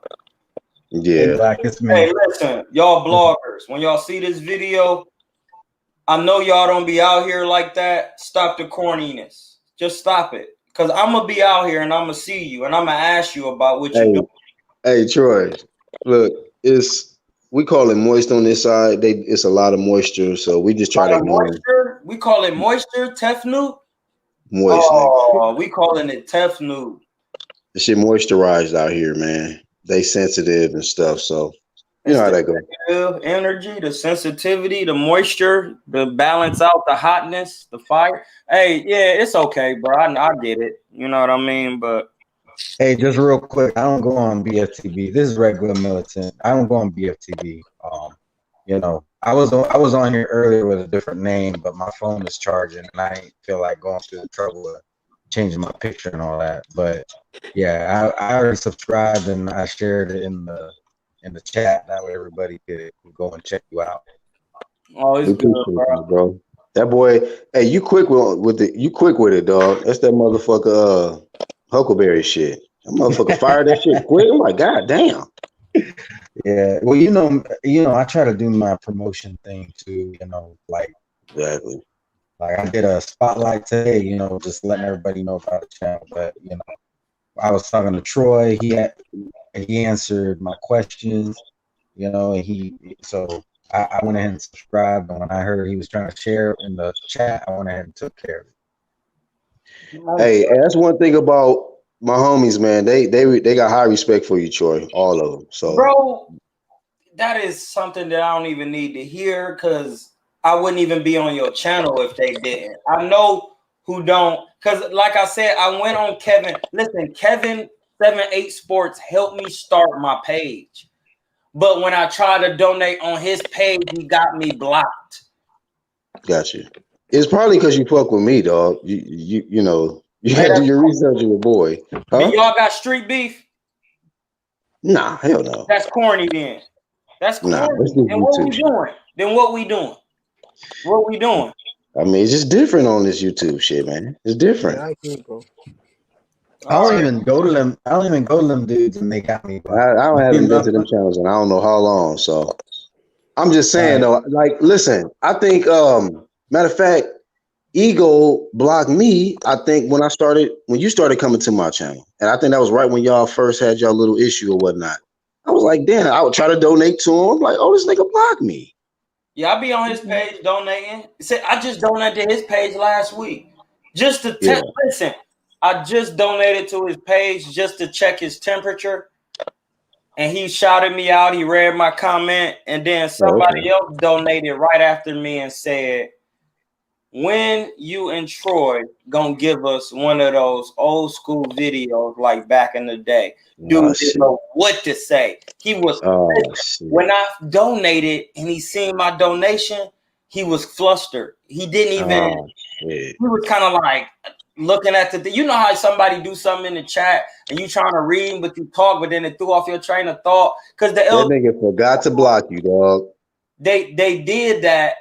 Yeah. Hey, listen, y'all bloggers, when y'all see this video, I know y'all don't be out here like that. Stop the corniness. Just stop it. Because I'm going to be out here and I'm going to see you and I'm going to ask you about what you're doing. Hey, Troy, look, we call it moist on this side. It's a lot of moisture, so we just try to ignore it. We call it moisture, Tefnu? Moist. Oh, we calling it Tefnu. The shit moisturized out here, man. They sensitive and stuff, so you know how that goes. Energy, the sensitivity, the moisture, the balance out, the hotness, the fire. Hey, yeah, it's okay, bro. I get it. You know what I mean? But hey, just real quick, I don't go on BFTV. This is regular militant. I don't go on BFTV. You know, I was on here earlier with a different name, but my phone is charging, and I ain't feel like going through the trouble of changing my picture and all that. But yeah, I already subscribed and I shared it in the chat. That way everybody could go and check you out. Oh, it's good, bro. That boy, hey, you quick with it, dog. That's that motherfucker Huckleberry shit. That motherfucker fired that shit quick. I'm like, God damn. Yeah, well, you know, I try to do my promotion thing too. You know, like exactly. Like I did a spotlight today, you know, just letting everybody know about the channel. But you know, I was talking to Troy. He answered my questions, you know, and so I went ahead and subscribed. And when I heard he was trying to share in the chat, I went ahead and took care of it. Hey, that's one thing about my homies, man. They got high respect for you, Troy. All of them. So, bro, that is something that I don't even need to hear, because I wouldn't even be on your channel if they didn't. I know who don't, because like I said, I went on Kevin. Listen, Kevin 78 Sports helped me start my page. But when I tried to donate on his page, he got me blocked. Gotcha. It's probably because you fuck with me, dog. You know, you gotta do your research on your boy. Huh? Y'all got street beef? Nah, hell no. That's corny then. That's corny. Nah, then what we doing? What we doing? I mean, it's just different on this YouTube shit, man. It's different. Yeah, I agree, bro. I don't even go to them. I don't even go to them dudes, and they got me. I haven't been to them channels in I don't know how long. So I'm just saying though, like, listen, I think matter of fact, Ego blocked me, I think, when you started coming to my channel. And I think that was right when y'all first had y'all little issue or whatnot. I was like, damn, I would try to donate to him. I'm like, oh, this nigga blocked me. Yeah, I be on his page donating. I just donated to his page last week. Just to listen, I just donated to his page just to check his temperature. And he shouted me out. He read my comment. And then somebody else donated right after me and said, when you and Troy gonna give us one of those old school videos like back in the day? Dude didn't know what to say. He was when I donated and he seen my donation, he was flustered. He didn't even he was kind of like, looking at the, you know how somebody do something in the chat and you trying to read, but you talk, but then it threw off your train of thought. Because that nigga forgot to block you, dog. They did that.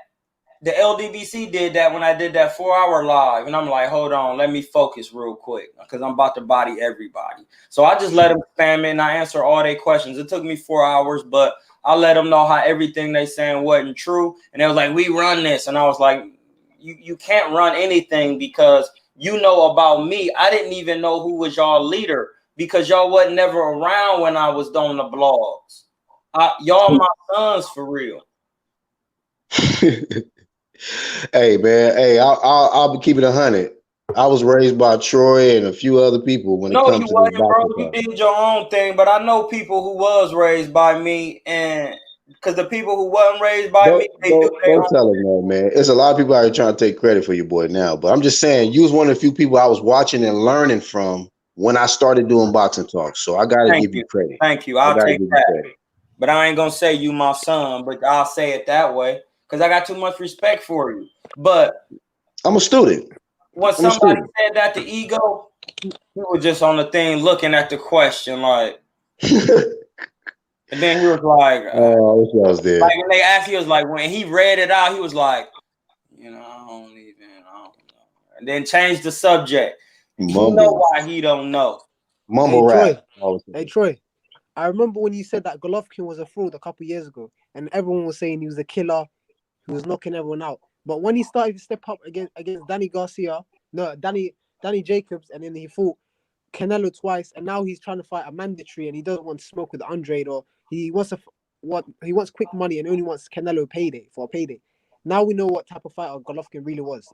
The LDBC did that when I did that 4-hour live. And I'm like, hold on, let me focus real quick because I'm about to body everybody. So I just let them spam it and I answer all their questions. It took me 4 hours, but I let them know how everything they saying wasn't true. And they was like, we run this. And I was like, you can't run anything because you know about me. I didn't even know who was y'all leader because y'all wasn't never around when I was on the blogs. Y'all my sons for real. Hey man, hey, I'll be keeping 100. I was raised by Troy and a few other people when it comes to this bro. You did your own thing, but I know people who was raised by me, and because the people who wasn't raised by me, they do their own. Don't tell them that, man. It's a lot of people out here trying to take credit for your boy now, but I'm just saying you was one of the few people I was watching and learning from when I started doing boxing talks. So I gotta give you credit. Thank you. I'll take that. But I ain't gonna say you my son, but I'll say it that way because I got too much respect for you. But I'm a student. When somebody said that to Ego, he was just on the thing looking at the question like, and then he was like, "Oh, I wish I was there." Like when they asked, he was like, when he read it out, he was like, you know, I don't know, and then changed the subject. You know why he don't know? Mumble rap. Hey Troy, I remember when you said that Golovkin was a fraud a couple years ago, and everyone was saying he was a killer, he was knocking everyone out. But when he started to step up against Danny Jacobs, and then he fought Canelo twice, and now he's trying to fight a mandatory, and he doesn't want to smoke with Andrade, or he wants quick money and only wants Canelo for a payday. Now we know what type of fighter Golovkin really was.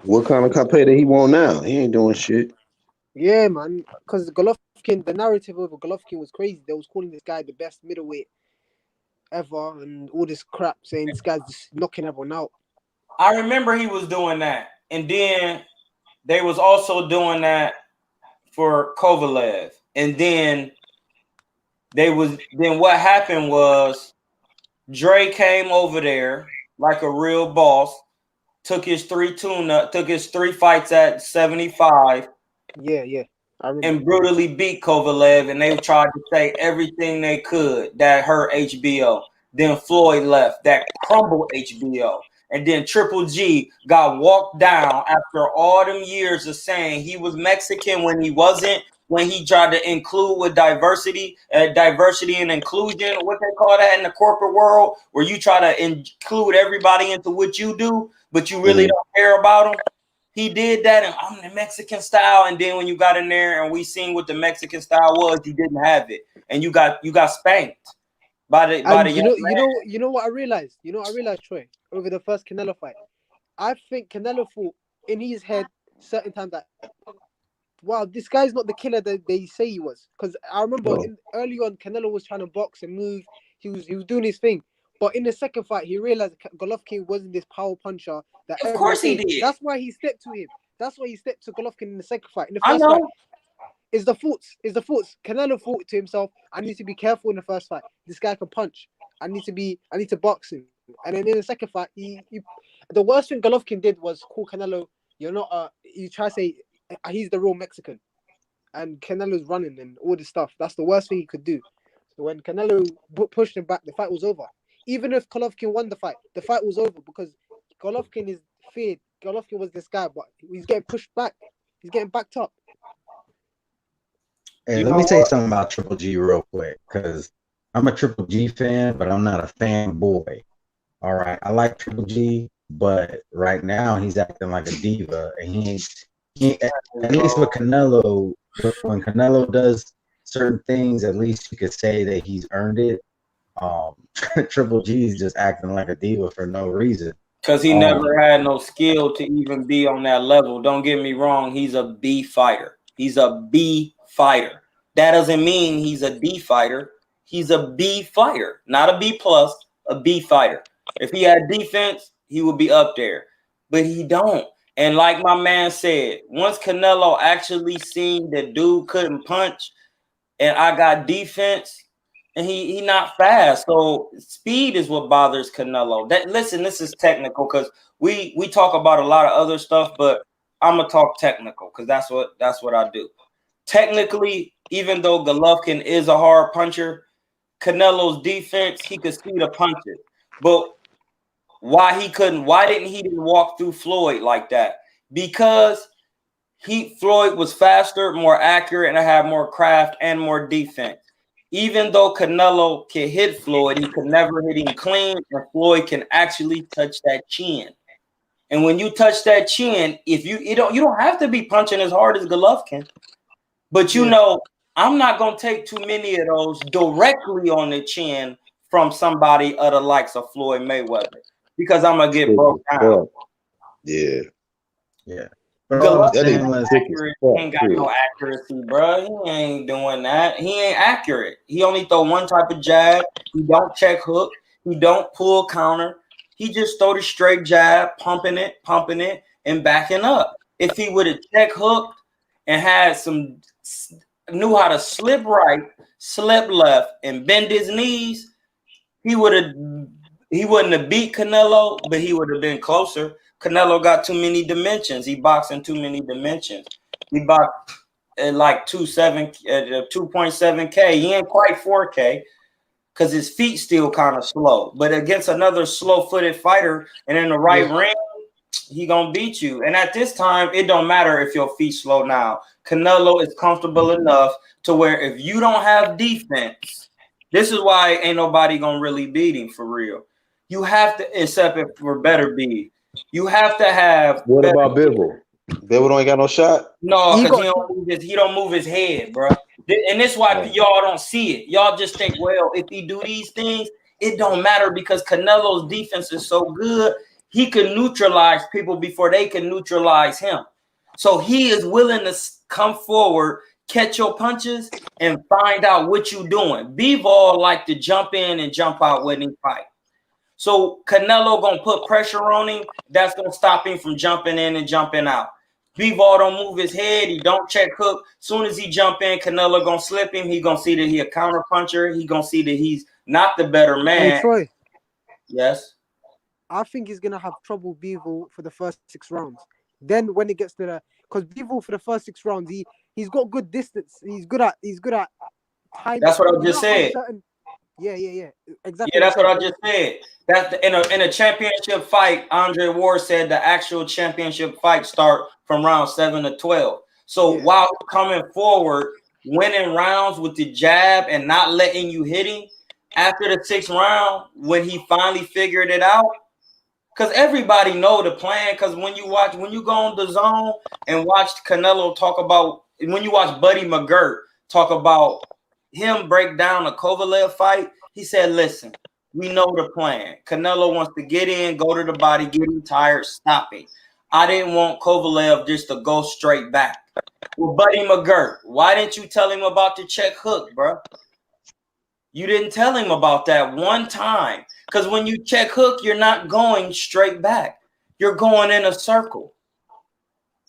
What kind of payday he want now? He ain't doing shit. Yeah, man, because Golovkin, the narrative over Golovkin was crazy. They was calling this guy the best middleweight ever and all this crap, saying this guy's just knocking everyone out. I remember he was doing that, and then they was also doing that for Kovalev, and then what happened was Dre came over there like a real boss, took his 3 fights at 75. Yeah. And brutally beat Kovalev, and they tried to say everything they could that hurt HBO. Then Floyd left, that crumbled HBO. And then Triple G got walked down after all them years of saying he was Mexican when he wasn't, when he tried to include with diversity and inclusion, what they call that in the corporate world, where you try to include everybody into what you do, but you really don't care about them. He did that, and I'm the Mexican style. And then when you got in there and we seen what the Mexican style was, you didn't have it, and you got spanked by the you know what I realized? You know what I realized, Troy, over the first Canelo fight. I think Canelo thought in his head certain times that, wow, this guy's not the killer that they say he was. Because I remember early on, Canelo was trying to box and move. He was doing his thing. But in the second fight, he realized Golovkin wasn't this power puncher. Of course he did. That's why he stepped to him. That's why he stepped to Golovkin in the second fight. In the first fight, is the thoughts. Canelo thought to himself, I need to be careful in the first fight. This guy can punch. I need to box him. And then in the second fight, the worst thing Golovkin did was call Canelo, you're not you try to say he's the real Mexican. And Canelo's running and all this stuff. That's the worst thing he could do. So when Canelo pushed him back, the fight was over. Even if Golovkin won the fight was over because Golovkin is feared. Golovkin was this guy, but he's getting pushed back. He's getting backed up. Hey, let me say something about Triple G real quick, because I'm a Triple G fan, but I'm not a fanboy. All right, I like Triple G, but right now he's acting like a diva, and he at least with Canelo, when Canelo does certain things, at least you could say that he's earned it. Triple G is just acting like a diva for no reason. Because he never had no skill to even be on that level. Don't get me wrong, he's a B fighter. He's a B fighter. That doesn't mean he's a D fighter. He's a B fighter, not a B plus, a B fighter. If he had defense, he would be up there. But he don't. And like my man said, once Canelo actually seen that dude couldn't punch and I got defense, and he not fast. So speed is what bothers Canelo. Listen, this is technical because we talk about a lot of other stuff, but I'm gonna talk technical because that's what I do. Technically, even though Golovkin is a hard puncher, Canelo's defense, he could see the punches. But why didn't he walk through Floyd like that? Because Floyd was faster, more accurate, and had more craft and more defense. Even though Canelo can hit Floyd, he could never hit him clean, and Floyd can actually touch that chin. And when you touch that chin, if you don't have to be punching as hard as Golovkin, but you know, I'm not gonna take too many of those directly on the chin from somebody of the likes of Floyd Mayweather because I'm gonna get broke down. Yeah. Golovkin ain't got no accuracy, bro. He ain't doing that. He ain't accurate. He only throw one type of jab. He don't check hook. He don't pull counter. He just throw the straight jab, pumping it, and backing up. If he would have check hooked and knew how to slip right, slip left, and bend his knees, he wouldn't have beat Canelo, but he would have been closer. Canelo got too many dimensions. He boxed in too many dimensions. He boxed at like 2.7K. He ain't quite 4K because his feet still kind of slow. But against another slow-footed fighter and in the right ring, he gonna beat you. And at this time, it don't matter if your feet slow now. Canelo is comfortable enough to where if you don't have defense, this is why ain't nobody gonna really beat him for real. You have to, except if we're better beat. You have to have. What about Bivol? Bivol don't got no shot. No, because he don't move his head, bro. And this is why y'all don't see it. Y'all just think, well, if he do these things, it don't matter because Canelo's defense is so good. He can neutralize people before they can neutralize him. So he is willing to come forward, catch your punches, and find out what you're doing. Bivol like to jump in and jump out when he fight. So Canelo gonna put pressure on him. That's gonna stop him from jumping in and jumping out. Bivol don't move his head. He don't check hook. Soon as he jump in, Canelo gonna slip him. He gonna see that he a counter puncher. He gonna see that he's not the better man. Hey, Troy. Yes. I think he's gonna have trouble Bivol for the first 6 rounds. Then when it gets to because Bivol for the first 6 rounds, he's got good distance. He's good at time. That's what I just said. Yeah, exactly. Yeah, that's what I just said. That in a championship fight, Andre Ward said the actual championship fight start from round 7 to 12. So while coming forward, winning rounds with the jab and not letting you hit him, after the 6th round, when he finally figured it out, because everybody know the plan. Because when you go on the zone and watch Canelo talk about, when you watch Buddy McGirt talk about him break down a Kovalev fight, he said, listen, we know the plan. Canelo wants to get in, go to the body, get him tired, stop him. I didn't want Kovalev just to go straight back. Well, Buddy McGirt, why didn't you tell him about the check hook, bro? You didn't tell him about that one time. Because when you check hook, you're not going straight back. You're going in a circle.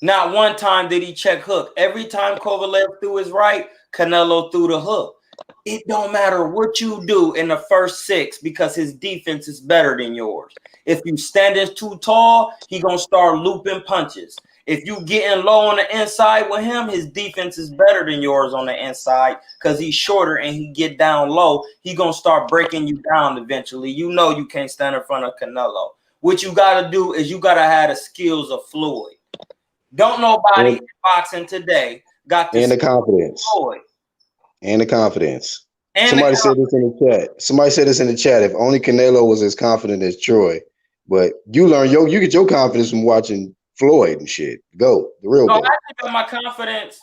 Not one time did he check hook. Every time Kovalev threw his right, Canelo threw the hook. It don't matter what you do in the first 6 because his defense is better than yours. If you standing too tall, he gonna start looping punches. If you getting low on the inside with him, his defense is better than yours on the inside because he's shorter and he get down low. He gonna start breaking you down eventually. You know you can't stand in front of Canelo. What you gotta do is you gotta have the skills of Floyd. Don't nobody in boxing today got this and the confidence. Floyd. And the confidence. Somebody said this in the chat. Somebody said this in the chat. If only Canelo was as confident as Troy, but you get your confidence from watching Floyd and shit. The real. I got my confidence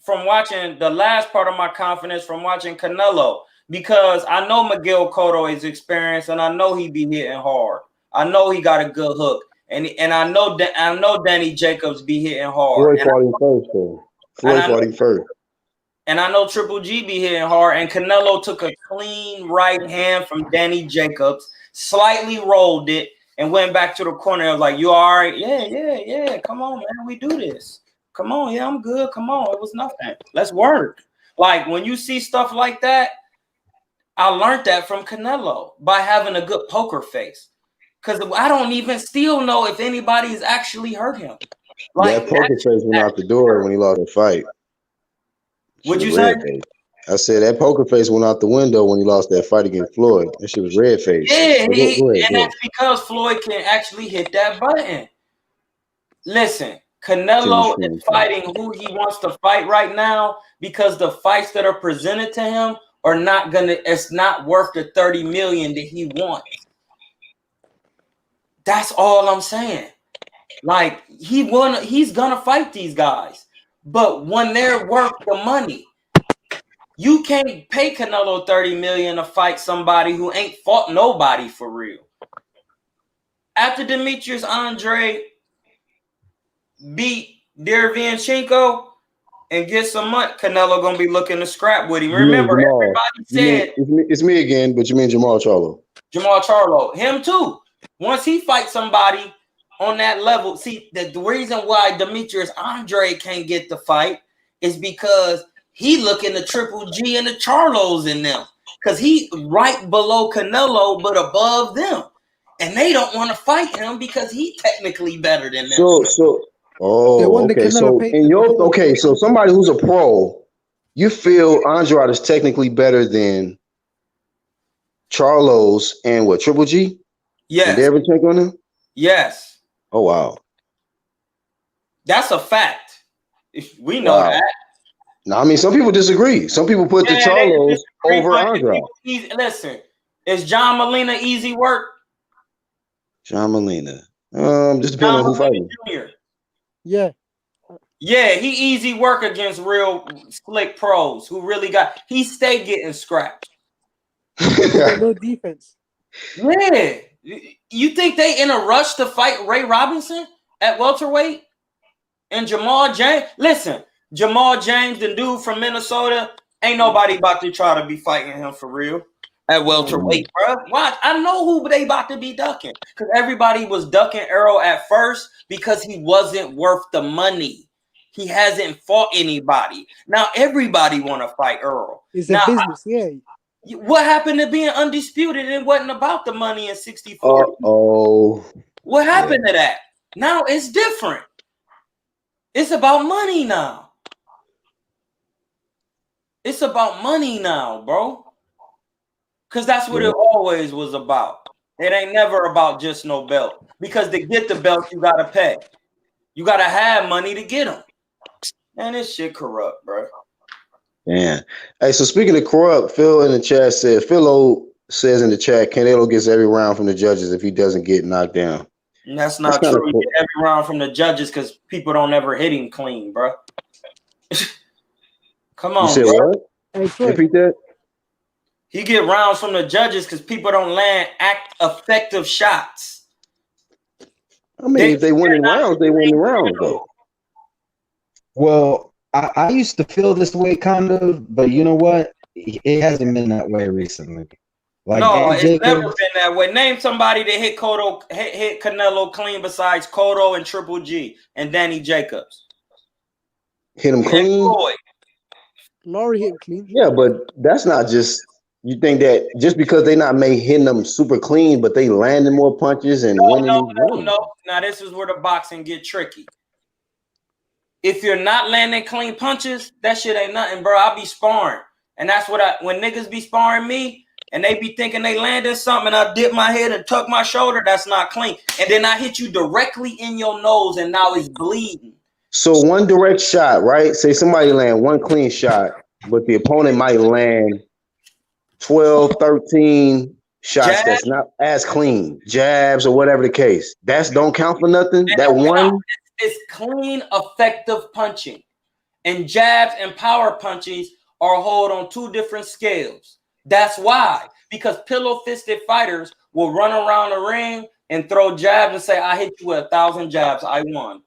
from watching the last part of my confidence from watching Canelo because I know Miguel Cotto is experienced and I know he be hitting hard. I know he got a good hook and I know Danny Jacobs be hitting hard. Floyd fought him first, though. Floyd fought him first. And I know Triple G be hitting hard, and Canelo took a clean right hand from Danny Jacobs, slightly rolled it, and went back to the corner. I was like, you all right? Yeah. Come on, man. We do this. Come on. Yeah, I'm good. Come on. It was nothing. Let's work. Like, when you see stuff like that, I learned that from Canelo by having a good poker face. Because I don't even still know if anybody's actually hurt him. Like that poker face went out the door when he lost the fight. What'd you say? I said that poker face went out the window when he lost that fight against Floyd. That shit was red face. Yeah, go ahead. That's because Floyd can actually hit that button. Listen, Canelo is fighting who he wants to fight right now because the fights that are presented to him are not it's not worth the 30 million that he wants. That's all I'm saying. Like he's gonna fight these guys, but when they're worth the money, you can't pay Canelo 30 million to fight somebody who ain't fought nobody for real. After Demetrius Andre beat Derevyanchenko and get some money, Canelo gonna be looking to scrap with him. Remember, everybody said it's me again, but you mean Jamal Charlo. Jamal Charlo, him too. Once he fights somebody on that level, see the reason why Demetrius Andre can't get the fight is because he looking the Triple G and the Charlos in them, because he right below Canelo but above them, and they don't want to fight him because he technically better than them. Okay. So somebody who's a pro, you feel Andrade is technically better than Charlos and what, Triple G? Yes. Did they ever check on him? Yes. Oh wow. That's a fact. We know that. Now, I mean, some people disagree. Some people put the Charlos over Andrade. Listen, is John Molina easy work? John Molina. Just depending on who fighting. Yeah. Yeah, he easy work against real slick pros who really he stay getting scrapped. No defense. Yeah. You think they in a rush to fight Ray Robinson at welterweight? And Jamal James? Listen, Jamal James, the dude from Minnesota, ain't nobody about to try to be fighting him for real at welterweight, bro. Watch, I know who they about to be ducking, because everybody was ducking Errol at first because he wasn't worth the money. He hasn't fought anybody. Now everybody want to fight Errol. It's a business, yeah. What happened to being undisputed? It wasn't about the money in 64. What happened to that? Now it's different. It's about money now. It's about money now, bro. Because that's what it always was about. It ain't never about just no belt. Because to get the belt, you got to pay. You got to have money to get them. Man, this shit corrupt, bro. Yeah. Hey, so speaking of corrupt, Phil in the chat said, Philo says in the chat, Canelo gets every round from the judges if he doesn't get knocked down. And that's not true. He get every round from the judges because people don't ever hit him clean, bro. Come on, you said bro. What? Repeat that. He get rounds from the judges because people don't land effective shots. I mean, if they win in rounds, they win in rounds, though. Well, I used to feel this way kind of, but you know what? It hasn't been that way recently. Like no, it's never been that way. Name somebody that hit Canelo clean besides Cotto and Triple G and Danny Jacobs. Hit him clean? Laurie hit him clean. Yeah, but that's not just... You think that just because they not hitting them super clean, but they landing more punches and winning? No. Now this is where the boxing get tricky. If you're not landing clean punches, that shit ain't nothing, bro. I be sparring, and that's what when niggas be sparring me, and they be thinking they landing something, and I dip my head and tuck my shoulder. That's not clean, and then I hit you directly in your nose, and now it's bleeding. So one direct shot, right? Say somebody land one clean shot, but the opponent might land 12, 13 shots that's not as clean, jabs or whatever the case. That's don't count for nothing. That one, it's clean, effective punching, and jabs and power punches are held on two different scales. That's why, because pillow-fisted fighters will run around the ring and throw jabs and say, "I hit you with 1,000 jabs, I won."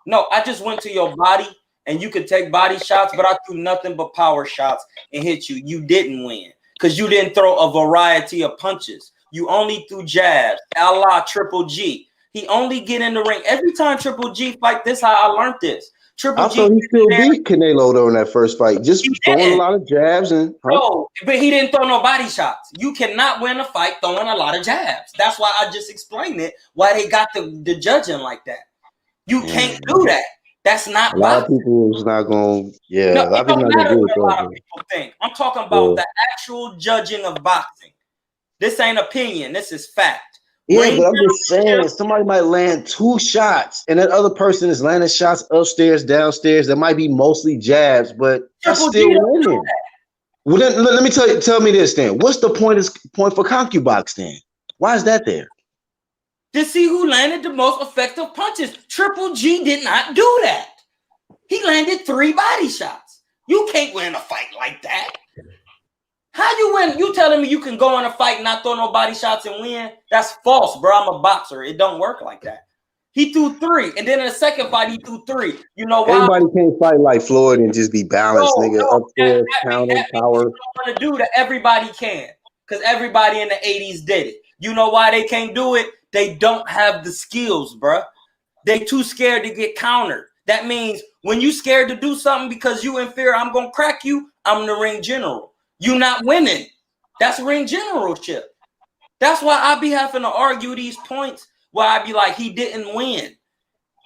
No, I just went to your body, and you could take body shots, but I threw nothing but power shots and hit you. You didn't win. Because you didn't throw a variety of punches. You only threw jabs, a la Triple G. He only get in the ring. Every time Triple G fight, this how I learned this. I thought he still beat Canelo though in that first fight. Just throwing a lot of jabs and no, but he didn't throw no body shots. You cannot win a fight throwing a lot of jabs. That's why I just explained it, why they got the judging like that. You can't do that. That's not a lot boxing. of people is not going. Yeah, No, a lot it of people don't not gonna matter do what it. a lot of people think. I'm talking about the actual judging of boxing. This ain't opinion. This is fact. Yeah, but I'm just saying, somebody might land 2 shots, and that other person is landing shots upstairs, downstairs. That might be mostly jabs, but that's still winning. Well, then let me tell me this then. What's the point for ConcuBox then? Why is that there? To see who landed the most effective punches. Triple G did not do that. He landed 3 body shots. You can't win a fight like that. How you win? You telling me you can go in a fight and not throw no body shots and win? That's false, bro. I'm a boxer. It don't work like that. He threw 3, and then in the second fight, he threw 3. You know why? Everybody can't fight like Floyd and just be balanced, nigga. Upstairs, counter, power. You don't want to do that. Everybody can, because everybody in the 80s did it. You know why they can't do it? They don't have the skills, bro. They too scared to get countered. That means when you scared to do something because you in fear, I'm gonna crack you. I'm the ring general. You not winning. That's ring generalship. That's why I be having to argue these points where I be like, he didn't win.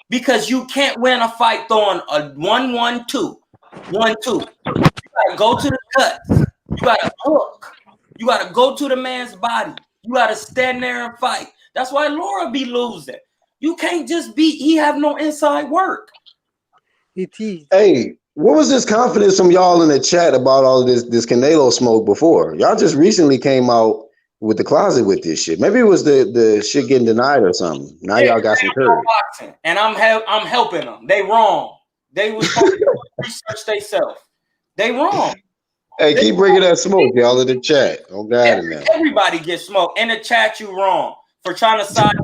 Because you can't win a fight throwing a 1-1-2. 1-2. You gotta go to the gut. You gotta hook. You gotta go to the man's body. You gotta stand there and fight. That's why Laura be losing. You can't just beat. He have no inside work. Hey, what was this confidence from y'all in the chat about all of this Canelo smoke before? Y'all just recently came out with the closet with this shit. Maybe it was the shit getting denied or something. Now y'all got some courage. And I'm helping them. They wrong. They was supposed to research themselves. They wrong. Hey, keep bringing that smoke, y'all, in the chat. Oh God, everybody gets smoked. In the chat, you wrong for trying to side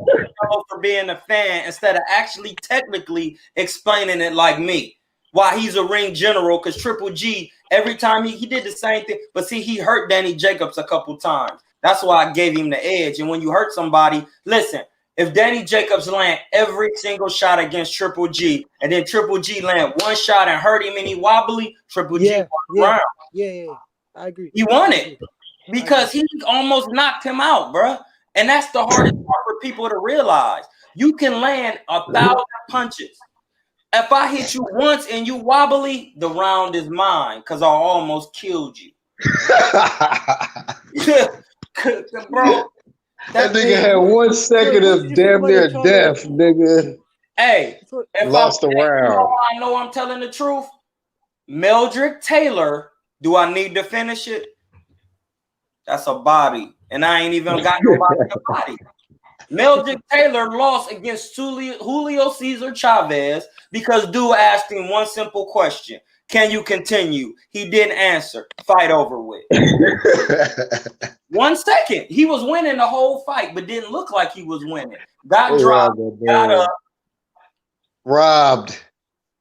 for being a fan instead of actually technically explaining it like me. Why he's a ring general, because Triple G, every time he did the same thing, but see, he hurt Danny Jacobs a couple times. That's why I gave him the edge. And when you hurt somebody, listen, if Danny Jacobs land every single shot against Triple G, and then Triple G land 1 shot and hurt him and he wobbly, Triple G won round. Yeah, I agree. He won it because he almost knocked him out, bro. And that's the hardest part for people to realize. You can land 1,000 punches. If I hit you once and you wobbly, the round is mine because I almost killed you. Bro, that nigga had 1 second of damn near death, nigga. Hey, lost a round. I know I'm telling the truth. Meldrick Taylor, do I need to finish it? That's a body, and I ain't even got nobody to body. Meldrick Taylor lost against Julio Cesar Chavez because dude asked him 1 simple question. Can you continue? He didn't answer. Fight over with. 1 second. He was winning the whole fight, but didn't look like he was winning. Got dropped. Got up. Robbed.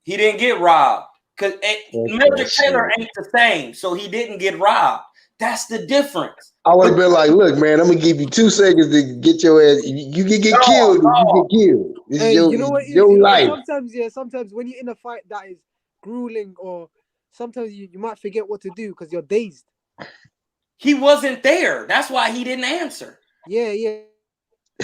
He didn't get robbed. Because Meldrick Taylor ain't the same, so he didn't get robbed. That's the difference. I would have been like, look, man, I'm gonna give you 2 seconds to get your ass. You can get killed. You get killed. This is you know what? Your life. Sometimes when you're in a fight that is grueling, or sometimes you might forget what to do because you're dazed. He wasn't there. That's why he didn't answer. Yeah.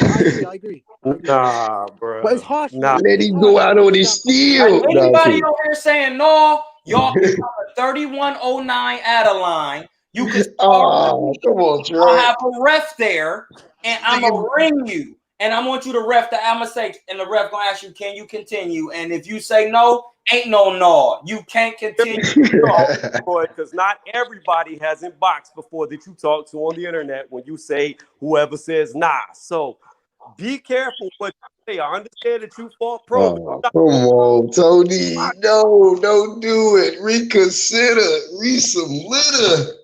I agree. Nah, bro. But it's harsh. Nah. Let him go out on his steel. Like anybody over here saying no, y'all can have a 3109 Adeline. You can come on, Trey. I'll have a ref there, and I'm gonna ring you, and I want you to ref the. I'm gonna say, and the ref gonna ask you, can you continue? And if you say no, ain't no. You can't continue. Because not everybody hasn't boxed before that you talk to on the internet when you say whoever says nah. So be careful what you say. I understand that you fought pro. Oh, come on, Tony. No, don't do it. Reconsider. Read some litter.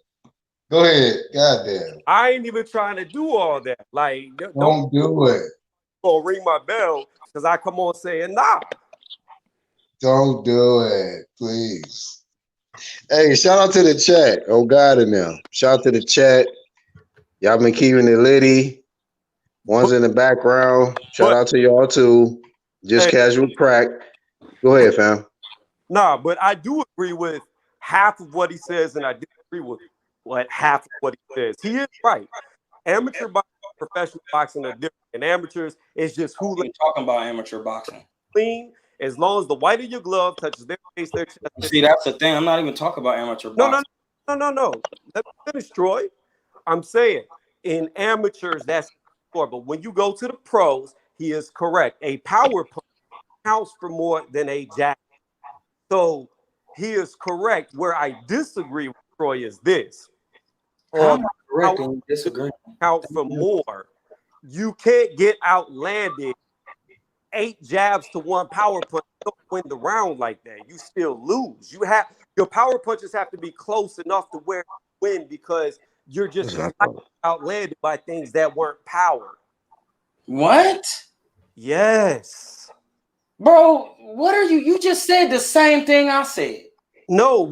Go ahead. Goddamn. I ain't even trying to do all that. Like, don't do it. Gonna ring my bell because I come on saying nah. Don't do it, please. Hey, shout out to the chat. Oh God, and them. Shout out to the chat. Y'all been keeping it litty. One's in the background. Shout out to y'all too. Just casual crack. Go ahead, fam. Nah, but I do agree with half of what he says, and I disagree with half of what he says. He is right. Amateur boxing, professional boxing are different. And amateurs is just who they talking about amateur boxing. clean. As long as the white of your glove touches their face, their chest. See, that's the thing. I'm not even talking about amateur boxing. No. Let me finish, Troy. I'm saying in amateurs, that's sure. But when you go to the pros, he is correct. A power punch counts for more than a jab. So he is correct. Where I disagree with Troy is this. I'm not correct and disagree. Count for more. You can't get outlanded 8 jabs to 1 power punch. You don't win the round like that. You still lose. Your power punches have to be close enough to where you win because you're just outlanded by things that weren't power. What? Yes. Bro, what are you? You just said the same thing I said. No,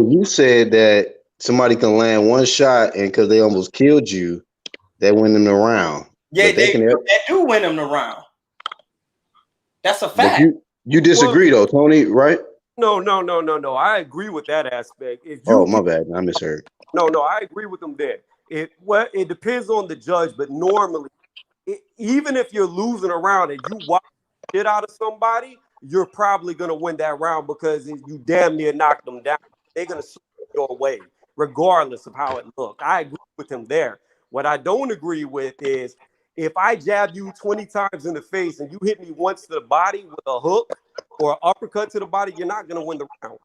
you said that somebody can land one shot and because they almost killed you, they win them the round. Yeah, they do win them the round. That's a fact. You disagree though, Tony, right? No. I agree with that aspect. My bad. I misheard. No, I agree with them there. It depends on the judge, but normally, even if you're losing a round and you watch the shit out of somebody, you're probably gonna win that round because you damn near knocked them down. They're gonna swing your way, regardless of how it looked. I agree with him there. What I don't agree with is if I jab you 20 times in the face and you hit me once to the body with a hook or an uppercut to the body, you're not gonna win the round.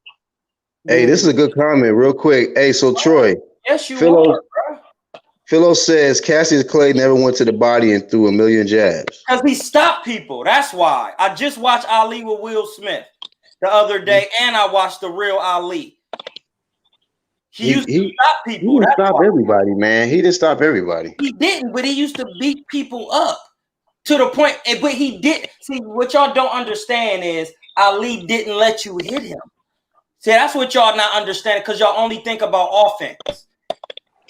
Hey, this is a good comment, real quick. Hey, so Troy, yes, you are, bro. Philo says Cassius Clay never went to the body and threw a million jabs. Because he stopped people. That's why. I just watched Ali with Will Smith the other day, and I watched the real Ali. He used to stop people. He didn't stop everybody, man. He didn't stop everybody. He didn't, but he used to beat people up to the point. But he did. See, what y'all don't understand is Ali didn't let you hit him. See, that's what y'all not understanding because y'all only think about offense.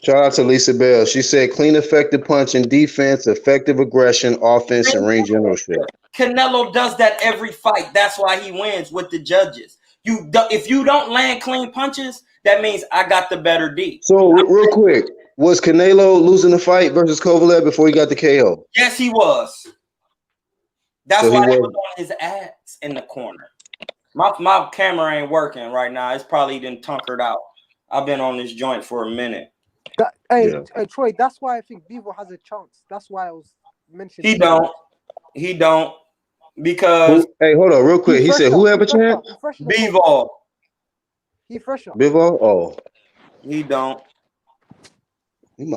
Shout out to Lisa Bell. She said clean, effective punch and defense, effective aggression, offense, and range generalship. Canelo does that every fight. That's why he wins with the judges. If you don't land clean punches, that means I got the better D. So real quick, was Canelo losing the fight versus Kovalev before he got the KO? Yes, he was. That's why he was on his ass in the corner. My camera ain't working right now. It's probably been tunkered out. I've been on this joint for a minute. Troy, that's why I think Bevo has a chance. That's why I was mentioning. He don't. Because hey, hold on, real quick. He said who have a chance? Bevo. He fresher. Bevo? Oh. He don't.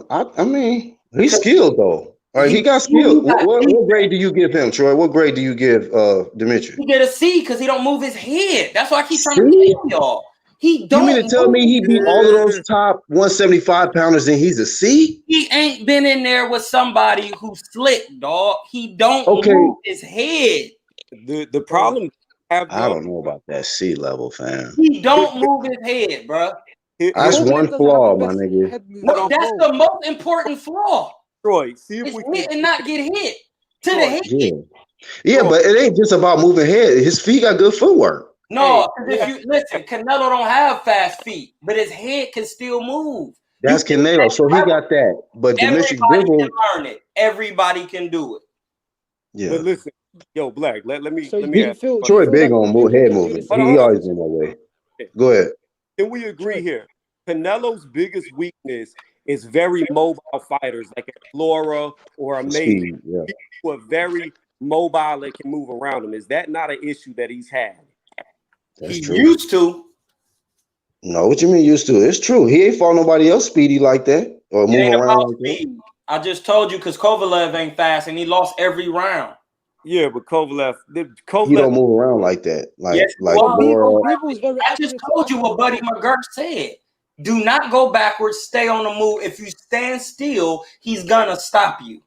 I mean, he's skilled though. All right, he got skilled. What grade do you give him, Troy? What grade do you give Dimitri? He get a C because he don't move his head. That's why I keep trying to tell y'all. He don't. You mean to tell me he beat all of those top 175 pounders and he's a C? He ain't been in there with somebody who's slick, dog. He don't move his head. The problem I don't know about that C level, fam. He don't move his head, bro. That's one flaw, my nigga. No, that's the most important flaw. Troy, see if we can not get hit to the head. Yeah, but it ain't just about moving head. His feet got good footwork. No, if you listen, Canelo don't have fast feet, but his head can still move. That's Canelo, so he got that. But Dimitri everybody can learn it. Everybody can do it. Yeah. But listen, yo, Black, let me ask. Troy big on head movement. He always been that way. Go ahead. Can we agree here? Canelo's biggest weakness is very mobile fighters like a Flora or a Mayweather. Who are very mobile that can move around him. Is that not an issue that he's had? That's he true. Used to. No, what you mean used to? It's true. He ain't fought nobody else speedy like that or move around like that. I just told you because Kovalev ain't fast and he lost every round. Yeah, but Kovalev he don't move around like that. I just told you what Buddy McGirt said. Do not go backwards. Stay on the move. If you stand still, he's gonna stop you.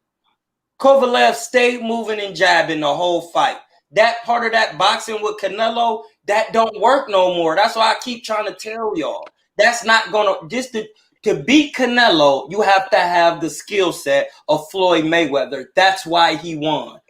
Kovalev stayed moving and jabbing the whole fight. That part of that boxing with Canelo, that don't work no more. That's why I keep trying to tell y'all. That's not gonna to beat Canelo, you have to have the skill set of Floyd Mayweather. That's why he won.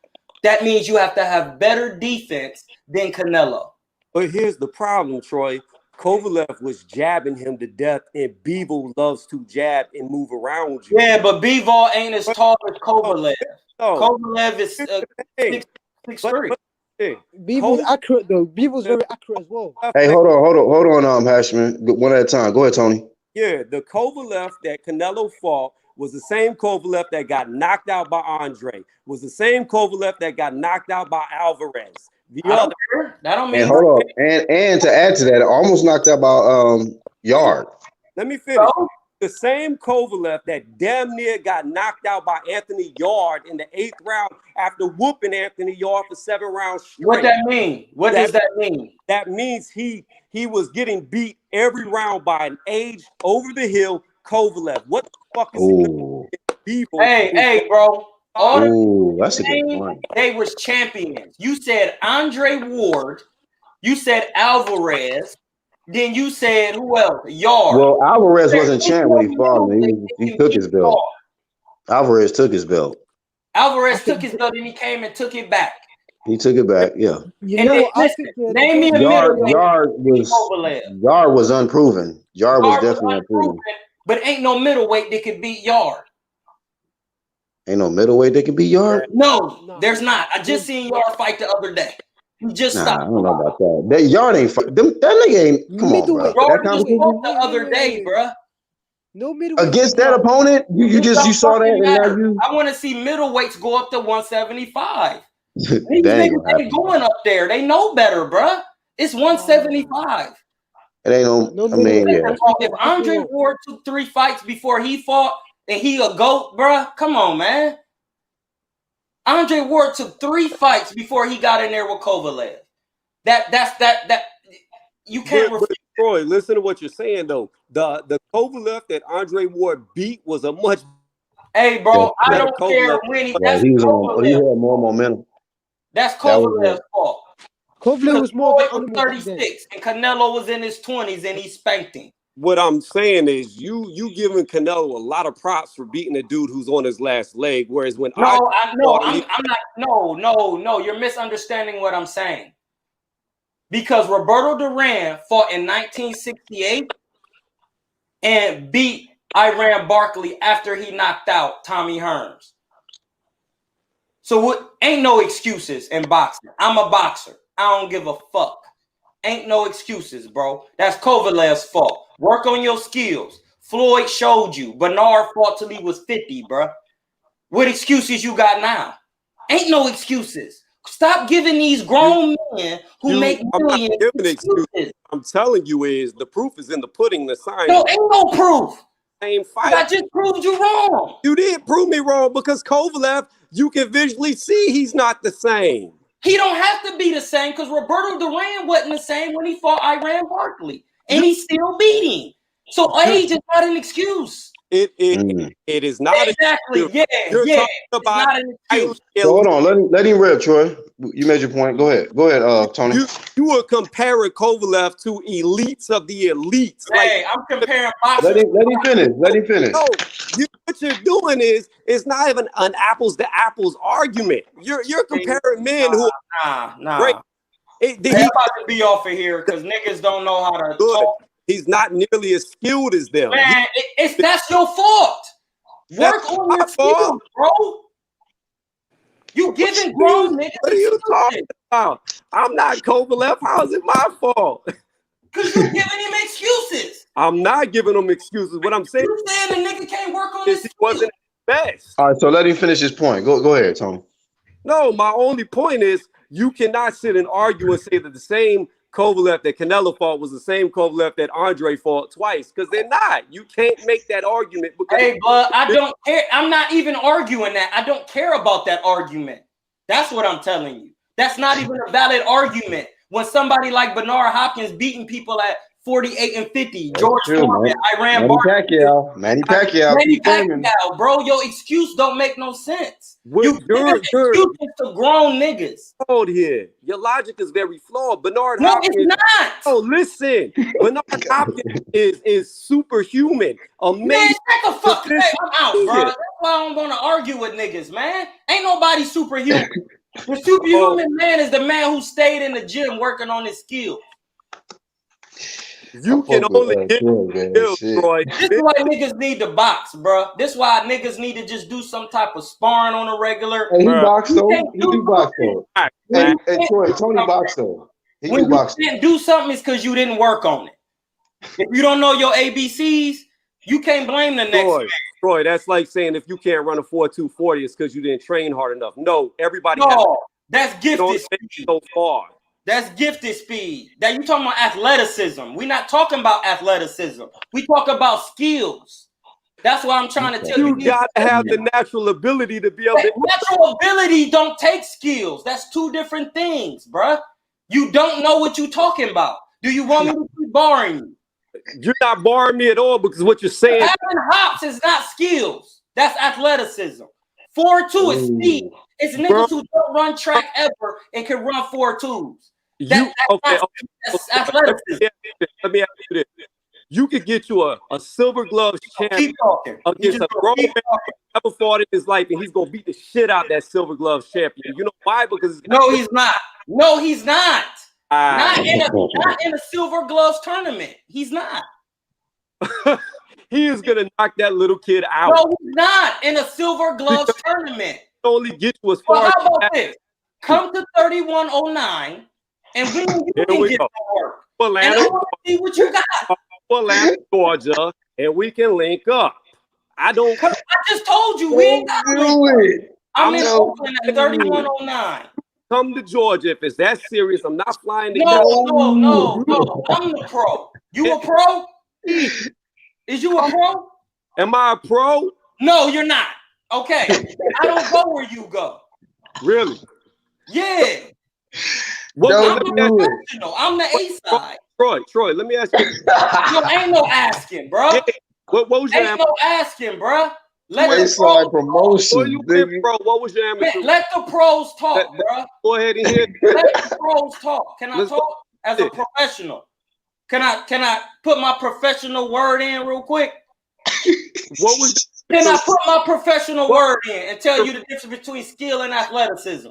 That means you have to have better defense than Canelo. But here's the problem, Troy. Kovalev was jabbing him to death, and Bivol loves to jab and move around you. Yeah, but Bivol ain't as tall as Kovalev. Kovalev is 6'3". Beaver was accurate though. Beaver was very accurate as well. Hey, hold on, Hashman. One at a time. Go ahead, Tony. Yeah, the Kovalev that Canelo fought was the same Kovalev that got knocked out by Andre. Was the same Kovalev that got knocked out by Alvarez. That don't mean. And hold on, and to add to that, it almost knocked out by Yard. Let me finish. The same Kovalev that damn near got knocked out by Anthony Yard in the 8th round after whooping Anthony Yard for 7 rounds straight. What that mean? What does that mean? That means he was getting beat every round by an age over the hill Kovalev. What the fuck is he? Hey, bro. That's a good point. They was champions. You said Andre Ward. You said Alvarez. Then you said who else? Yard. Well, Alvarez wasn't champ when he fought him. He took his belt. Alvarez took his belt. Alvarez took his belt and he came and took it back. He took it back, yeah. Name me a middleweight. Yard was unproven. Yard was definitely unproven. But ain't no middleweight that could beat Yard. Ain't no middleweight that can beat Yard? No, there's not. I just seen Yard fight the other day. He just stopped. I don't know about that. That Yard ain't fight. That nigga ain't. Come on, bro. Yard just fought the other day, bro. No middleweight against that opponent. You saw that, and now you. I want to see middleweights go up to 175. These niggas ain't going up there. They know better, bro. It's 175. It ain't no. I mean, yeah. If Andre Ward took 3 fights before he fought, and he a GOAT, bro, come on, man. Andre Ward took 3 fights before he got in there with Kovalev. That you can't refute. Troy, listen to what you're saying though. The Kovalev that Andre Ward beat was a much. Hey, bro, I don't care when he. That's he had more momentum. That's Kovalev's fault. Kovalev was more 36, and Canelo was in his 20s, and he spanked him. What I'm saying is, you giving Canelo a lot of props for beating a dude who's on his last leg, whereas when I'm not. No, you're misunderstanding what I'm saying. Because Roberto Duran fought in 1968 and beat Iran Barkley after he knocked out Tommy Hearns. So ain't no excuses in boxing. I'm a boxer. I don't give a fuck. Ain't no excuses, bro. That's Kovalev's fault. Work on your skills. Floyd showed you. Bernard fought till he was 50, bro. What excuses you got now? Ain't no excuses. Stop giving these grown men who make millions excuses. I'm telling you is the proof is in the pudding, the sign. No, ain't no proof. Same fight. I just proved you wrong. You did prove me wrong because Kovalev, you can visually see he's not the same. He don't have to be the same because Roberto Duran wasn't the same when he fought Iran Barkley. And he still beat him. So age is not an excuse. It is not exactly. You're it's about not an excuse. So hold on, let him rip, Troy. You made your point. Go ahead, Tony. You were comparing Kovalev to elites of the elites. Hey, I'm comparing boxers. Let him finish. No, what you're doing is it's not even an apples to apples argument. You're comparing men who Great. They're about to be off of here because niggas don't know how to talk. He's not nearly as skilled as them. Man, that's your fault. Work on your skills, bro. You giving grown niggas. What are you talking about? I'm not Kovalev. How is it my fault? Because you're giving him excuses. I'm not giving him excuses. What I'm saying, you saying the nigga can't work on his skills. He wasn't best. All right, so let him finish his point. Go ahead, Tony. No, my only point is you cannot sit and argue and say that the same Kovalev that Canelo fought was the same Kovalev that Andre fought twice, because they're not. You can't make that argument. Hey, but I don't care. I'm not even arguing that. I don't care about that argument. That's what I'm telling you. That's not even a valid argument. When somebody like Bernard Hopkins beating people at 48 and 50, George Foreman, Iran Barkley, Manny Pacquiao, bro, your excuse don't make no sense. You're excuses to grown niggas. Hold here. Your logic is very flawed. Bernard no, Hopkins. It's not. Oh, listen. Bernard Hopkins is superhuman. Amazing. Man, shut the fuck up. I'm out, bro. That's why I'm gonna argue with niggas, man. Ain't nobody superhuman. The superhuman man is the man who stayed in the gym working on his skills. You can only get skills, Troy. This is why niggas need to box, bro. This is why niggas need to just do some type of sparring on a regular. Hey, he boxed though. He do box though. Hey, Troy, Tony boxed though. When you can't do something, it's because you didn't work on it. If you don't know your ABCs, you can't blame the next man. Troy, that's like saying if you can't run a 4.240, it's because you didn't train hard enough. No, everybody that's gifted speed. So far. That's gifted speed. That you talking about athleticism. We're not talking about athleticism. We talk about skills. That's why I'm trying to tell you. You got to have the natural ability to be able to. Natural ability don't take skills. That's two different things, bruh. You don't know what you're talking about. Do you want me to keep barring you? You're not barring me at all because what you're saying. Having hops is not skills. That's athleticism. 4.2 is speed. It's niggas who don't run track ever and can run 4.2s. That's athleticism. Let me ask you this. You could get you a silver gloves champion against a grown man who never fought in his life, and he's gonna beat the shit out that silver gloves champion. You know why? Because no, he's not. No, he's not. Not in a silver gloves tournament. He's not. He is gonna knock that little kid out. No, he's not in a silver gloves tournament. Only get you as far. Well, how about this? Come to 3109, and we can get to work. Well, and I want to see what you got. Atlanta, Georgia, and we can link up. I just told you we ain't got to do it. I'm in Oakland at 3109. Come to Georgia if it's that serious. I'm not flying to No. I'm the pro. You a pro? Is you a pro? Am I a pro? No, you're not. Okay. I don't go where you go. Really? Yeah. Well, I'm the A side. Troy, let me ask you. No, ain't no asking, bro. Yeah. What was your ain't no asking, bro. Let the pros promotion. What was your amateur? Let the pros talk, bro. Go ahead and hear. Let the pros talk. Can I talk as a professional? Can I put my professional word in real quick? Can I put my professional word in and tell you the difference between skill and athleticism?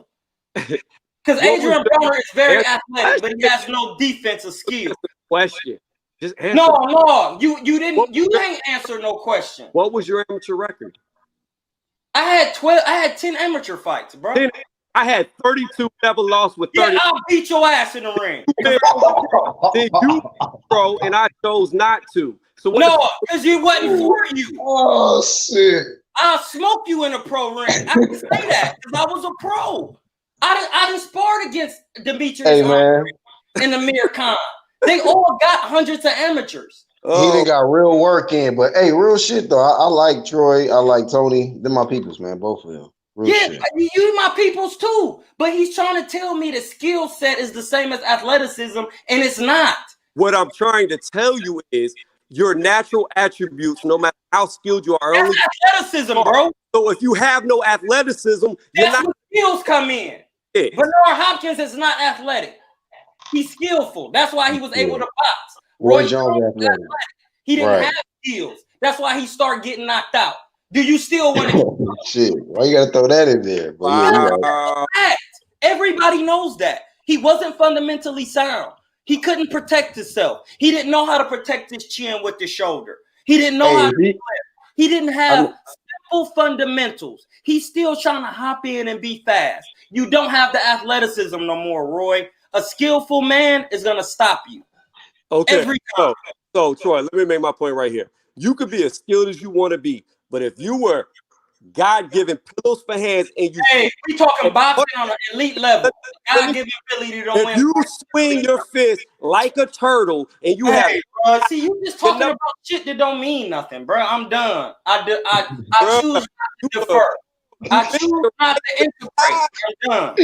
Because Adrian Broner is very athletic, but he has no defensive skill. Question. Just answer. No, you ain't answer no question. What was your amateur record? I had 10 amateur fights, bro. I had 32, never lost with 30. Yeah, I'll beat your ass in the ring. Then you pro, and I chose not to. So no, because you wasn't for you. Oh shit! I'll smoke you in a pro ring. I can say that because I was a pro. I done sparred against Demetrius and Amir Khan. They all got hundreds of amateurs. He done got real work in, but hey, real shit though. I like Troy. I like Tony. They're my peoples, man. Both of them. Real shit. You my peoples too. But he's trying to tell me the skill set is the same as athleticism, and it's not. What I'm trying to tell you is your natural attributes, no matter how skilled you are. That's athleticism, bro. So if you have no athleticism, that's where skills come in. Yeah. Bernard Hopkins is not athletic. He's skillful. That's why he was able to box. Roy Jones athletic. He didn't have skills. That's why he started getting knocked out. Do you still want to? Shit, why you gotta throw that in there? But everybody knows that. He wasn't fundamentally sound. He couldn't protect himself. He didn't know how to protect his chin with the shoulder. He didn't know how to play. He didn't have simple fundamentals. He's still trying to hop in and be fast. You don't have the athleticism no more, Roy. A skillful man is going to stop you. Okay. So, Troy, let me make my point right here. You could be as skilled as you want to be, but if you were God-given pillows for hands and you... Hey, we talking boxing on an elite level. God-given ability to win. If you swing your fist like a turtle and you have... see, you just talking about shit that don't mean nothing, bro. I'm done. I choose not to defer. I choose not to integrate. I'm done.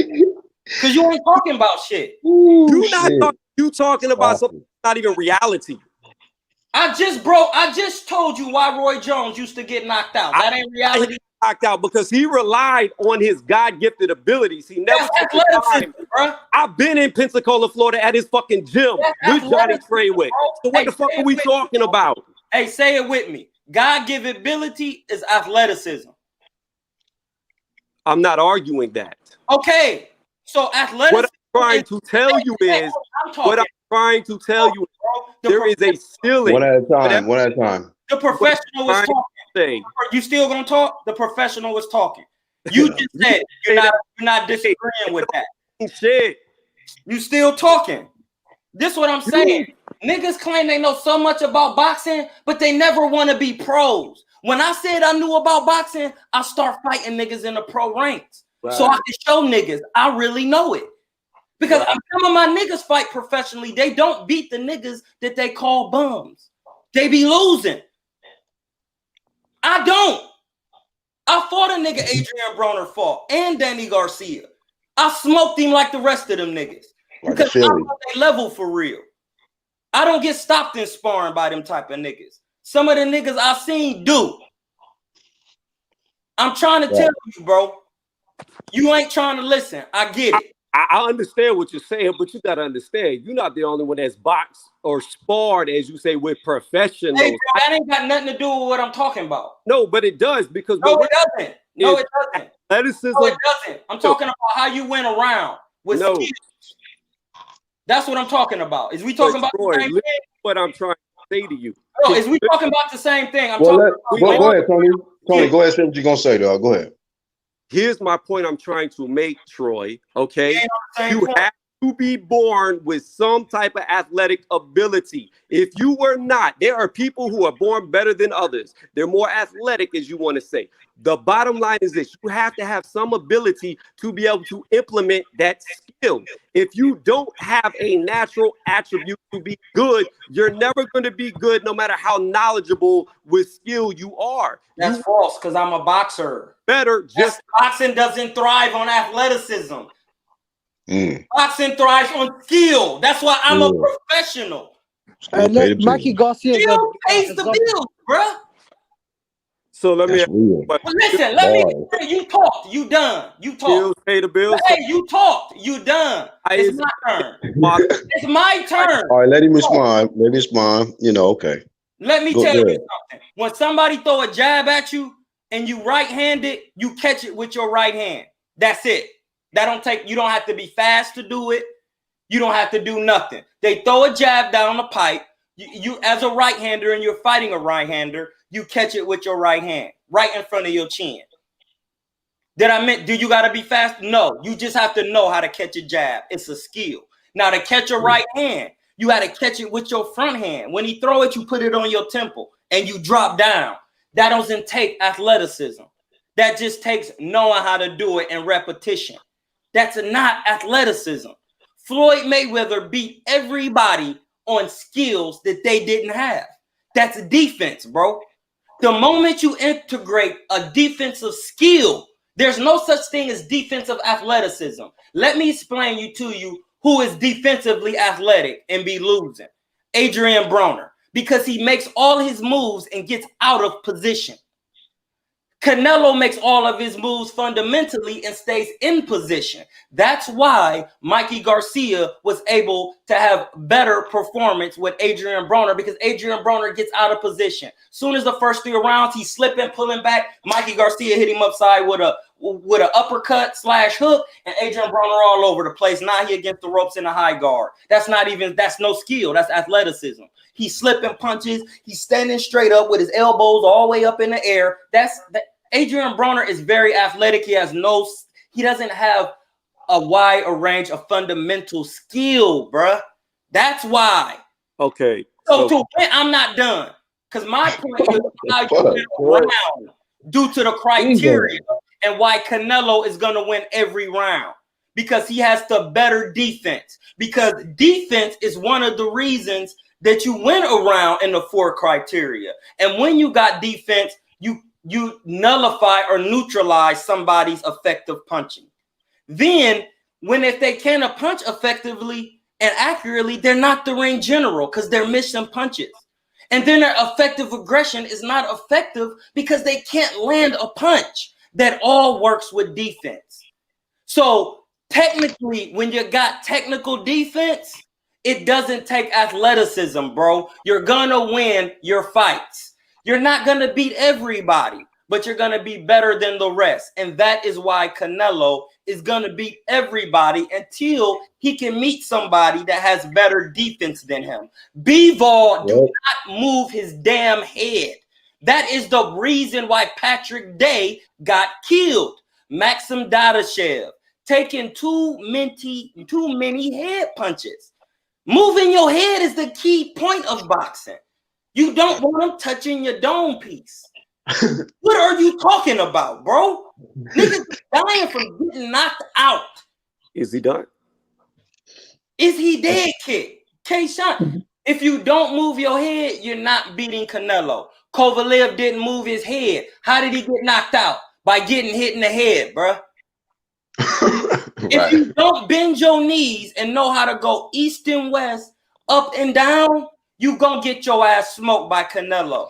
Because you ain't talking about shit. You talking about something that's not even reality. I just told you why Roy Jones used to get knocked out. That ain't reality. Knocked out because he relied on his God-gifted abilities. He never took the time. Bro. I've been in Pensacola, Florida at his fucking gym with Johnny Trawick. So what the fuck are we talking about? Hey, say it with me. God-given ability is athleticism. I'm not arguing that. Okay. So athleticism. What I'm trying to tell you is there is a ceiling. One at a time. The professional was talking. You still gonna talk? The professional was talking. You just said you're not disagreeing with that. shit. You still talking. This is what I'm saying. Niggas claim they know so much about boxing, but they never want to be pros. When I said I knew about boxing, I start fighting niggas in the pro ranks. Right. So I can show niggas I really know it. Because some of my niggas fight professionally. They don't beat the niggas that they call bums. They be losing. I don't. I fought a nigga Adrian Broner fought and Danny Garcia. I smoked him like the rest of them niggas. Because I'm on their level for real. I don't get stopped in sparring by them type of niggas. Some of the niggas I seen do. I'm trying to tell you, bro. You ain't trying to listen. I get it. I understand what you're saying, but you got to understand, you're not the only one that's boxed or sparred, as you say, with professionals. Hey, bro, that ain't got nothing to do with what I'm talking about. No, but it does, because no, it doesn't. No, it doesn't. Athleticism. No, it doesn't. I'm talking about how you went around with skills. That's what I'm talking about. Is we talking about the same thing? What I'm trying to say to you. No, is we talking about the same thing? Go ahead, Tony. Tony, go ahead. Say what you're gonna say, dog. Go ahead. Here's my point I'm trying to make, Troy. Okay, you have to be born with some type of athletic ability. If you were not, there are people who are born better than others. They're more athletic, as you want to say. The bottom line is this: you have to have some ability to be able to implement that skill. If you don't have a natural attribute to be good, you're never going to be good, no matter how knowledgeable with skill you are. That's false, because I'm a boxer. Better just boxing doesn't thrive on athleticism. Boxing thrives on skill. That's why I'm a professional. Mikey Garcia pays the bills, bruh. So let me. But listen, let me. You talked. You done. You talked. Pay the bills. Hey, you talked. You done. It's my turn. It's my turn. All right, let him respond. Let him respond. You know, okay. Let me tell you something. When somebody throw a jab at you and you right-handed, you catch it with your right hand. That's it. That don't take. You don't have to be fast to do it. You don't have to do nothing. They throw a jab down the pipe. You as a right-hander and you're fighting a right-hander, you catch it with your right hand, right in front of your chin. Do you got to be fast? No, you just have to know how to catch a jab. It's a skill. Now to catch a right hand, you got to catch it with your front hand. When he throw it, you put it on your temple and you drop down. That doesn't take athleticism. That just takes knowing how to do it and repetition. That's not athleticism. Floyd Mayweather beat everybody on skills that they didn't have. That's defense, bro. The moment you integrate a defensive skill, there's no such thing as defensive athleticism. Let me explain to you who is defensively athletic and be losing. Adrian Broner, because he makes all his moves and gets out of position. Canelo makes all of his moves fundamentally and stays in position. That's why Mikey Garcia was able to have better performance with Adrian Broner, because Adrian Broner gets out of position. Soon as the first 3 rounds, he's slipping, pulling back. Mikey Garcia hit him upside with an uppercut / hook, and Adrian Broner all over the place. Now he against the ropes in a high guard. That's no skill. That's athleticism. He's slipping punches. He's standing straight up with his elbows all the way up in the air. Adrian Broner is very athletic. He doesn't have a wide range of fundamental skill, bruh. That's why. Okay. So to win, I'm not done. Because my point is how you win around due to the criteria and why Canelo is going to win every round. Because he has the better defense. Because defense is one of the reasons that you win around in the 4 criteria. And when you got defense, you nullify or neutralize somebody's effective punching. Then, if they can't punch effectively and accurately, they're not the ring general because they're missing punches. And then their effective aggression is not effective because they can't land a punch. That all works with defense. So technically, when you got technical defense, it doesn't take athleticism, bro. You're gonna win your fights. You're not going to beat everybody, but you're going to be better than the rest. And that is why Canelo is going to beat everybody until he can meet somebody that has better defense than him. Bivol do not move his damn head. That is the reason why Patrick Day got killed. Maxim Dadashev, taking too many head punches. Moving your head is the key point of boxing. You don't want them touching your dome piece. What are you talking about, bro? Niggas dying from getting knocked out. Is he done? Is he dead, kid? K-Shot. If you don't move your head, you're not beating Canelo. Kovalev didn't move his head. How did he get knocked out? By getting hit in the head, bro. If you don't bend your knees and know how to go east and west, up and down, you gonna get your ass smoked by Canelo.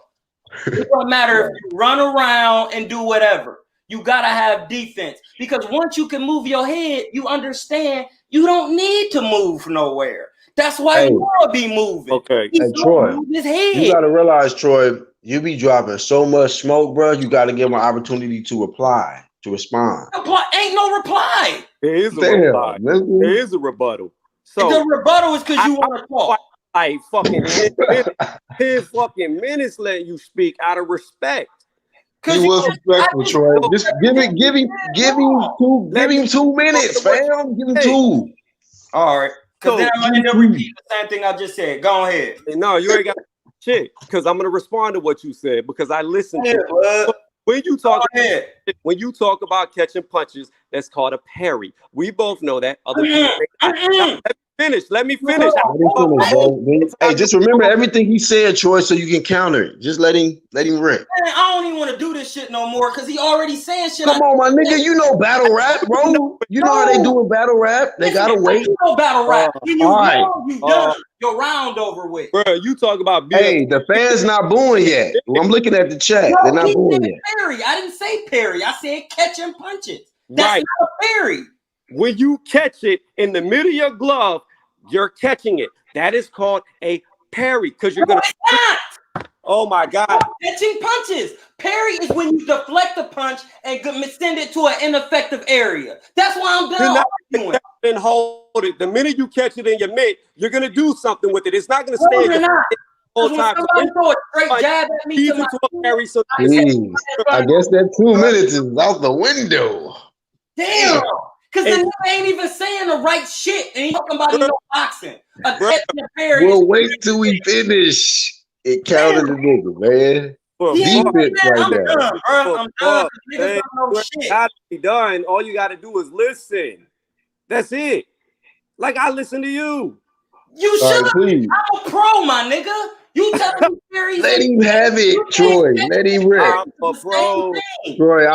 It don't matter if you run around and do whatever. You gotta have defense, because once you can move your head, you understand you don't need to move nowhere. That's why you wanna be moving. Okay. Hey, Troy, his head. you gotta realize, Troy, you be dropping so much smoke, bro. You gotta give him an opportunity to reply, to respond. Ain't no reply. There is a reply. There is a rebuttal. So the rebuttal is because you want to talk. Like fucking 10 fucking minutes letting you speak out of respect. He was respectful, Troy. Just give him 2 minutes, fam. Give him 2. All right. Because then I'm going to repeat the same thing I just said. Go ahead. No, you ain't got shit. Because I'm going to respond to what you said. Because I listened to it. When you talk about catching punches, that's called a parry. We both know that. Other people, let me finish. Hey, just remember everything he said, Troy, so you can counter it. Just let him rip. Man, I don't even want to do this shit no more because he already saying shit. Come on, my nigga. You know battle rap, bro. You know how they doing battle rap. They gotta wait. You know battle rap. When you all right. you done. Your round over with. Bro, you talk about hey, the fans not booing yet. I'm looking at the chat. They're not booing yet. Parry. I didn't say parry. I said catching punches. That's not a parry. When you catch it in the middle of your glove, you're catching it. That is called a parry because you're gonna. Oh my God! Catching punches. Parry is when you deflect a punch and send it to an ineffective area. That's why I'm done arguing. And hold it. The minute you catch it in your mitt, you're gonna do something with it. It's not gonna stay in your whole time. Throw a straight jab at me to my parry. So I guess that 2 minutes is out the window. Damn. Because the nigga ain't even saying the right shit. And he talking about boxing. We'll wait till we finish. It counted the nigga, man. Defense right now. I'm done. Niggas don't know shit. Gotta be done. All you gotta do is listen. That's it. Like I listen to you. You should. I'm a pro, my nigga. You telling me Perry? Let him have it, Troy. Let him rip. I'm a pro. Troy,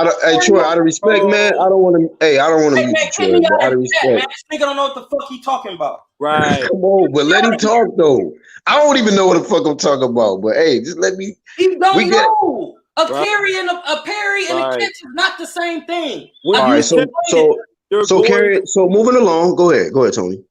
Troy, out of respect, man, I don't want to. Hey, I don't want to mute you, Troy. But out of respect, man, this nigga don't know what the fuck he talking about. Right. Come on, but let him talk though. I don't even know what the fuck I'm talking about. But hey, just let me. He don't know. A carry and a parry and a catch is not the same thing. All right, so carry. So moving along. Go ahead, Tony.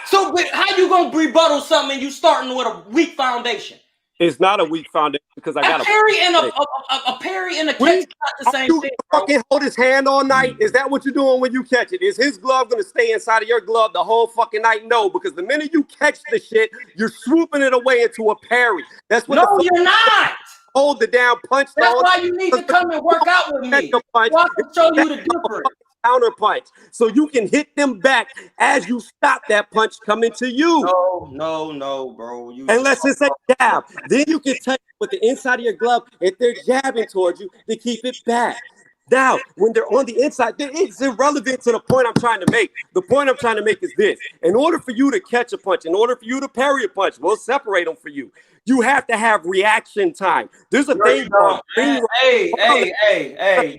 So, but how you gonna rebuttal something and you starting with a weak foundation? It's not a weak foundation because I got a parry and a parry and a catch is not the same thing. Fucking hold his hand all night. Is that what you're doing when you catch it? Is his glove gonna stay inside of your glove the whole fucking night? No, because the minute you catch the shit, you're swooping it away into a parry. That's what. No, you're not. Hold the down punch. That's why you need to come and work out with me. So I can show you the difference. Counter punch, so you can hit them back as you stop that punch coming to you. No, bro. Unless it's a jab, then you can touch with the inside of your glove if they're jabbing towards you to keep it back. Now, when they're on the inside, it's irrelevant to the point I'm trying to make. The point I'm trying to make is this: in order for you to catch a punch, in order for you to parry a punch, we'll separate them for you. You have to have reaction time. There's a thing called Hey,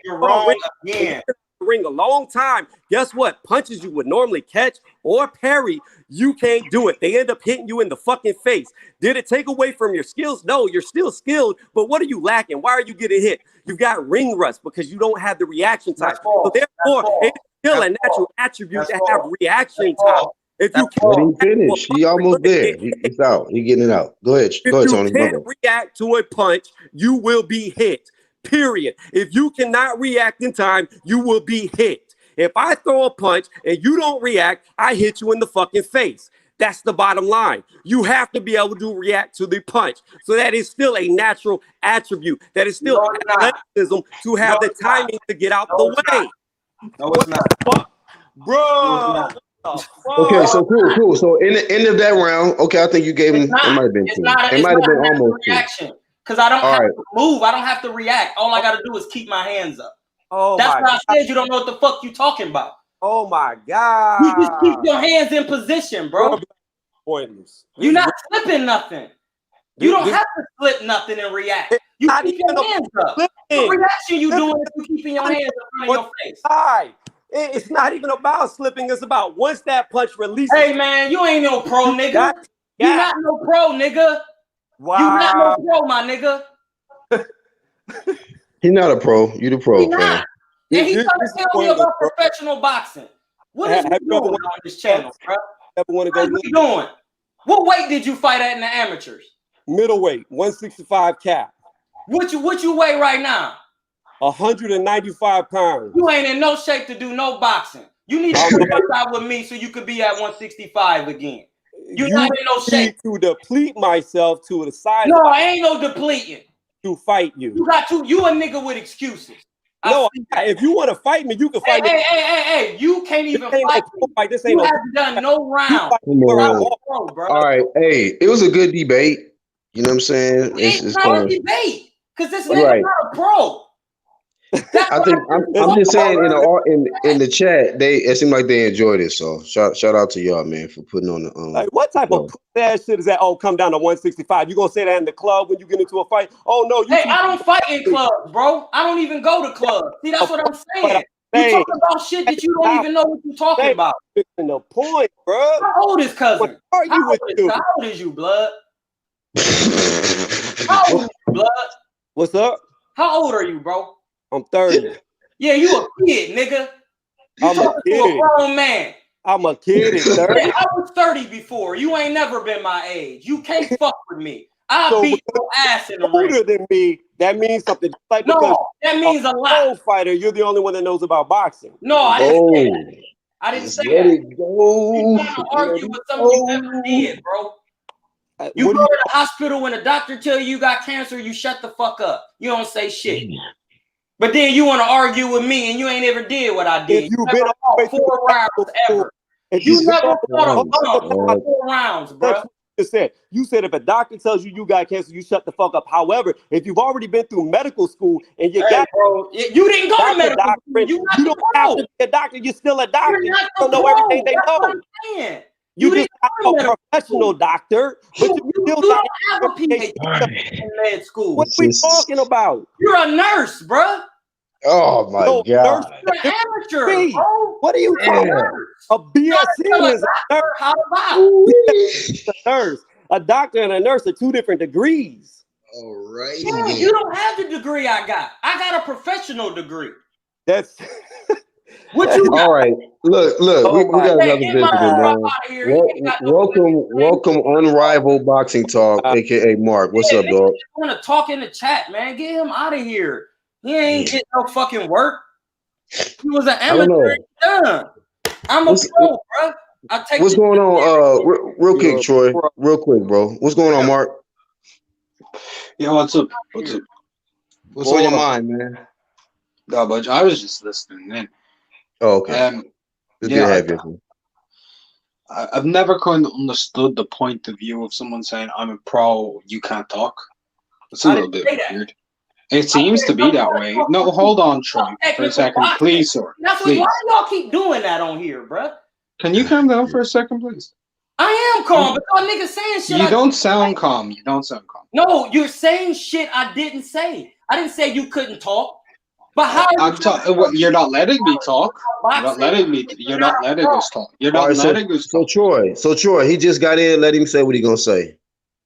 you're wrong again. Ring a long time. Guess what? Punches you would normally catch or parry, you can't do it. They end up hitting you in the fucking face. Did it take away from your skills? No, you're still skilled, but what are you lacking? Why are you getting hit? You've got ring rust because you don't have the reaction time. So therefore, it's still a natural attribute to have reaction time. If you let him finish, he almost there. He's out. He's getting it out. Go ahead, Tony. If you can't react to a punch, you will be hit. Period. If you cannot react in time, you will be hit. If I throw a punch and you don't react, I hit you in the fucking face. That's the bottom line. You have to be able to react to the punch. So that is still a natural attribute. That is still athleticism to have the timing to get out the way. No, it's not. Bro. Okay, so cool. So in the end of that round, okay, I think you gave him. It might have been two. It might have been almost reaction because I don't have to move. I don't have to react. All I got to do is keep my hands up. Oh, that's why I said you don't know what the fuck you talking about. Oh my God! You just keep your hands in position, bro. Pointless. You're not flipping nothing. You don't have to flip nothing and react. You keep your hands up. The reaction you doing is you keeping your hands up in your face. It's not even about slipping. It's about once that punch releases. Hey man, you ain't no pro, nigga. You not no pro, nigga. Wow. You not no pro, my nigga. He's not a pro. You the pro, fam. And he's trying to tell me about professional boxing. What is he doing on this channel, bro? What are you doing? What weight did you fight at in the amateurs? Middleweight, 165 cap. What you weigh right now? 195 pounds. You ain't in no shape to do no boxing. You need to work out with me so you could be at 165 again. You're not in no shape. To deplete myself to the side. No, I ain't no depleting. To fight you. You a nigga with excuses. No, if you want to fight me, you can fight me. Hey, you can't even fight. This ain't you haven't done no round. All right, hey, it was a good debate. You know what I'm saying? It's not a debate because this nigga's not a pro. I'm just saying in the chat, it seemed like they enjoyed it. So shout out to y'all, man, for putting on the like what type of ass shit is that? Oh, come down to 165. You gonna say that in the club when you get into a fight? Oh no, I don't fight in clubs, bro. I don't even go to clubs. See, that's what I'm saying. You talking about shit that you don't even know what you're talking about. The point, bro. How old is cousin? How old is you, blood? How old is you, blood? What's up? How old are you, bro? I'm 30. Yeah, you a kid, nigga. I'm a kid. A grown man. I'm a kid at 30. Yeah, I was 30 before. You ain't never been my age. You can't fuck with me. I'll beat your ass in the ring. Older than me, that means something. Like no, that means a lot. Fighter, you're the only one that knows about boxing. No, I didn't say that. I didn't say that. You trying to argue with something you never did, bro. You go to the hospital when a doctor tell you got cancer, you shut the fuck up. You don't say shit. But then you want to argue with me and you ain't ever did what I did. You never fought 4 rounds ever. You never fought 4 rounds, bro. You said if a doctor tells you got cancer, you shut the fuck up. However, if you've already been through medical school and you got you didn't go to medical school, you don't have to be a doctor. You're still a doctor. You don't know everything they know. You just not a professional doctor, but you still don't have a PhD in med school. What are we talking about? You're a nurse, bro. Oh my God! You're an amateur, bro. What are you talking about? A BSc is a nurse. How about a nurse? A doctor and a nurse are 2 different degrees. All right. Yeah, you don't have the degree I got. I got a professional degree. That's what you got? All right. Look, we got another visitor, man. Welcome, Unrivaled Boxing Talk, aka Mark. What's up, dog? I want to talk in the chat, man. Get him out of here. He ain't getting no fucking work. He was an amateur. I'm a pro, bro. What's going on? Real quick, Troy. Real quick, bro. What's going on, Mark? Yeah, what's up? What's on your mind, man? No, but I was just listening in. Oh, okay. I've never kind of understood the point of view of someone saying, I'm a pro, you can't talk. It's a little bit weird. It seems to be that way. No, hold on, Troy, for a second. Please, sir. Why do y'all keep doing that on here, bro? Can you calm down for a second, please? I am calm, but y'all niggas saying shit. You don't sound calm. You don't sound calm. No, you're saying shit I didn't say. I didn't say you couldn't talk. But how you're not letting me talk. You're not letting me. You're not letting us talk. You're not letting us talk. So Troy, he just got in. Let him say what he gonna say.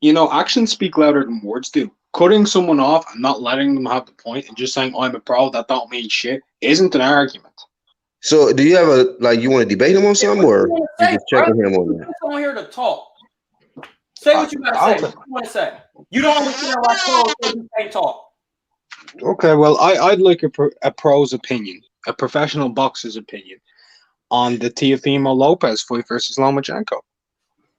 You know, actions speak louder than words do. Cutting someone off and not letting them have the point and just saying I'm a pro that don't mean shit isn't an argument. So, do you have you want to debate him on something, or you just checking him on that? I'm here to talk. Say what you gotta say. What you want to say? You don't understand why pros say you can't talk. Okay, well, I'd like a pro's opinion, a professional boxer's opinion, on the Teofimo Lopez fight versus Lomachenko.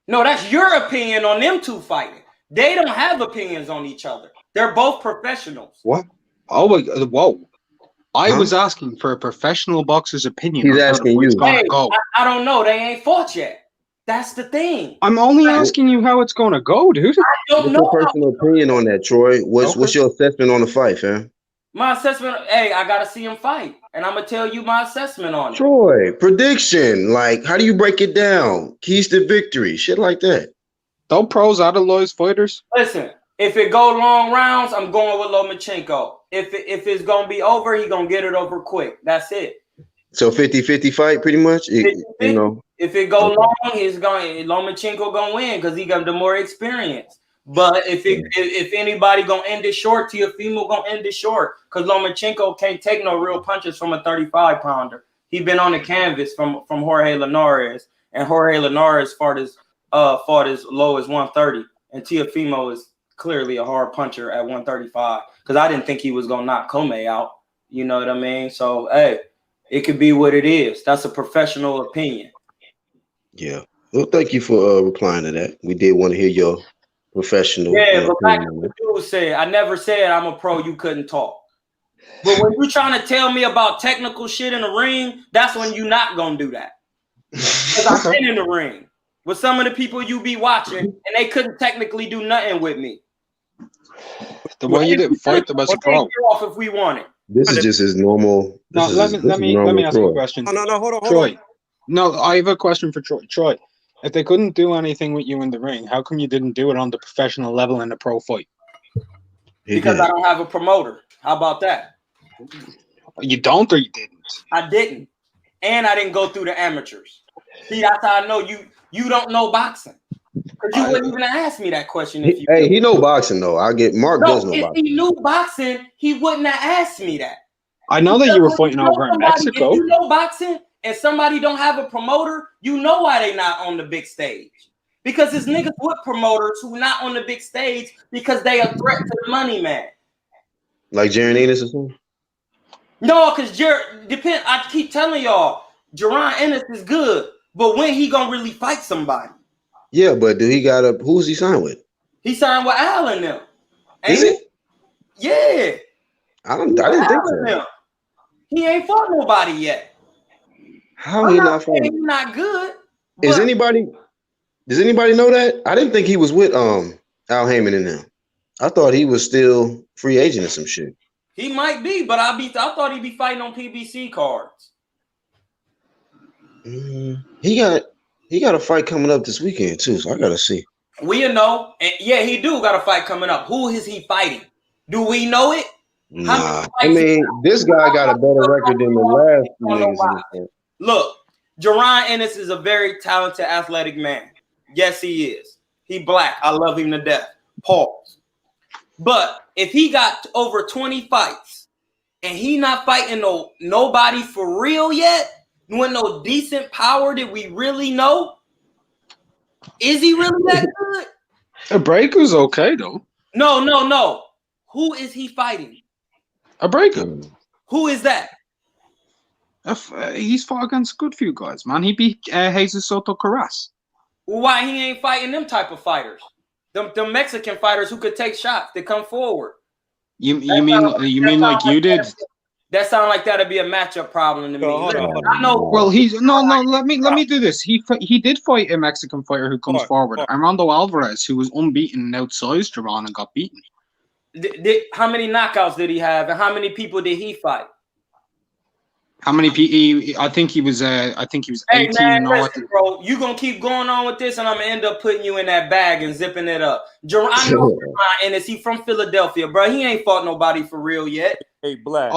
No, that's your opinion on them 2 fighting. They don't have opinions on each other. They're both professionals. What? Oh, whoa. I was asking for a professional boxer's opinion. He's asking you. Hey, I don't know. They ain't fought yet. That's the thing. I'm only asking you how it's going to go, dude. I don't What's know. your personal opinion on that, Troy? What's your assessment on the fight, fam? My assessment, hey, I gotta see him fight, and I'm gonna tell you my assessment on it. Troy, prediction. Like, how do you break it down? Keys to victory, shit like that. Don't pros idolize fighters? Listen, if it go long rounds, I'm going with Lomachenko. If it's gonna be over, he gonna get it over quick. That's it. So 50-50 fight, pretty much. You know. If it go long, Lomachenko gonna win because he got the more experience. But if anybody gonna end it short, Teofimo gonna end it short because Lomachenko can't take no real punches from a 35-pounder. He been on the canvas from Jorge Linares, and Jorge Linares fought as low as 130, and Teofimo is clearly a hard puncher at 135 because I didn't think he was gonna knock Comey out. You know what I mean? So hey, it could be what it is. That's a professional opinion. Yeah. Well, thank you for replying to that. We did want to hear your professional. Yeah, but like the dude said, I never said I'm a pro. You couldn't talk. But when you're trying to tell me about technical shit in the ring, that's when you're not gonna do that. Because I've been in the ring with some of the people you be watching, and they couldn't technically do nothing with me. The way you didn't fight the best pro. Off if we want it. This is just his normal. No, let me ask you a question. No, hold on, Troy. No, I have a question for Troy. Troy, if they couldn't do anything with you in the ring, how come you didn't do it on the professional level in a pro fight? Because I don't have a promoter. How about that? You don't, or you didn't? I didn't, and I didn't go through the amateurs. See, that's how I know you don't know boxing. Because you wouldn't even ask me that question if you. Hey, he know boxing though. Mark does know if boxing. he knew boxing, he wouldn't have asked me that. I know that you were fighting over in Mexico. If you know boxing and somebody don't have a promoter, you know why they not on the big stage. Because it's niggas with promoters who not on the big stage because they a threat to the money man. Like Jaron Ennis or something? No, because I keep telling y'all, Jaron Ennis is good, but when he gonna really fight somebody? Yeah, but who's he signed with? He signed with Al and them. Is it? Yeah. I didn't think so. He ain't fought nobody yet. How he not fighting? He's not good. Does anybody know that? I didn't think he was with Al Heyman and them. I thought he was still free agent or some shit. He might be, but I thought he'd be fighting on PBC cards. He got a fight coming up this weekend too, so I gotta see. We know, and yeah, he do got a fight coming up. Who is he fighting? Do we know it? Nah, I mean, this guy got a better record than the last niggas. Look, Jaron Ennis is a very talented, athletic man. Yes, he is. He black. I love him to death. Pause. But if he got over 20 fights and he not fighting nobody for real yet, with no decent power that we really know, is he really that good? A breaker's okay though. No. Who is he fighting? A breaker. Who is that? He's fought against a good few guys, man. He beat Jesus Soto Carras. Well, why he ain't fighting them type of fighters? Them Mexican fighters who could take shots to come forward. You mean like you did? That sounds like that'd be a matchup problem to me. I know. Well, he's no. Let me do this. He did fight a Mexican fighter who comes forward, Armando Alvarez, who was unbeaten and outsized Jaron and got beaten. How many knockouts did he have, and how many people did he fight? How many people? I think he was 18. Hey man, listen, bro, you gonna keep going on with this, and I'm gonna end up putting you in that bag and zipping it up. I know Jaron Ennis. He from Philadelphia, bro. He ain't fought nobody for real yet. Hey, Black.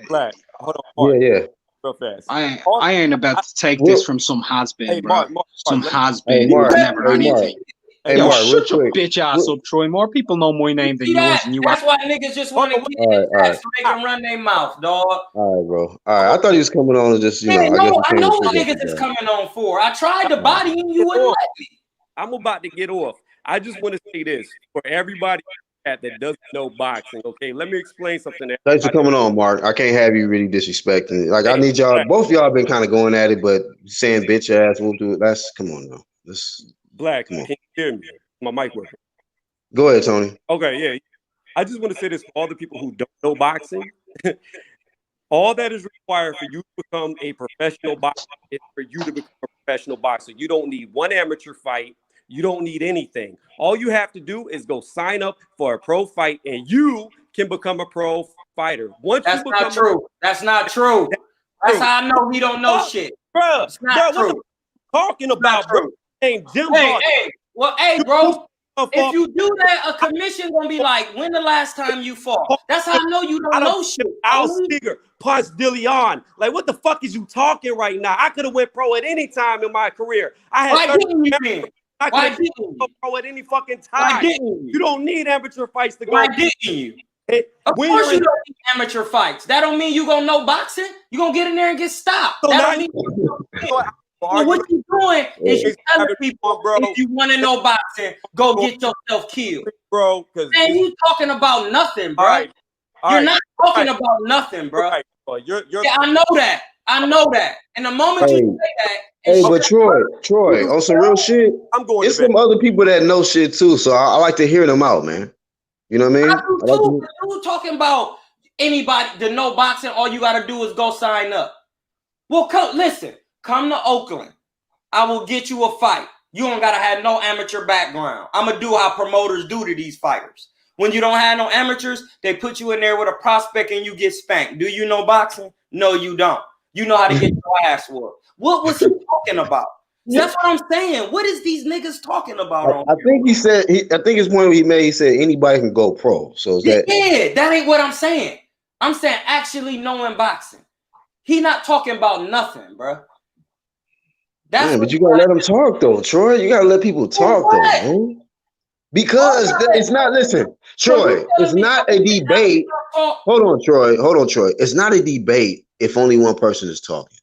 Black. Hold on. Yeah. Real fast. I ain't about to take this from some has-been, bro. Some has-been who never anything. Hey, yo, Mark, shut your bitch ass up, Troy. More people know my name than yours, and you. That's why niggas just want to get in that so they can run their mouth, dog. All right, bro. All right, I thought he was coming on to just, I know what niggas is coming on for. I tried to body him, you wouldn't let me. I'm about to get off. I just want to say this for everybody that doesn't know boxing. Okay, let me explain something. Thanks for coming on, Mark. I can't have you really disrespecting. Like, I need y'all. Both of y'all been kind of going at it, but saying bitch ass, we'll do it. Come on now. Black, can you hear me? My mic working. Go ahead, Tony. Okay, yeah. I just want to say this for all the people who don't know boxing. All that is required for you to become a professional boxer is for you to become a professional boxer. You don't need one amateur fight. You don't need anything. All you have to do is go sign up for a pro fight, and you can become a pro fighter. Once That's you become not true. That's not true. That's how I know he don't know shit. Bro, it's not true. What the talking about, bro? Hey, Well, hey, bro. If you do that, a commission gonna be like, when the last time you fought? That's how I know you don't know shit. Al Stiger, Ponce de Leon. Like, what the fuck is you talking right now? I could have went pro at any time in my career. I had Why didn't you then? Why didn't you go pro at any fucking time? Why didn't you? You don't need amateur fights to go. Why didn't you? Of course you don't need amateur fights. That don't mean you gonna know boxing. You gonna get in there and get stopped. So that don't mean so what you doing is you telling people, bro, if you want to know boxing, go get yourself killed, bro. Man, you talking about nothing, bro. You're not talking about nothing, bro. Yeah, I know that. I know that. And the moment you say that, hey, but Troy, on some real shit, it's some other people that know shit too. So I like to hear them out, man. You know what I mean? I do too. You talking about anybody to know boxing? All you got to do is go sign up. Well, come to Oakland. I will get you a fight. You don't got to have no amateur background. I'm going to do how promoters do to these fighters. When you don't have no amateurs, they put you in there with a prospect and you get spanked. Do you know boxing? No, you don't. You know how to get your ass whooped. What was he talking about? That's what I'm saying. What is these niggas talking about? I think he said. I think his point he made. He said anybody can go pro. So is that? Yeah, that ain't what I'm saying. I'm saying actually knowing boxing. He not talking about nothing, bro. That's but you gotta let him talk though, Troy. You gotta let people talk though, man. Because it's not. Listen, Troy. It's not a debate. Hold on, Troy. It's not a debate if only one person is talking.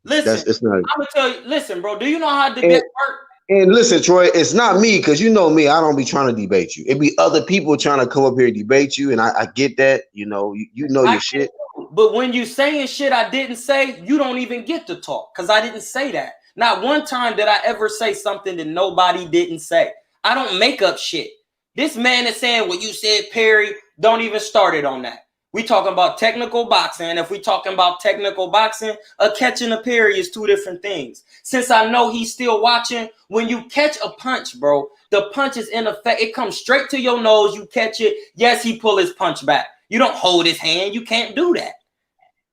Listen, it's not. I'm gonna tell you. Listen, bro. Do you know how debate work? And listen, Troy, it's not me because you know me. I don't be trying to debate you. It be other people trying to come up here and debate you, and I get that. You know, you know your shit. But when you saying shit I didn't say, you don't even get to talk because I didn't say that. Not one time did I ever say something that nobody didn't say. I don't make up shit. This man is saying what you said, Perry. Don't even start it on that. We talking about technical boxing. And if we talking about technical boxing, a catch and a parry is two different things. Since I know he's still watching, when you catch a punch, bro, the punch is in effect. It comes straight to your nose. You catch it. Yes, he pull his punch back. You don't hold his hand. You can't do that.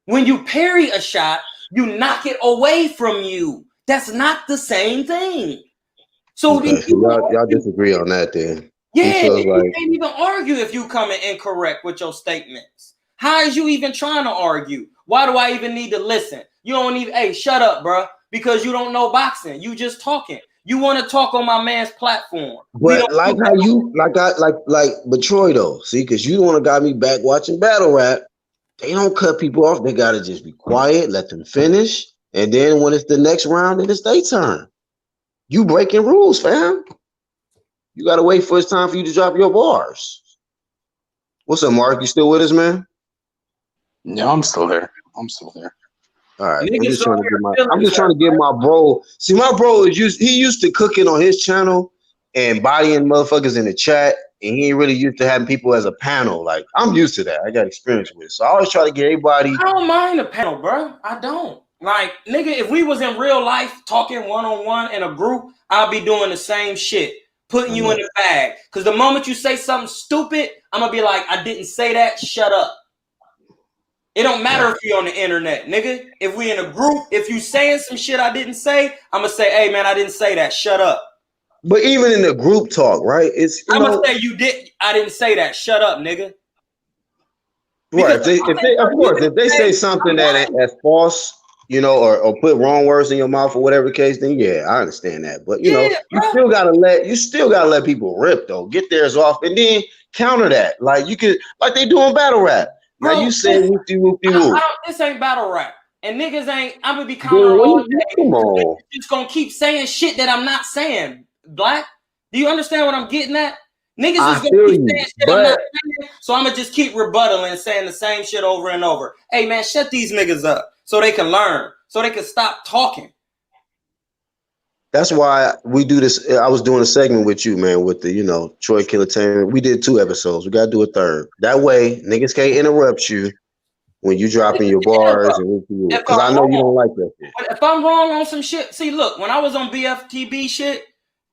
When you parry a shot, you knock it away from you. That's not the same thing. So, okay, so y'all disagree on that then. Yeah, you can't even argue if you coming incorrect with your statements. How is you even trying to argue? Why do I even need to listen? You don't even, hey, shut up, bro, because you don't know boxing. You just talking. You want to talk on my man's platform. But like how you, but Troy though, see, because you the one that got me back watching battle rap. They don't cut people off. They got to just be quiet, let them finish. And then when it's the next round, then it's their turn. You breaking rules, fam. You got to wait for it's time for you to drop your bars. What's up, Mark? You still with us, man? No, I'm still there. All right. I'm just trying to get my bro. See, my bro is used to cooking on his channel and bodying motherfuckers in the chat. And he ain't really used to having people as a panel. Like, I'm used to that. I got experience with it. So I always try to get everybody. I don't mind a panel, bro. I don't. Like, nigga, if we was in real life talking one-on-one in a group, I'll be doing the same shit. Putting you in the bag. Because the moment you say something stupid, I'm going to be like, I didn't say that. Shut up. It don't matter if you're on the internet, nigga. If we in a group, if you saying some shit I didn't say, I'm going to say, hey, man, I didn't say that. Shut up. But even in the group talk, right? I'm going to say you did. I didn't say that. Shut up, nigga. Right. If they say something that's false, you know, or put wrong words in your mouth or whatever the case, then yeah, I understand that. But you know, you still gotta let people rip though. Get theirs off and then counter that. Like you could, like they do in battle rap. Bro, now you say whoopty whoopty whoop. This ain't battle rap. And niggas ain't, I'm gonna be countering all day. Come on. Just gonna keep saying shit that I'm not saying. Black, do you understand what I'm getting at? Niggas is gonna keep saying shit I'm not saying, so I'm gonna just keep rebuttaling and saying the same shit over and over. Hey man, shut these niggas up so they can learn, so they can stop talking. That's why we do this. I was doing a segment with you, man, with the, you know, Troy Killertainment. We did 2 episodes. We gotta do a third. That way, niggas can't interrupt you. when you dropping your bars and because I know you don't like that shit. But if I'm wrong on some shit, see, look, when I was on BFTB shit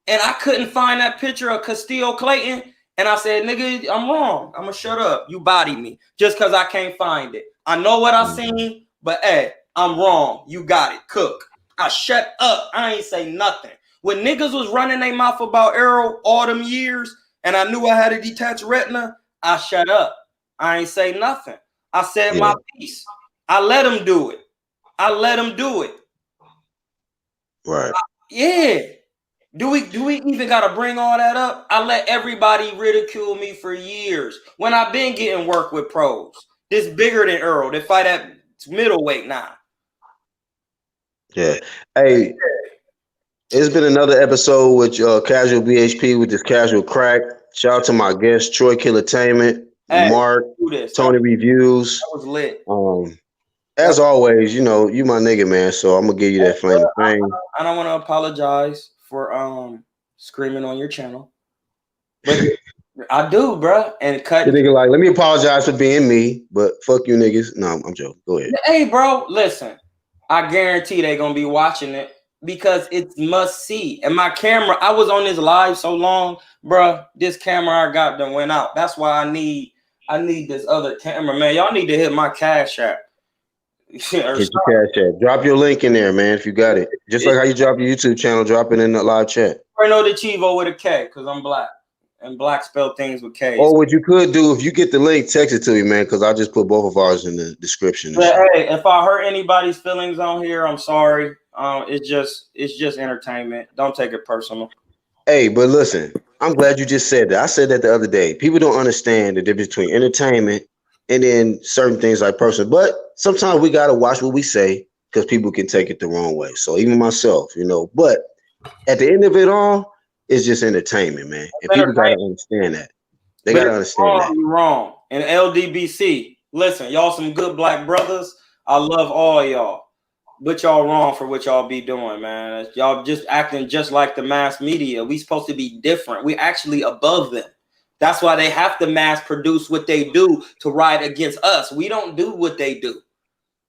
and I couldn't find that picture of Castillo Clayton, and I said, nigga, I'm wrong. I'm gonna shut up. You body me just because I can't find it. I know what I seen, but hey, I'm wrong. You got it. Cook. I shut up. I ain't say nothing. When niggas was running their mouth about Errol all them years, and I knew I had a detached retina, I shut up. I ain't say nothing. I said my piece. I let him do it. I let him do it. Right. Yeah. Do we even gotta bring all that up? I let everybody ridicule me for years when I've been getting work with pros. This bigger than Errol. They fight at middleweight now. Yeah. Hey, it's been another episode with Casual BHP with this Casual Crack. Shout out to my guest, Troy Killertainment, Mark, Tony Reviews. That was lit. As always, you know, you my nigga, man. So I'm gonna give you that flame of fame. I don't want to apologize for screaming on your channel, but I do, bro. And cut. The nigga like, let me apologize for being me, but fuck you niggas. No, I'm joking. Go ahead. Hey, bro, listen. I guarantee they gonna be watching it because it's must see. And my camera, I was on this live so long, bro. This camera I got done went out. That's why I need this other camera, man. Y'all need to hit my Cash App. Hit your Cash App. Drop your link in there, man, if you got it. Just like how you drop your YouTube channel, drop it in the live chat. I know the Chivo with a K because I'm black. And black spell things with K's. Or what you could do, if you get the link, text it to me, man, because I just put both of ours in the description. But hey, if I hurt anybody's feelings on here, I'm sorry. It's just entertainment. Don't take it personal. Hey, but listen, I'm glad you just said that. I said that the other day. People don't understand the difference between entertainment and then certain things like personal. But sometimes we gotta watch what we say because people can take it the wrong way. So even myself, you know. But at the end of it all, it's just entertainment, man. And people gotta understand that. They gotta understand that. You're wrong. And LDBC, listen, y'all some good black brothers. I love all y'all. But y'all wrong for what y'all be doing, man. Y'all just acting just like the mass media. We supposed to be different. We actually above them. That's why they have to mass produce what they do to ride against us. We don't do what they do.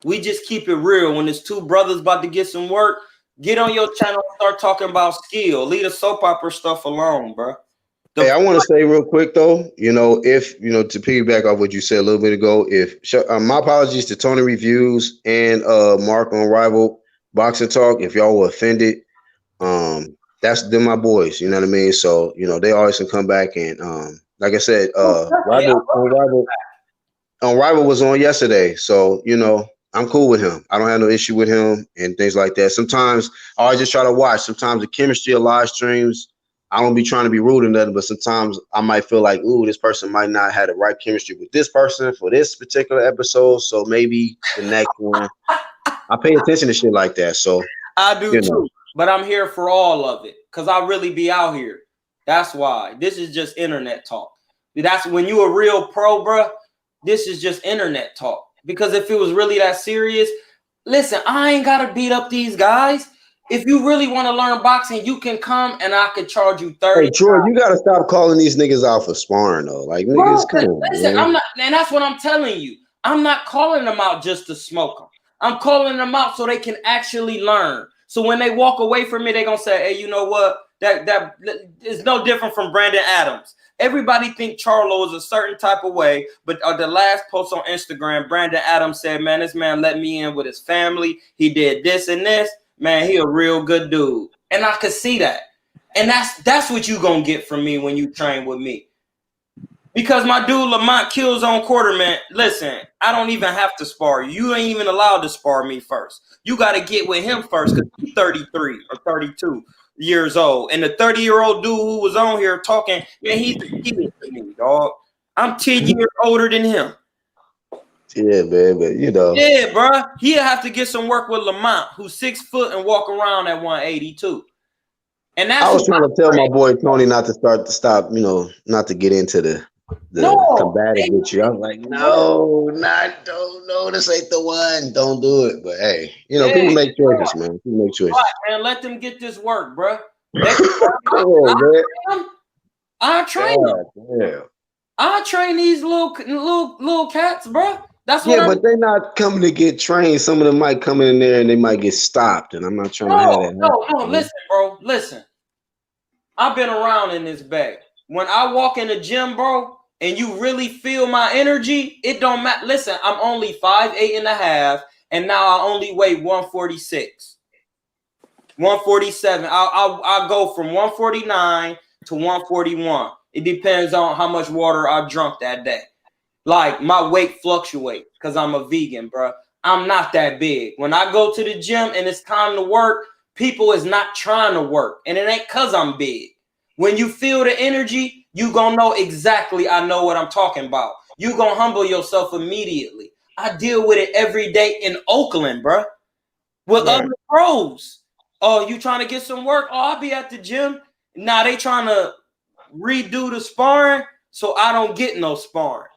We just keep it real. When there's two brothers about to get some work, get on your channel and start talking about skill. Leave the soap opera stuff alone, bro. Hey, I want to say real quick though, you know, if you know, to piggyback off what you said a little bit ago, my apologies to Tony Reviews and Mark on Rival Boxing Talk. If y'all were offended, that's them my boys. You know what I mean? So you know, they always can come back and like I said, Rival was on yesterday, so you know. I'm cool with him. I don't have no issue with him and things like that. Sometimes I always just try to watch. Sometimes the chemistry of live streams, I don't be trying to be rude or nothing, but sometimes I might feel like, ooh, this person might not have the right chemistry with this person for this particular episode. So maybe the next one. I pay attention to shit like that. So I do too. But I'm here for all of it because I really be out here. That's why. This is just internet talk. That's when you a real pro, bro. This is just internet talk. Because if it was really that serious, listen, I ain't got to beat up these guys. If you really want to learn boxing, you can come and I could charge you 30. Hey, Troy, you got to stop calling these niggas out for sparring, though. Like, niggas, come on. Listen, man. I'm not, and that's what I'm telling you. I'm not calling them out just to smoke them. I'm calling them out so they can actually learn. So when they walk away from me, they're going to say, hey, you know what? That is no different from Brandon Adams. Everybody think Charlo is a certain type of way, but the last post on Instagram, Brandon Adams said, man, this man let me in with his family. He did this and this. Man, he a real good dude. And I could see that. And that's what you going to get from me when you train with me. Because my dude Lamont kills on Quarterman, listen, I don't even have to spar you. You ain't even allowed to spar me first. You got to get with him first because he's 33 or 32. Years old, and the 30-year-old dude who was on here talking, man, he's a kid to me, dog. I'm 10 years older than him. Yeah, man, but you know. Yeah, bro. He'll have to get some work with Lamont, who's 6 foot and walk around at 182. And that's I was trying to tell my boy Tony not to stop, you know, not to get into the combative with you. I'm like, no, this ain't the one. Don't do it. But hey, you know, people make choices, man. People make choices. Right, man, let them get this work, bro. I train them. Yeah. I train these little cats, bro. That's what but they're not coming to get trained. Some of them might come in there and they might get stopped, and I'm not trying to have that happen. No. Listen, bro. Listen. I've been around in this bag. When I walk in the gym, bro, and you really feel my energy, it don't matter. Listen, I'm only 5'8.5", and now I only weigh 146, 147. I'll go from 149 to 141. It depends on how much water I drunk that day. Like, my weight fluctuates because I'm a vegan, bro. I'm not that big. When I go to the gym and it's time to work, people is not trying to work. And it ain't because I'm big. When you feel the energy, you gonna know exactly I know what I'm talking about. You gonna humble yourself immediately. I deal with it every day in Oakland, bro. With other pros. Oh, you trying to get some work? Oh, I'll be at the gym. Now they trying to redo the sparring, so I don't get no sparring.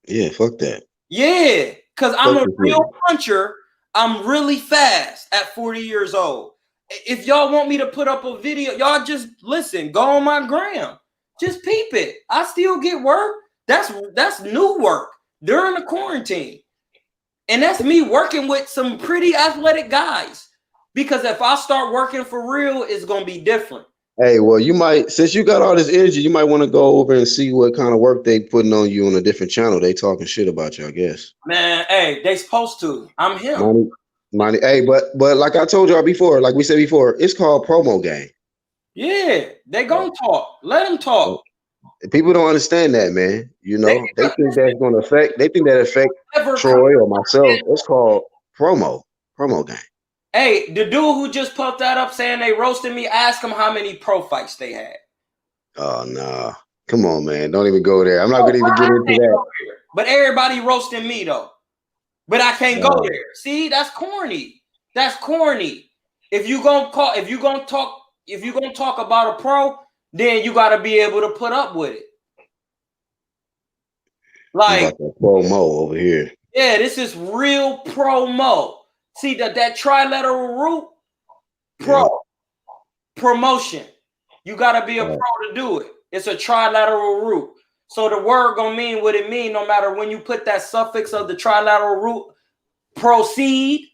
Yeah, fuck that. Yeah, because I'm a real puncher. I'm really fast at 40 years old. If y'all want me to put up a video, y'all just listen, go on my gram. Just peep it. I still get work. That's new work during the quarantine. And that's me working with some pretty athletic guys. Because if I start working for real, it's going to be different. Hey, well, you might, since you got all this energy, you might want to go over and see what kind of work they putting on you on a different channel. They talking shit about you, I guess. Man, hey, they supposed to. I'm him. Money. Hey, but like I told y'all before, like we said before, it's called promo game. Yeah, they gonna talk. Let them talk. People don't understand that, man. You know, they think that's going to affect. They think that affect Troy or myself. It's called promo game. Hey, the dude who just popped that up saying they roasted me, ask him how many pro fights they had. Oh, nah. Come on, man. Don't even go there. I'm not going to even get into that. But everybody roasting me, though. But I can't go there. See, that's corny. That's corny. If you gonna talk about a pro, then you got to be able to put up with it. Like that promo over here. Yeah, this is real promo. See that trilateral route, promotion. You gotta be a pro to do it. It's a trilateral route. So the word gonna mean what it mean, no matter when you put that suffix of the trilateral route. Proceed,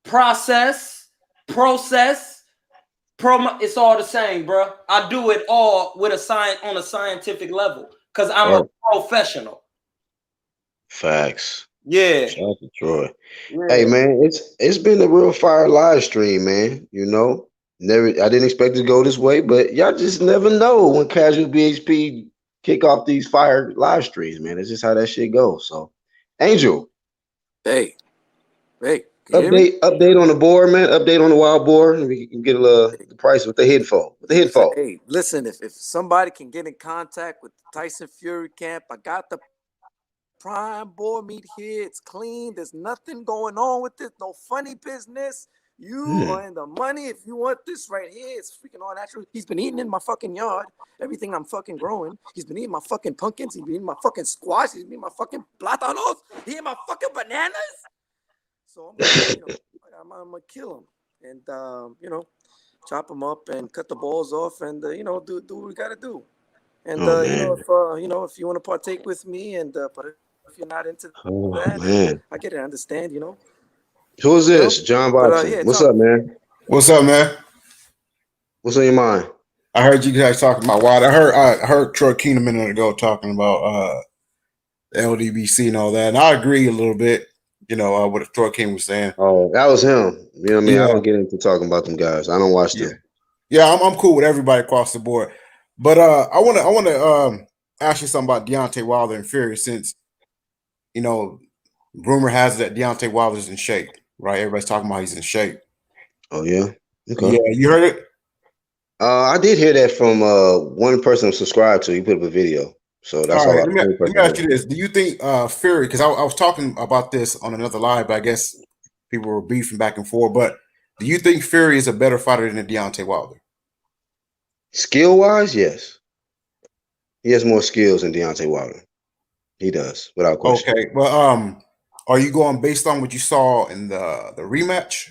process, it's all the same, bro. I do it all with on a scientific level because I'm a professional. Facts. Yeah. Shout out to Troy. Yeah. Hey man, it's been a real fire live stream, man. You know, I didn't expect it to go this way, but y'all just never know when Casual BHP kick off these fire live streams, man. It's just how that shit goes. So, Angel. Hey. Update on the board, man. Update on the wild board. We can get the price with the head for. Hey, listen, if somebody can get in contact with the Tyson Fury camp, I got the prime board meat here. It's clean. There's nothing going on with it. No funny business. You are in the money. If you want this right here, it's freaking all natural. He's been eating in my fucking yard. Everything I'm fucking growing. He's been eating my fucking pumpkins. He's been eating my fucking squash. He's been eating my fucking plátanos. He ate my fucking bananas. So I'm gonna kill him and chop him up and cut the balls off and do what we gotta do. And if you want to partake with me but if you're not into that, I get it. I understand. Who is this? John Bobson. What's up, man? What's up, man? What's on your mind? I heard you guys talking about Wild. I heard Troy Keen a minute ago talking about LDBC and all that, and I agree a little bit. What Troy King was saying. Oh, that was him. You know what I mean? Yeah. I don't get into talking about them guys. I don't watch them. Yeah, I'm cool with everybody across the board. But I want to ask you something about Deontay Wilder and Fury, since rumor has it that Deontay Wilder's in shape, right? Everybody's talking about he's in shape. Oh yeah. Okay. Yeah, you heard it? I did hear that from one person I'm subscribed to. He put up a video. So that's all. Let me ask you this: do you think Fury? Because I was talking about this on another live, but I guess people were beefing back and forth. But do you think Fury is a better fighter than Deontay Wilder? Skill wise, yes. He has more skills than Deontay Wilder. He does, without question. Okay, but are you going based on what you saw in the rematch?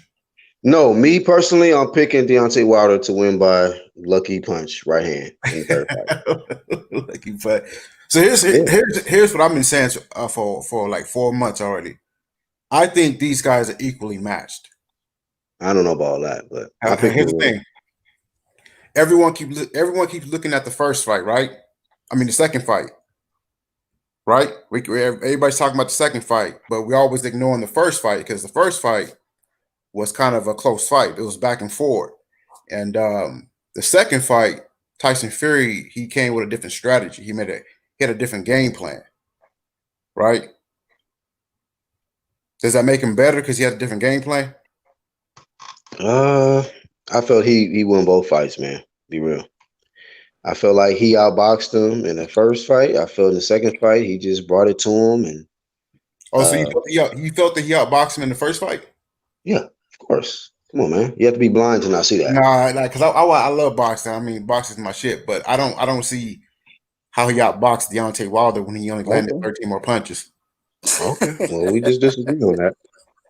No, me personally, I'm picking Deontay Wilder to win by lucky punch, right hand in the third fight. Lucky punch. So here's what I've been saying for like 4 months already. I think these guys are equally matched. I don't know about all that, but here's the thing. Everyone keeps looking at the first fight, right? I mean the second fight, right? Everybody's talking about the second fight, but we always ignoring the first fight because the first fight was kind of a close fight. It was back and forth, and the second fight, Tyson Fury, he came with a different strategy. He had a different game plan, right? Does that make him better because he had a different game plan? I felt he won both fights, man. Be real. I felt like he outboxed him in the first fight. I felt in the second fight he just brought it to him. And so you felt that he outboxed him in the first fight? Yeah, of course. Come on, man. You have to be blind to not see that. Nah, because I love boxing. I mean, boxing's my shit, but I don't see how he outboxed Deontay Wilder when he only landed 13 more punches. Okay, well, we just disagree on that.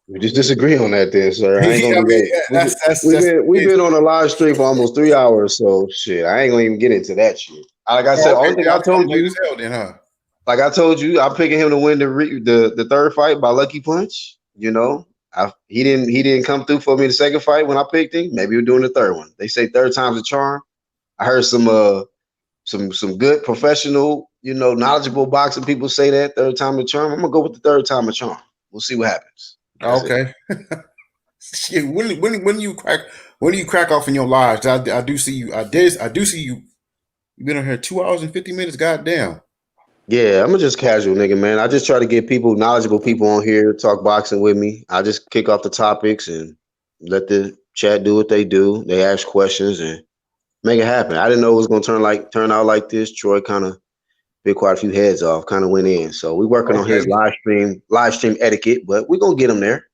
We just disagree on that, then, sir. I ain't gonna we've been on a live stream for almost 3 hours, so shit. I ain't gonna even get into that shit. Like I said, only thing I told you, like I told you, I'm picking him to win the third fight by lucky punch. You know, he didn't come through for me the second fight when I picked him. Maybe we're doing the third one. They say third time's a charm. I heard some good professional, knowledgeable boxing people say that third time a charm. I'm gonna go with the third time a charm. We'll see what happens. Okay. Shit, when do you crack off in your lives? I do see you. I do see you. You've been on here 2 hours and 50 minutes. Goddamn. Yeah, I'm a just casual nigga, man. I just try to get knowledgeable people on here, talk boxing with me. I just kick off the topics and let the chat do what they do. They ask questions and make it happen. I didn't know it was gonna turn out like this. Troy kind of bit quite a few heads off, kind of went in. So we're working on his live stream etiquette, but we're gonna get him there.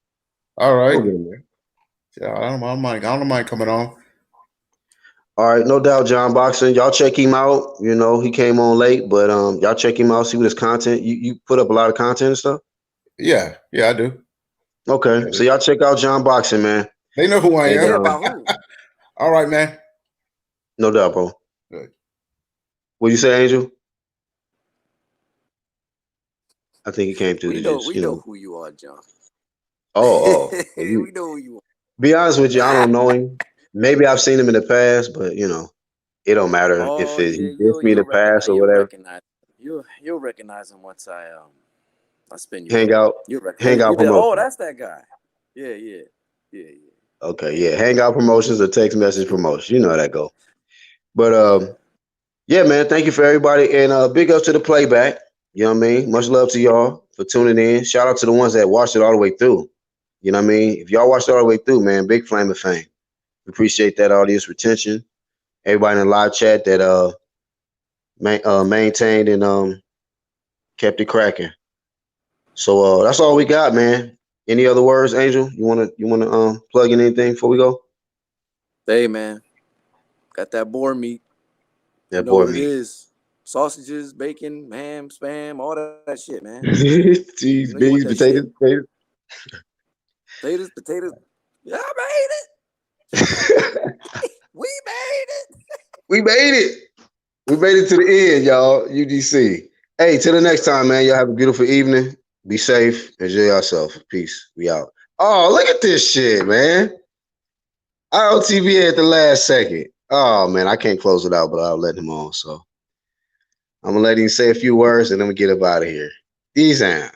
All right. We'll get him there. Yeah, I don't mind coming on. All right, no doubt, John Boxing. Y'all check him out. He came on late, but y'all check him out, see what his content. You put up a lot of content and stuff? Yeah, I do. Okay. So y'all check out John Boxing, man. They know who I am. All right, man. No doubt, bro. Good. What'd you say, Angel? I think he came through. We know who you are, John. Oh. We know who you are. Be honest with you, I don't know him. Maybe I've seen him in the past, but it don't matter if he dissed me in the past or whatever. You'll recognize him once I spin you. Hang out promotion. Oh, that's that guy. Yeah. Okay, yeah. Hangout promotions or text message promotion. You know how that go. But yeah, man, thank you for everybody. And big ups to the playback. You know what I mean? Much love to y'all for tuning in. Shout out to the ones that watched it all the way through. You know what I mean? If y'all watched it all the way through, man, big flame of fame. We appreciate that audience retention. Everybody in the live chat that maintained and kept it cracking. So that's all we got, man. Any other words, Angel? You wanna plug in anything before we go? Hey, man, got that boar meat. That boar meat. It is sausages, bacon, ham, spam, all that shit, man. Cheese, beans, potatoes. Potatoes. Yeah, I made it. We made it. We made it. We made it to the end, y'all. UDC. Hey, till the next time, man. Y'all have a beautiful evening. Be safe. Enjoy yourself. Peace. We out. Oh, look at this shit, man. IOTV at the last second. Oh, man. I can't close it out, but I'll let him on. So I'm going to let him say a few words and then we get up out of here. These are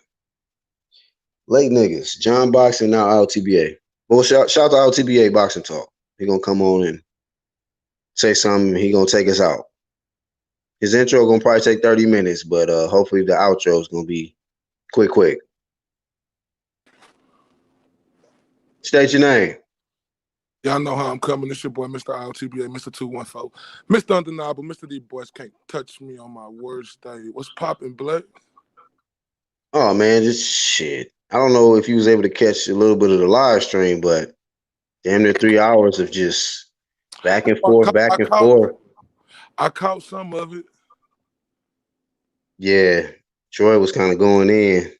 late niggas. John Boxing, now LTBA. Well, shout out to LTBA Boxing Talk. He going to come on and say something. He going to take us out. His intro going to probably take 30 minutes, but hopefully the outro is going to be quick. State your name. Y'all know how I'm coming. It's your boy, Mr. LTBA, Mr. 214. Mr. Undeniable, Mr. D Boys can't touch me on my words day. What's poppin', Black? Oh, man, just shit. I don't know if you was able to catch a little bit of the live stream, but damn near 3 hours of just back and forth. I caught some of it. Yeah, Troy was kind of going in.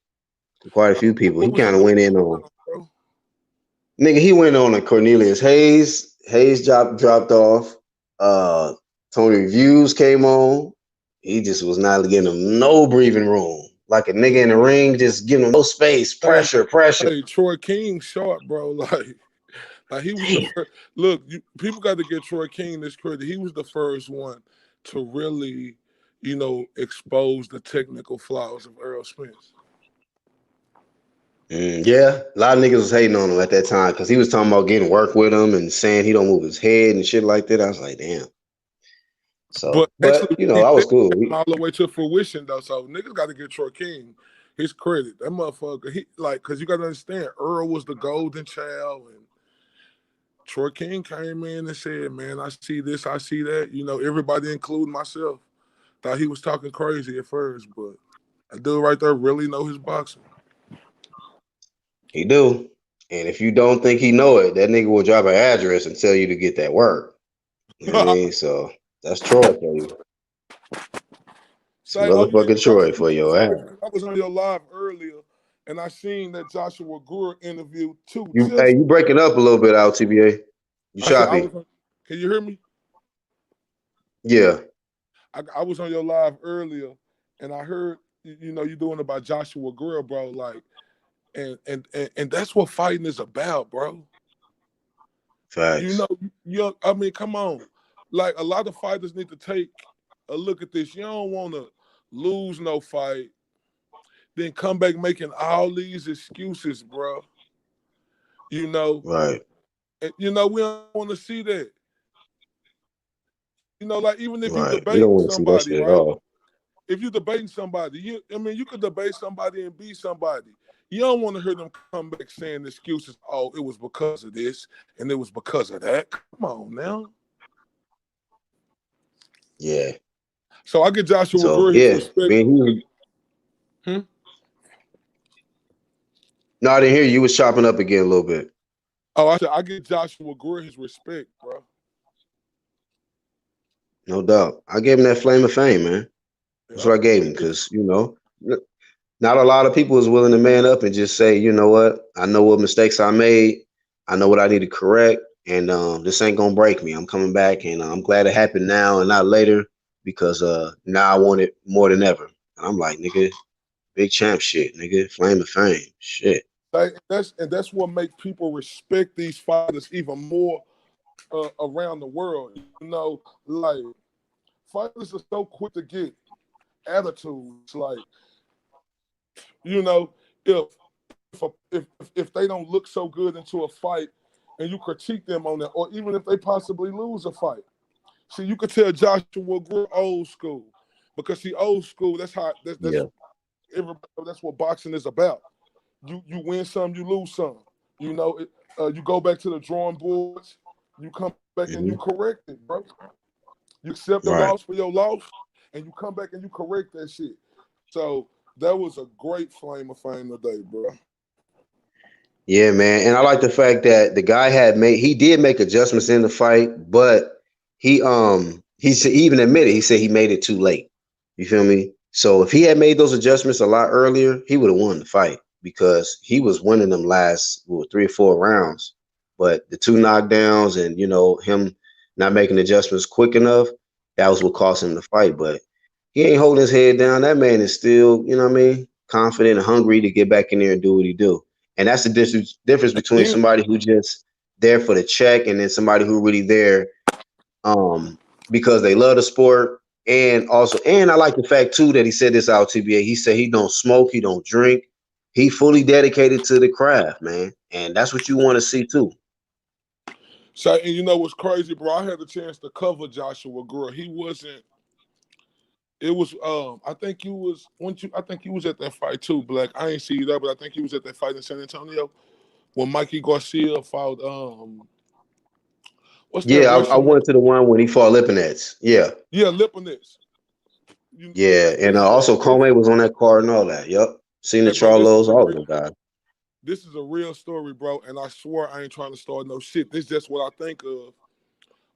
Quite a few people. He kind of went in on. Nigga, he went on a Cornelius Hayes. Hayes dropped off. Tony Reviews came on. He just was not giving him no breathing room. Like a nigga in the ring, just giving him no space, pressure. Hey, Troy King sharp, bro. Like he was the first. Look, people got to get Troy King this credit. He was the first one to really, expose the technical flaws of Errol Spence. Yeah, a lot of niggas was hating on him at that time because he was talking about getting work with him and saying he don't move his head and shit like that. I was like, damn. So, but actually, I was cool. All the way to fruition though. So niggas got to give Troy King his credit. That motherfucker, because you got to understand, Errol was the golden child, and Troy King came in and said, "Man, I see this, I see that." Everybody, including myself, thought he was talking crazy at first, but that dude right there really know his boxing. He do. And if you don't think he know it, that nigga will drop an address and tell you to get that work. You know what I mean? So that's Troy for you. Say, motherfucking Troy for your ass. I was on your live earlier, and I seen that Joshua Greer interview too. You breaking up a little bit, LTBA. You choppy. Can you hear me? Yeah. I was on your live earlier, and I heard you doing about Joshua Greer, bro. Like, and that's what fighting is about, bro. Facts. I mean, come on. Like, a lot of fighters need to take a look at this. You don't want to lose no fight, then come back making all these excuses, bro. Right. And, we don't want to see that. Like, even if you're debating somebody, right? If you're debating somebody, you could debate somebody and beat somebody. You don't want to hear them come back saying excuses. Oh, it was because of this and it was because of that. Come on now. Yeah. So I get Joshua Greer his respect. No, I didn't hear you. You was chopping up again a little bit. Oh, I get Joshua Greer his respect, bro. No doubt. I gave him that flame of fame, man. That's what I gave him because, not a lot of people is willing to man up and just say, you know what? I know what mistakes I made. I know what I need to correct. And this ain't going to break me. I'm coming back, and I'm glad it happened now and not later because now I want it more than ever. And I'm like, nigga, big champ shit, nigga. Flame of fame. Shit. That's what makes people respect these fighters even more around the world. Like, fighters are so quick to get attitudes. Like, if they don't look so good into a fight and you critique them on that, or even if they possibly lose a fight. See, you could tell Joshua Greer old school because old school. That's what boxing is about. You win some, you lose some. You go back to the drawing boards. You come back and you correct it, bro. You accept the loss for your loss, and you come back and you correct that shit. So that was a great flame of fame today, bro. Yeah, man. And I like the fact that the guy he did make adjustments in the fight, but he even admitted, he said he made it too late. You feel me? So if he had made those adjustments a lot earlier, he would have won the fight because he was winning them last 3 or 4 rounds. But the 2 knockdowns and, him not making adjustments quick enough, that was what cost him the fight. But he ain't holding his head down. That man is still, confident and hungry to get back in there and do what he do. And that's the difference between somebody who just there for the check and then somebody who really there because they love the sport. And I like the fact too that he said this out TBA. He said he don't smoke, he don't drink. He fully dedicated to the craft, man. And that's what you want to see too. So, and you know what's crazy, bro? I had the chance to cover Joshua Greer. He wasn't. It was. I think he was at that fight too, Black. I ain't see you there, but I think he was at that fight in San Antonio when Mikey Garcia fought. I went to the one when he fought Lipinets. Yeah. Yeah, Lipinets. And also Comey was on that card and all that. Yep. Seen the Charlos, all of them guys. This is a real story, bro, and I swear I ain't trying to start no shit. This is just what I think of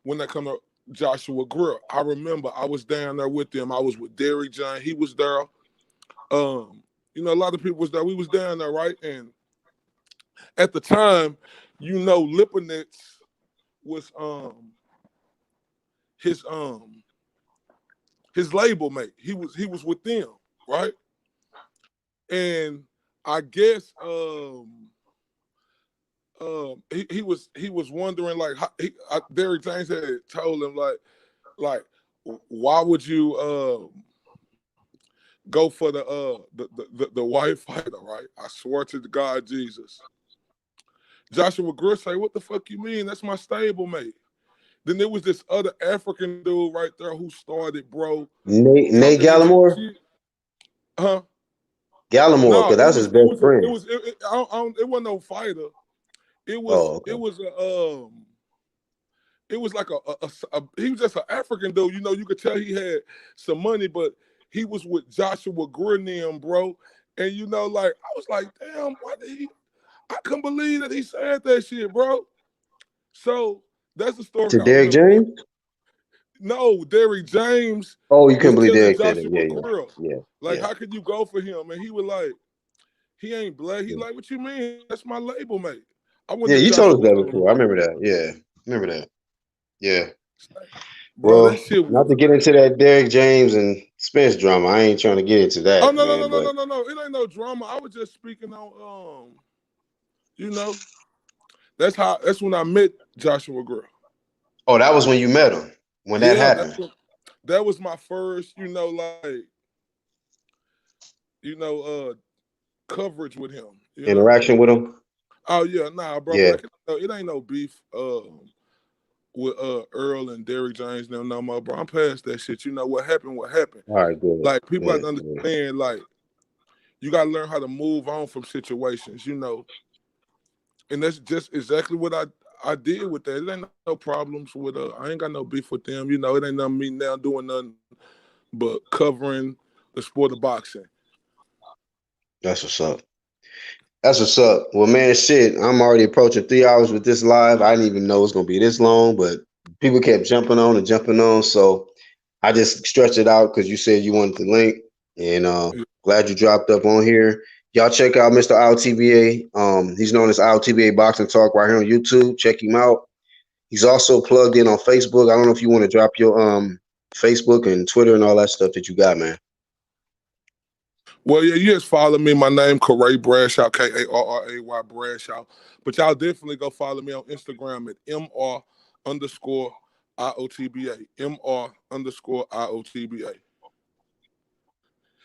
when I come to Joshua Greer. I remember I was down there with them. I was with Derrick John. He was there. A lot of people was there. We was down there, right? And at the time, Lipinets was his his label mate. He was with them, right? And I guess he was wondering like how, Derrick James had told him like why would you go for the white fighter, right? I swear to the God Jesus. Joshua Greer say, what the fuck you mean? That's my stable mate. Then there was this other African dude right there who started, bro. Nate Gallimore? Huh? Gallimore, because that's his best friend. It wasn't no fighter. It was it was like he was just an African dude. You know, you could tell he had some money, but he was with Joshua Greer, bro. And you know, like I was like, damn, why did he? I couldn't believe that he said that shit, bro. So that's the story. To Derrick James? No, Derrick James. Oh, you couldn't believe Derrick said Joshua it. Greer. Yeah. Like, how could you go for him? And he was like, he ain't black. He like, what you mean? That's my label mate. Yeah, you told us that before. I remember that. Yeah, remember that. Yeah. Bro, well, that shit not to get into that Derrick James and Spence drama. I ain't trying to get into that. Oh no, man, no. It ain't no drama. I was just speaking on you know, that's when I met Joshua Greer. Oh, that was when you met him. When that happened. That was my first, coverage with him. Interaction with him. Oh yeah, nah, bro. Yeah. It ain't no beef with Errol and Derrick James no more, bro. I'm past that shit. You know what happened? What happened? All right, good. Like people have to understand, like you gotta learn how to move on from situations, And that's just exactly what I did with that. It ain't no problems with I ain't got no beef with them. It ain't nothing me now doing nothing but covering the sport of boxing. That's what's up. That's what's up. Well, man, shit, I'm already approaching 3 hours with this live. I didn't even know it was gonna be this long, but people kept jumping on. So I just stretched it out because you said you wanted the link, and glad you dropped up on here. Y'all check out Mr. IOTBA. He's known as IOTBA Boxing Talk right here on YouTube. Check him out. He's also plugged in on Facebook. I don't know if you want to drop your Facebook and Twitter and all that stuff that you got, man. Well, yeah, you just follow me. My name, Corray Bradshaw, Karray Bradshaw. But y'all definitely go follow me on Instagram at MR_IOTBA. MR_IOTBA.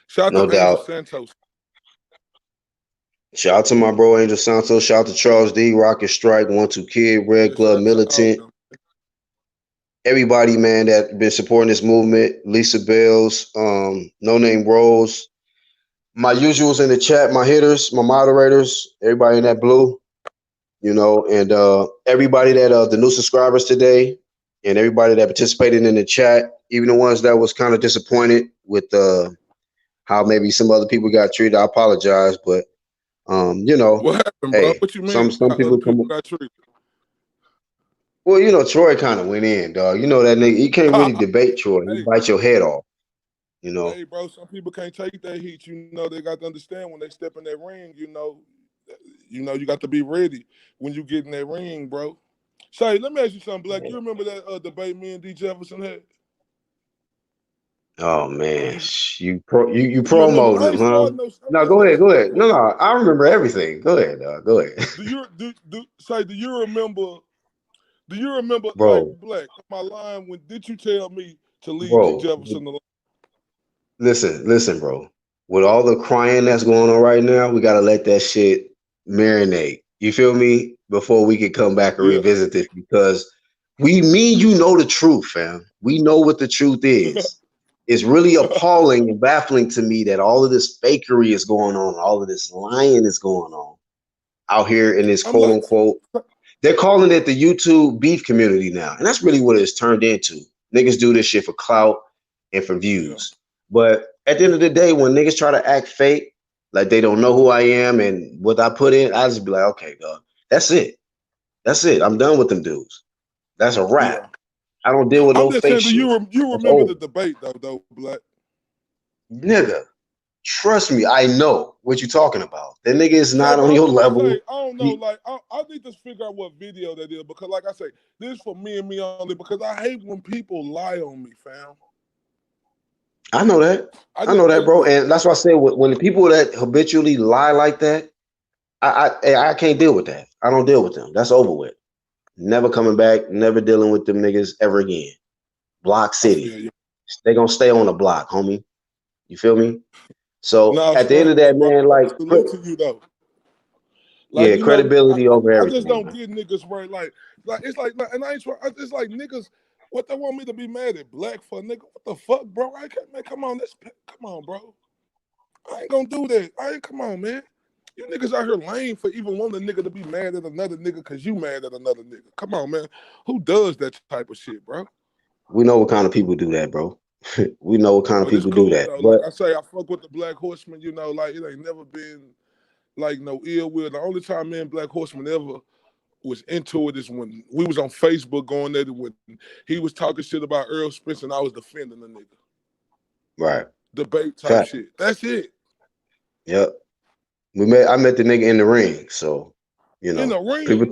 Shout out to Angel Santos. Shout out to my bro Angel Santos. Shout out to Charles D, Rocket Strike, 1-2 Kid, Red Glove Militant. Everybody, man, that been supporting this movement. Lisa Bells, No Name Rose. My usuals in the chat, my hitters, my moderators, everybody in that blue, and everybody that the new subscribers today, and everybody that participated in the chat, even the ones that was kind of disappointed with how maybe some other people got treated. I apologize, but what happened, bro? What you mean? Some people got treated. Well, Troy kind of went in, dog. That nigga, you can't really debate Troy. He bites your head off. Hey, bro, some people can't take that heat. They got to understand when they step in that ring, you got to be ready when you get in that ring, bro. Say, let me ask you something, Black. You remember that debate me and D. Jefferson had? Oh man, you promoted him, huh? No, go ahead. No, I remember everything. Go ahead, dog. Go ahead. Do you remember? Bro, like Black? My line when did you tell me to leave D. Jefferson alone? Listen, bro. With all the crying that's going on right now, we gotta let that shit marinate. You feel me? Before we can come back and revisit this, because you know the truth, fam. We know what the truth is. It's really appalling and baffling to me that all of this fakery is going on, all of this lying is going on out here in this quote unquote. They're calling it the YouTube beef community now, and that's really what it's turned into. Niggas do this shit for clout and for views. But at the end of the day, when niggas try to act fake, like they don't know who I am and what I put in, I just be like, okay, dog, that's it. I'm done with them dudes. That's a wrap. Yeah. I don't deal with no fake shit. You remember the debate though, Black? Nigga, trust me, I know what you're talking about. That nigga is not on your level. I don't know, I need to figure out what video that is, because like I say, this is for me and me only, because I hate when people lie on me, fam. I know that. I know that, bro. And that's why I say when the people that habitually lie like that, I can't deal with that. I don't deal with them. That's over with. Never coming back. Never dealing with them niggas ever again. Block city. They gonna stay on the block, homie. You feel me? So at the end of that, man, like salute to you though. Like, yeah, credibility over everything. I just don't get niggas right. Like it's like, and I ain't trying. It's like niggas. What they want me to be mad at Black for, nigga? What the fuck, bro? I can't, man. Come on, bro. I ain't gonna do that. Come on, man. You niggas out here lame for even wanting a nigga to be mad at another nigga because you mad at another nigga. Come on, man. Who does that type of shit, bro? We know what kind of people do that, bro. We know what kind of people do that. Though. But like I say, I fuck with the Black Horseman. You know, like it ain't never been like no ill will. The only time me and Black Horseman ever was into it is when we was on Facebook going at it when he was talking shit about Errol Spence and I was defending the nigga. Right. Debate type shit. That's it. Yep. I met the nigga in the ring, so you know. In the ring, people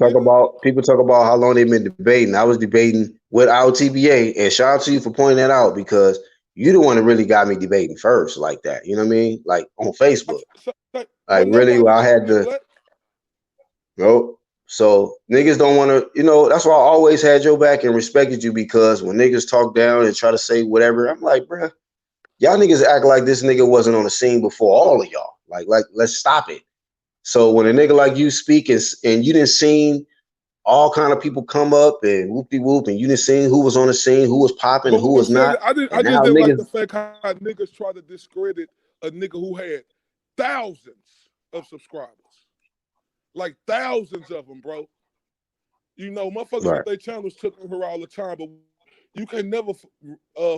talk about how long they've been debating. I was debating without TBA, and shout out to you for pointing that out because you the one that really got me debating first like that. You know what I mean? Like on Facebook. Like really, I had to. Bro. So niggas don't want to, you know, that's why I always had your back and respected you because when niggas talk down and try to say whatever, I'm like, bruh, y'all niggas act like this nigga wasn't on the scene before all of y'all. Like, let's stop it. So when a nigga like you speak and you didn't see all kind of people come up and whoop-de-whoop and you didn't see who was on the scene, who was popping, who was not. I just didn't like the fact how niggas try to discredit a nigga who had thousands of subscribers. Like thousands of them, bro. You know, motherfuckers with their channels took on her all the time, but you can never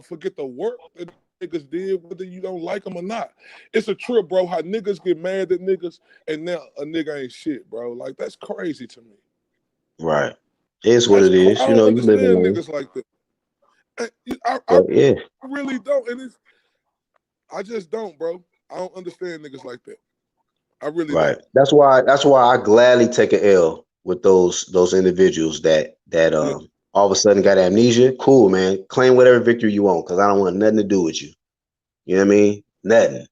forget the work that niggas did, whether you don't like them or not. It's a trip, bro, how niggas get mad at niggas and now a nigga ain't shit, bro. Like, that's crazy to me. Right. It's what it is. You know, you live in niggas like that. I really don't. And I just don't, bro. I don't understand niggas like that. I really don't. That's why I gladly take an L with those individuals that all of a sudden got amnesia. Cool, man. Claim whatever victory you want because I don't want nothing to do with you. You know what I mean? Nothing.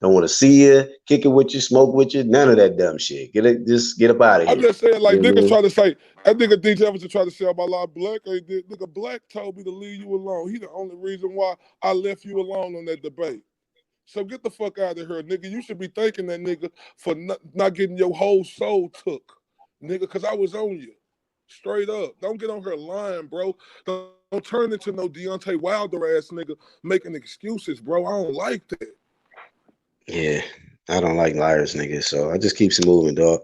Don't want to see you, kick it with you, smoke with you, none of that dumb shit. Just get up out of here. I'm just saying, like, niggas try to say, that nigga D. Jefferson tried to say about a lot of Black. Nigga Black told me to leave you alone. He the only reason why I left you alone on that debate. So get the fuck out of here, nigga. You should be thanking that nigga for not getting your whole soul took, nigga, because I was on you. Straight up. Don't get on her lying, bro. Don't turn into no Deontay Wilder ass nigga making excuses, bro. I don't like that. Yeah, I don't like liars, nigga, so I just keeps it moving, dog.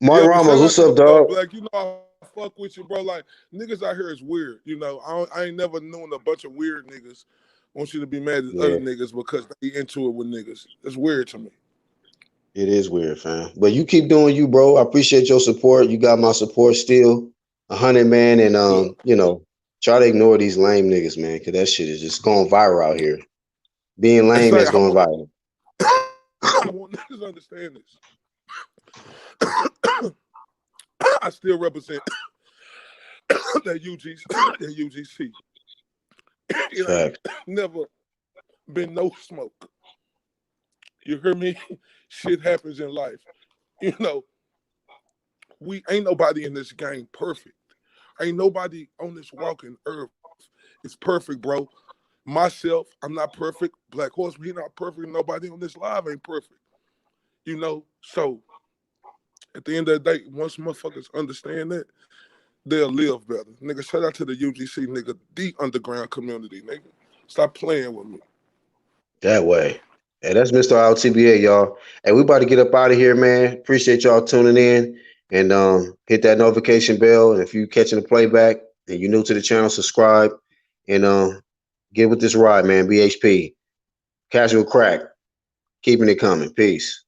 Mark Ramos, what's up, dog? Black, you know I fuck with you, bro. Like, niggas out here is weird, you know. I ain't never known a bunch of weird niggas want you to be mad at other niggas because they into it with niggas. It's weird to me. It is weird, fam. But you keep doing you, bro. I appreciate your support. You got my support still. 100, man. And, you know, try to ignore these lame niggas, man, because that shit is just going viral out here. Being lame is going viral. I want niggas to understand this. I still represent that UGC. It ain't never been no smoke. You hear me? Shit happens in life. You know, we ain't nobody in this game perfect. Ain't nobody on this walking earth is perfect, bro. Myself, I'm not perfect. Black Horseman, he not perfect. Nobody on this live ain't perfect. You know, so at the end of the day, once motherfuckers understand that, they'll live better. Nigga, shout out to the UGC, nigga, the underground community, nigga. Stop playing with me. That way. Hey, that's Mr. LTBA, y'all. Hey, we about to get up out of here, man. Appreciate y'all tuning in. And hit that notification bell. And if you catching the playback and you're new to the channel, subscribe. And get with this ride, man. BHP. Casual Crack. Keeping it coming. Peace.